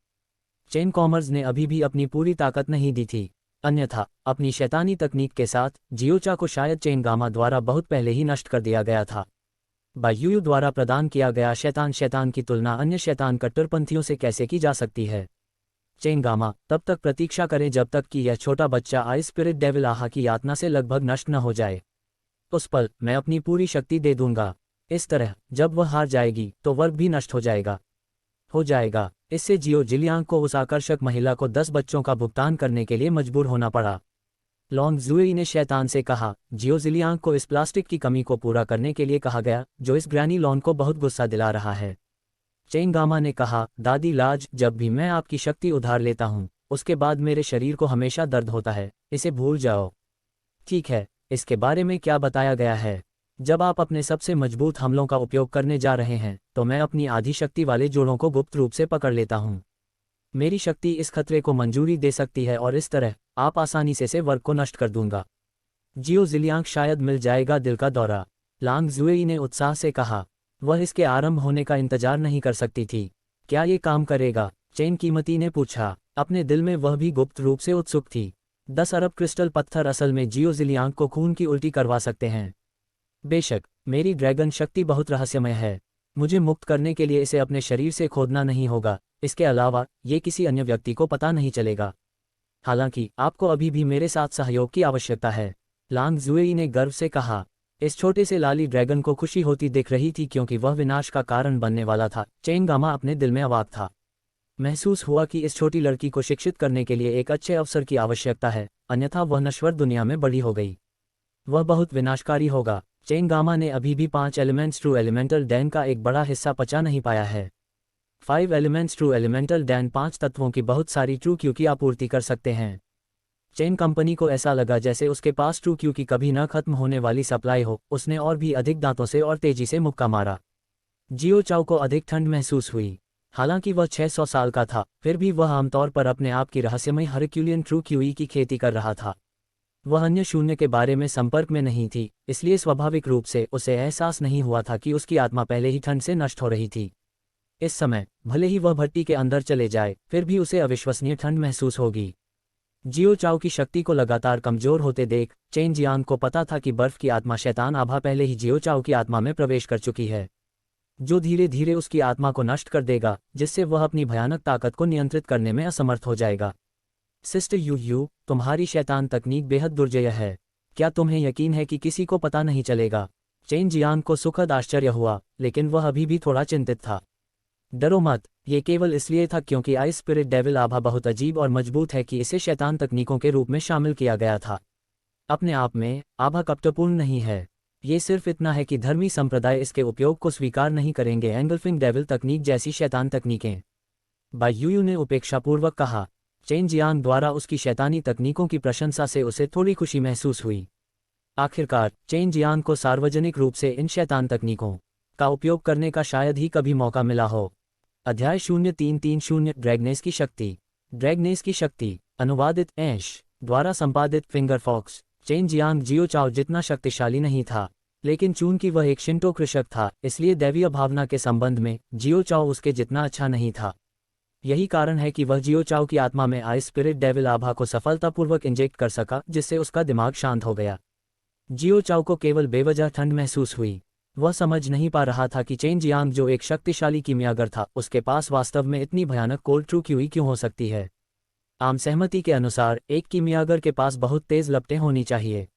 चेन कॉमर्स ने अभी भी अपनी पूरी ताकत नहीं दी थी, अन्यथा अपनी शैतानी तकनीक के साथ जियोचा को शायद चेन गामा द्वारा बहुत पहले ही नष्ट कर दिया गया था। बाई यूयू द्वारा प्रदान किया गया शैतान की तुलना अन्य शैतान कट्टरपंथियों से कैसे की जा सकती है। चेन गामा तब तक प्रतीक्षा करें जब तक कि यह छोटा बच्चा आइस स्पिरिट डेविल आहा की यातना से लगभग नष्ट न हो जाए। उस पल मैं अपनी पूरी शक्ति दे दूंगा। इस तरह जब वह हार जाएगी तो वर्ग भी नष्ट हो जाएगा। इससे जियो जिलियांग को उस आकर्षक महिला को 10 बच्चों का भुगतान करने के लिए मजबूर होना पड़ा। लॉन्ग जुई ने शैतान से कहा, जियो जिलियांग को इस प्लास्टिक की कमी को पूरा करने के लिए कहा गया जो इस ग्रैनी लॉन को बहुत गुस्सा दिला रहा है। चेन गामा ने कहा, दादी लाज, जब भी मैं आपकी शक्ति उधार लेता हूँ उसके बाद मेरे शरीर को हमेशा दर्द होता है, इसे भूल जाओ। ठीक है, इसके बारे में क्या बताया गया है? जब आप अपने सबसे मजबूत हमलों का उपयोग करने जा रहे हैं तो मैं अपनी आधी शक्ति वाले जोड़ों को गुप्त रूप से पकड़ लेता हूँ। मेरी शक्ति इस खतरे को मंजूरी दे सकती है और इस तरह आप आसानी से वर्ग को नष्ट कर दूंगा। जियो जिलियांग शायद मिल जाएगा दिल का दौरा, लांग जुई ने उत्साह से कहा। वह इसके आरंभ होने का इंतजार नहीं कर सकती थी। क्या ये काम करेगा? चेन कीमती ने पूछा। अपने दिल में वह भी गुप्त रूप से उत्सुक थी। 10 अरब क्रिस्टल पत्थर असल में जियो जिलियांग को खून की उल्टी करवा सकते हैं। बेशक मेरी ड्रैगन शक्ति बहुत रहस्यमय है। मुझे मुक्त करने के लिए इसे अपने शरीर से खोदना नहीं होगा। इसके अलावा ये किसी अन्य व्यक्ति को पता नहीं चलेगा। हालांकि आपको अभी भी मेरे साथ सहयोग की आवश्यकता है, लांग जुई ने गर्व से कहा। इस छोटे से लाली ड्रैगन को खुशी होती दिख रही थी क्योंकि वह विनाश का कारण बनने वाला था। चेन गामा अपने दिल में अवाक था। महसूस हुआ कि इस छोटी लड़की को शिक्षित करने के लिए एक अच्छे अवसर की आवश्यकता है, अन्यथा वह नश्वर दुनिया में बड़ी हो गई। वह बहुत विनाशकारी होगा। चेन गामा ने अभी भी 5 एलिमेंट्स ट्रू एलिमेंटल डैन का एक बड़ा हिस्सा पचा नहीं पाया है। 5 एलिमेंट्स ट्रू एलिमेंटल डैन 5 तत्वों की बहुत सारी ट्रू क्यू की आपूर्ति कर सकते हैं। चेन कंपनी को ऐसा लगा जैसे उसके पास ट्रू क्यू की कभी न खत्म होने वाली सप्लाई हो। उसने और भी अधिक दांतों से और तेजी से मुक्का मारा। जियो चाओ को अधिक ठंड महसूस हुई। हालांकि वह 600 साल का था, फिर भी वह आमतौर पर अपने आप की रहस्यमय हरक्यूलियन ट्रू क्यूई की खेती कर रहा था। वह अन्य शून्य के बारे में संपर्क में नहीं थी, इसलिए स्वाभाविक रूप से उसे एहसास नहीं हुआ था कि उसकी आत्मा पहले ही ठंड से नष्ट हो रही थी। इस समय भले ही वह भट्टी के अंदर चले जाए, फिर भी उसे अविश्वसनीय ठंड महसूस होगी। जियो चाओ की शक्ति को लगातार कमजोर होते देख चेन जियांग को पता था कि बर्फ की आत्मा शैतान आभा पहले ही जियो चाओ की आत्मा में प्रवेश कर चुकी है, जो धीरे धीरे उसकी आत्मा को नष्ट कर देगा, जिससे वह अपनी भयानक ताकत को नियंत्रित करने में असमर्थ हो जाएगा। सिस्टर यू, तुम्हारी शैतान तकनीक बेहद दुर्जय है। क्या तुम्हें यकीन है कि किसी को पता नहीं चलेगा? चेन जियांग को सुखद आश्चर्य हुआ, लेकिन वह अभी भी थोड़ा चिंतित था। डरो मत, ये केवल इसलिए था क्योंकि आइस स्पिरिट डेविल आभा बहुत अजीब और मजबूत है कि इसे शैतान तकनीकों के रूप में शामिल किया गया था। अपने आप में आभा कपटपूर्ण नहीं है, ये सिर्फ इतना है कि धर्मी संप्रदाय इसके उपयोग को स्वीकार नहीं करेंगे। एंगल्फिंग डेविल तकनीक जैसी शैतान तकनीकें, बाई यू ने उपेक्षापूर्वक कहा। चेन जियांग द्वारा उसकी शैतानी तकनीकों की प्रशंसा से उसे थोड़ी खुशी महसूस हुई। आखिरकार चेन जियांग को सार्वजनिक रूप से इन शैतान तकनीकों का उपयोग करने का शायद ही कभी मौका मिला हो। अध्याय 0330 ड्रैगनेस की शक्ति। ड्रैगनेस की शक्ति अनुवादित ऐश द्वारा संपादित फिंगर फॉक्स। चेन जियांग जियो चाओ जितना शक्तिशाली नहीं था, लेकिन चूंकि वह एक शिंटो कृषक था, इसलिए दैवीय भावना के संबंध में जियो चाओ उसके जितना अच्छा नहीं था। यही कारण है कि वह जियो चाओ की आत्मा में आइस स्पिरिट डेविल आभा को सफलतापूर्वक इंजेक्ट कर सका, जिससे उसका दिमाग शांत हो गया। जियो चाओ को केवल बेवजह ठंड महसूस हुई। वह समझ नहीं पा रहा था कि चेन जियांग जो एक शक्तिशाली कीमियागर था, उसके पास वास्तव में इतनी भयानक कोल्ड ट्रू क्यूई क्यों हो सकती है। आम सहमति के अनुसार एक कीमियागर के पास बहुत तेज लपटें होनी चाहिए।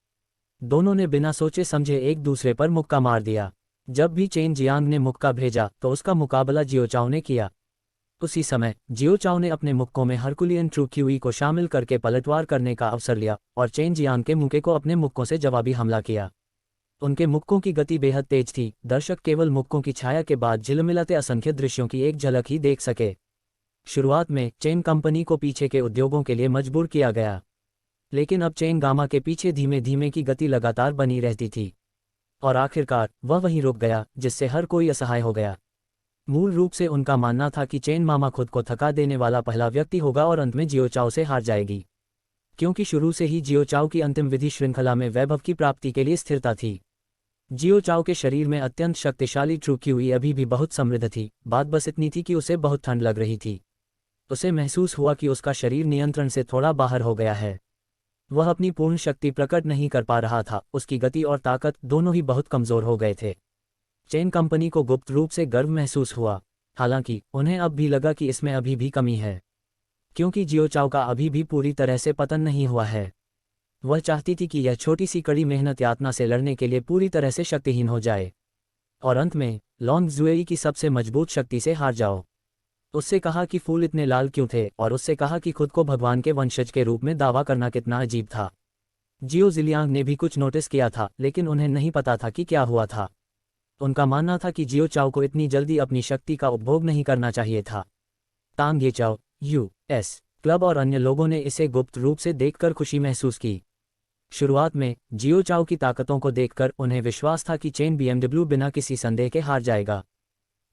दोनों ने बिना सोचे समझे एक दूसरे पर मुक्का मार दिया। जब भी चेन जियांग ने मुक्का भेजा तो उसका मुकाबला जियो चाओ ने किया। उसी समय जियो चाओ ने अपने मुक्कों में हरकुलियन ट्रू क्यूई को शामिल करके पलटवार करने का अवसर लिया और चेन जियांग के मुक्के को अपने मुक्कों से जवाबी हमला किया। उनके मुक्कों की गति बेहद तेज थी। दर्शक केवल मुक्कों की छाया के बाद झिलमिलाते असंख्य दृश्यों की एक झलक ही देख सके। शुरुआत में चेन कंपनी को पीछे के उद्योगों के लिए मजबूर किया गया, लेकिन अब चेन गामा के पीछे धीमे धीमे की गति लगातार बनी रहती थी और आखिरकार वह वहीं रुक गया, जिससे हर कोई असहाय हो गया। मूल रूप से उनका मानना था कि चेन मामा खुद को थका देने वाला पहला व्यक्ति होगा और अंत में जियो चाओ से हार जाएगी, क्योंकि शुरू से ही जियो चाओ की अंतिम विधि श्रृंखला में वैभव की प्राप्ति के लिए स्थिरता थी। जियो चाओ के शरीर में अत्यंत शक्तिशाली ट्रू क्यूई अभी भी बहुत समृद्ध थी। बात बस इतनी थी कि उसे बहुत ठंड लग रही थी। उसे महसूस हुआ कि उसका शरीर नियंत्रण से थोड़ा बाहर हो गया है। वह अपनी पूर्ण शक्ति प्रकट नहीं कर पा रहा था। उसकी गति और ताकत दोनों ही बहुत कमजोर हो गए थे। चेन कंपनी को गुप्त रूप से गर्व महसूस हुआ, हालांकि उन्हें अब भी लगा कि इसमें अभी भी कमी है, क्योंकि जियो चाओ का अभी भी पूरी तरह से पतन नहीं हुआ है। वह चाहती थी कि यह छोटी सी कड़ी मेहनत यातना से लड़ने के लिए पूरी तरह से शक्तिहीन हो जाए और अंत में लॉन्ग जुएई की सबसे मजबूत शक्ति से हार जाओ। उससे कहा कि फूल इतने लाल क्यों थे और उससे कहा कि खुद को भगवान के वंशज के रूप में दावा करना कितना अजीब था। जियो जिलियांग ने भी कुछ नोटिस किया था, लेकिन उन्हें नहीं पता था कि क्या हुआ था। उनका मानना था कि जियो चाओ को इतनी जल्दी अपनी शक्ति का उपभोग नहीं करना चाहिए था। तांग ये चाओ, यूएस क्लब और अन्य लोगों ने इसे गुप्त रूप से देखकर खुशी महसूस की। शुरुआत में जियो चाओ की ताकतों को देखकर उन्हें विश्वास था कि चेन बीएमडब्ल्यू बिना किसी संदेह के हार जाएगा,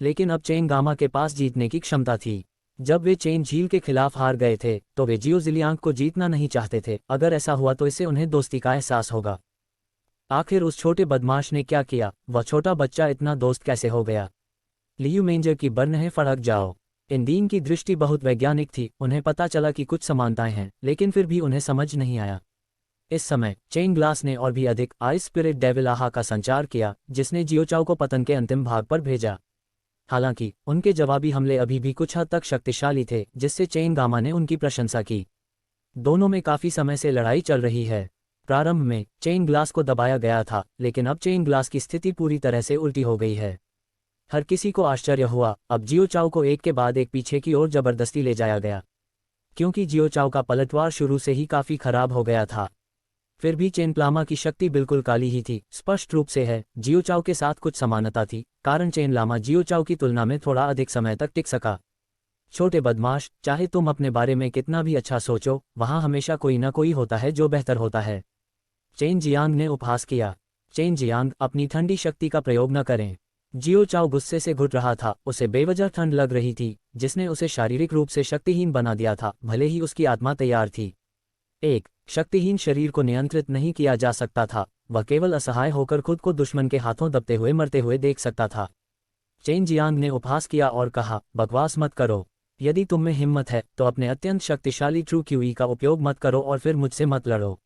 लेकिन अब चेन गामा के पास जीतने की क्षमता थी। जब वे चेन झील के खिलाफ हार गए थे तो वे जियो जिलियांग को जीतना नहीं चाहते थे। अगर ऐसा हुआ तो इससे उन्हें दोस्ती का एहसास होगा। आखिर उस छोटे बदमाश ने क्या किया? वह छोटा बच्चा इतना दोस्त कैसे हो गया? लियू मेंजर की बर्न फड़क जाओ। इंदीन की दृष्टि बहुत वैज्ञानिक थी। उन्हें पता चला कि कुछ समानताएं हैं, लेकिन फिर भी उन्हें समझ नहीं आया। इस समय चेन ग्लास ने और भी अधिक आइस स्पिरिट डेविल आहा का संचार किया, जिसने जियो चाओ को पतन के अंतिम भाग पर भेजा। हालांकि उनके जवाबी हमले अभी भी कुछ हद तक शक्तिशाली थे, जिससे चेन गामा ने उनकी प्रशंसा की। दोनों में काफी समय से लड़ाई चल रही है। प्रारंभ में चेन ग्लास को दबाया गया था, लेकिन अब चेन ग्लास की स्थिति पूरी तरह से उल्टी हो गई है। हर किसी को आश्चर्य हुआ। अब जियो चाओ को एक के बाद एक पीछे की ओर जबरदस्ती ले जाया गया, क्योंकि जियो चाओ का पलटवार शुरू से ही काफी खराब हो गया था। फिर भी चेन लामा की शक्ति बिल्कुल काली ही थी। स्पष्ट रूप से है, जियो चाओ के साथ कुछ समानता थी, कारण चेन लामा जियो चाओ की तुलना में थोड़ा अधिक समय तक टिक सका। छोटे बदमाश, चाहे तुम अपने बारे में कितना भी अच्छा सोचो, वहां हमेशा कोई ना कोई होता है जो बेहतर होता है। चेन जियांग ने उपहास किया। चेन जियांग, अपनी ठंडी शक्ति का प्रयोग न करें। जियो चाओ गुस्से से घुट रहा था, उसे बेवजह ठंड लग रही थी, जिसने उसे शारीरिक रूप से शक्तिहीन बना दिया था, भले ही उसकी आत्मा तैयार थी। एक शक्तिहीन शरीर को नियंत्रित नहीं किया जा सकता था, वह केवल असहाय होकर खुद को दुश्मन के हाथों दबते हुए मरते हुए देख सकता था। चेन जियांग ने उपहास किया और कहा, बकवास मत करो। यदि तुम में हिम्मत है तो अपने अत्यंत शक्तिशाली ट्रू क्यूई का उपयोग मत करो और फिर मुझसे मत लड़ो।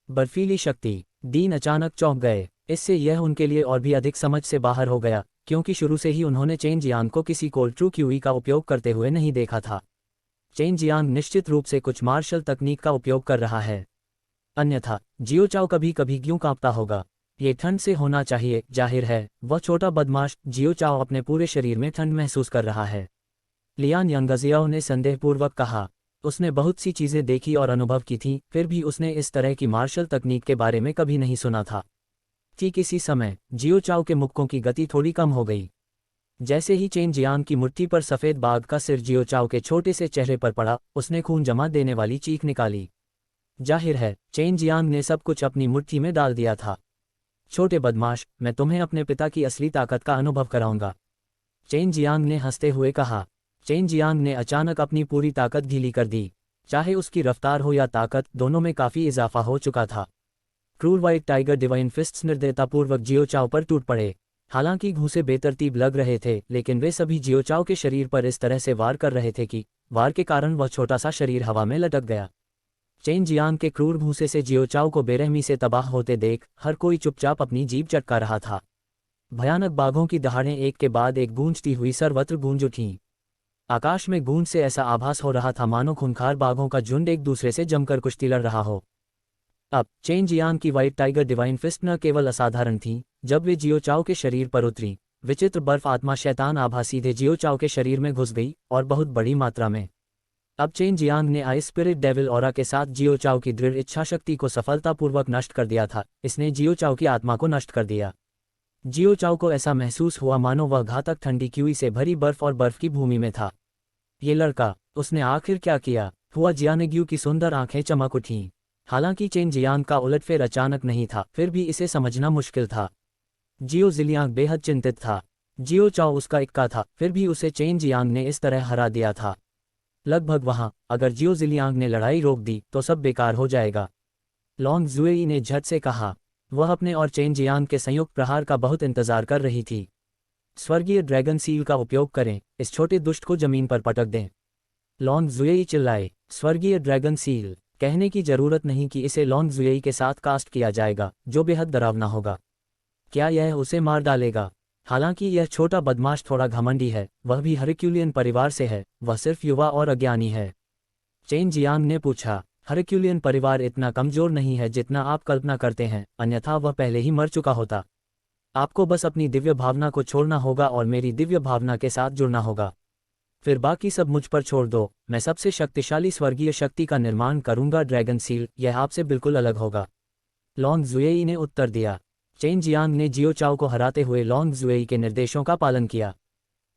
बर्फीली शक्ति। डीन अचानक चौंक गए। इससे यह उनके लिए और भी अधिक समझ से बाहर हो गया, क्योंकि शुरू से ही उन्होंने चेन जियांग को किसी कोल्ड ट्रू क्यूई का उपयोग करते हुए नहीं देखा था। चेन जियांग निश्चित रूप से कुछ मार्शल तकनीक का उपयोग कर रहा है, अन्यथा जियो चाओ कभी कभी क्यों कांपता होगा। ये ठंड से होना चाहिए, जाहिर है वह छोटा बदमाश जियो चाओ अपने पूरे शरीर में ठंड महसूस कर रहा है। लियान यांगजियाओ ने संदेहपूर्वक कहा। उसने बहुत सी चीजें देखी और अनुभव की थीं, फिर भी उसने इस तरह की मार्शल तकनीक के बारे में कभी नहीं सुना था। ठीक इसी समय जियो चाओ के मुक्कों की गति थोड़ी कम हो गई। जैसे ही चेन जियांग की मुट्ठी पर सफेद बाघ का सिर जियो चाओ के छोटे से चेहरे पर पड़ा, उसने खून जमा देने वाली चीख निकाली। जाहिर है चेन जियांग ने सब कुछ अपनी मुट्ठी में डाल दिया था। छोटे बदमाश, मैं तुम्हें अपने पिता की असली ताकत का अनुभव कराऊंगा, चेन जियांग ने हंसते हुए कहा। चेन जियांग ने अचानक अपनी पूरी ताकत ढीली कर दी। चाहे उसकी रफ्तार हो या ताकत, दोनों में काफी इजाफा हो चुका था। क्रूर व्हाइट टाइगर डिवाइन फिस्ट्स निर्दयतापूर्वक जियो चाओ पर टूट पड़े। हालांकि घूंसे बेतरतीब लग रहे थे, लेकिन वे सभी जियो चाओ के शरीर पर इस तरह से वार कर रहे थे कि वार के कारण वह छोटा सा शरीर हवा में लटक गया। चेन जियांग के क्रूर घूंसे से जियो चाओ को बेरहमी से तबाह होते देख हर कोई चुपचाप अपनी जीभ चटका रहा था। भयानक बाघों की दहाड़ें एक के बाद एक गूंजती हुई सर्वत्र गूंज उठीं। आकाश में गूंज से ऐसा आभास हो रहा था मानो खूंखार बाघों का झुंड एक दूसरे से जमकर कुश्ती लड़ रहा हो। अब चेन जियांग की व्हाइट टाइगर डिवाइन फिस्ट न केवल असाधारण थी, जब वे जियो चाओ के शरीर पर उतरी, विचित्र बर्फ आत्मा शैतान आभा सीधे जियो चाओ के शरीर में घुस गई, और बहुत बड़ी मात्रा में। अब चेन जियांग ने आई स्पिरिट डेविल ऑरा के साथ जियो चाओ की दृढ़ इच्छा शक्ति को सफलतापूर्वक नष्ट कर दिया था। इसने जियो चाओ की आत्मा को नष्ट कर दिया। जियो चाओ को ऐसा महसूस हुआ मानो वह घातक ठंडी क्यूई से भरी बर्फ और बर्फ की भूमि में था। ये लड़का, उसने आखिर क्या किया? हुआ जियानेग्यू की सुंदर आंखें चमक उठीं। हालांकि चेन जियांग का उलटफेर अचानक नहीं था, फिर भी इसे समझना मुश्किल था। जियो जिलियांग बेहद चिंतित था। जियो चाओ उसका इक्का था, फिर भी उसे चेन जियांग ने इस तरह हरा दिया था। लगभग वहां, अगर जियो जिलियांग ने लड़ाई रोक दी तो सब बेकार हो जाएगा, लॉन्ग जुएई ने झट से कहा। वह अपने और चेन जियांग के संयुक्त प्रहार का बहुत इंतजार कर रही थी। स्वर्गीय ड्रैगन सील का उपयोग करें, इस छोटे दुष्ट को जमीन पर पटक दें, लॉन्ग जुएई चिल्लाए। स्वर्गीय ड्रैगन सील, कहने की जरूरत नहीं कि इसे लॉन्ग जुएई के साथ कास्ट किया जाएगा, जो बेहद डरावना होगा। क्या यह उसे मार डालेगा? हालांकि यह छोटा बदमाश थोड़ा घमंडी है, वह भी हरक्यूलियन परिवार से है, वह सिर्फ युवा और अज्ञानी है। चेन जियांग ने पूछा। हरक्यूलियन परिवार इतना कमजोर नहीं है जितना आप कल्पना करते हैं, अन्यथा वह पहले ही मर चुका होता। आपको बस अपनी दिव्य भावना को छोड़ना होगा और मेरी दिव्य भावना के साथ जुड़ना होगा, फिर बाकी सब मुझ पर छोड़ दो। मैं सबसे शक्तिशाली स्वर्गीय शक्ति का निर्माण करूंगा ड्रैगन सील, यह आपसे बिल्कुल अलग होगा, लॉन्ग जुएई ने उत्तर दिया। चेन जियांग ने जियो चाओ को हराते हुए लॉन्ग जुएई के निर्देशों का पालन किया।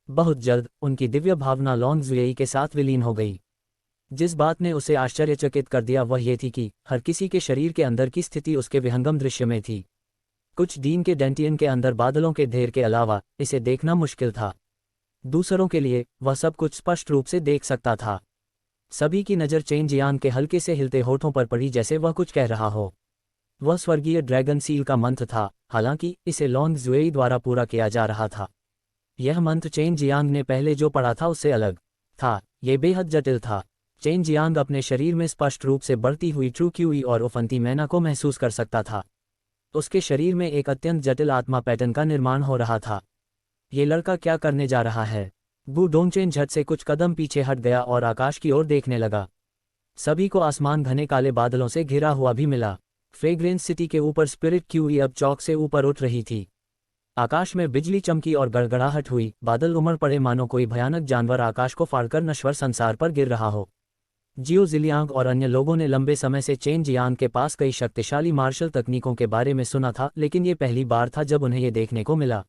बहुत जल्द उनकी दिव्य भावना लॉन्ग जुएई के साथ विलीन हो गई। जिस बात ने उसे आश्चर्यचकित कर दिया वह ये थी कि हर किसी के शरीर के अंदर की स्थिति उसके विहंगम दृश्य में थी। कुछ डीन के डेंटियन के अंदर बादलों के ढेर के अलावा इसे देखना मुश्किल था। दूसरों के लिए वह सब कुछ स्पष्ट रूप से देख सकता था। सभी की नज़र चेन जियांग के हल्के से हिलते होठों पर पड़ी, जैसे वह कुछ कह रहा हो। वह स्वर्गीय ड्रैगन सील का मंत्र था, हालांकि इसे लॉन्ग जुएई द्वारा पूरा किया जा रहा था। यह मंत्र चेन जियांग ने पहले जो पढ़ा था उससे अलग था, ये बेहद जटिल था। चेन जियांग अपने शरीर में स्पष्ट रूप से बढ़ती हुई ट्रू क्यूई और उफनती मैना को महसूस कर सकता था। उसके शरीर में एक अत्यंत जटिल आत्मा पैटर्न का निर्माण हो रहा था। ये लड़का क्या करने जा रहा है? बू डोंगचेन झट से कुछ कदम पीछे हट गया और आकाश की ओर देखने लगा। सभी को आसमान घने काले बादलों से घिरा हुआ भी मिला। फ्रेग्रेंस सिटी के ऊपर स्पिरिट क्यूई अब चौक से ऊपर उठ रही थी। आकाश में बिजली चमकी और गड़गड़ाहट हुई, बादल उमड़ पड़े मानो कोई भयानक जानवर आकाश को फाड़कर नश्वर संसार पर गिर रहा हो। जियो जिलियांग और अन्य लोगों ने लंबे समय से चेन जियांग के पास कई शक्तिशाली मार्शल तकनीकों के बारे में सुना था, लेकिन ये पहली बार था जब उन्हें ये देखने को मिला।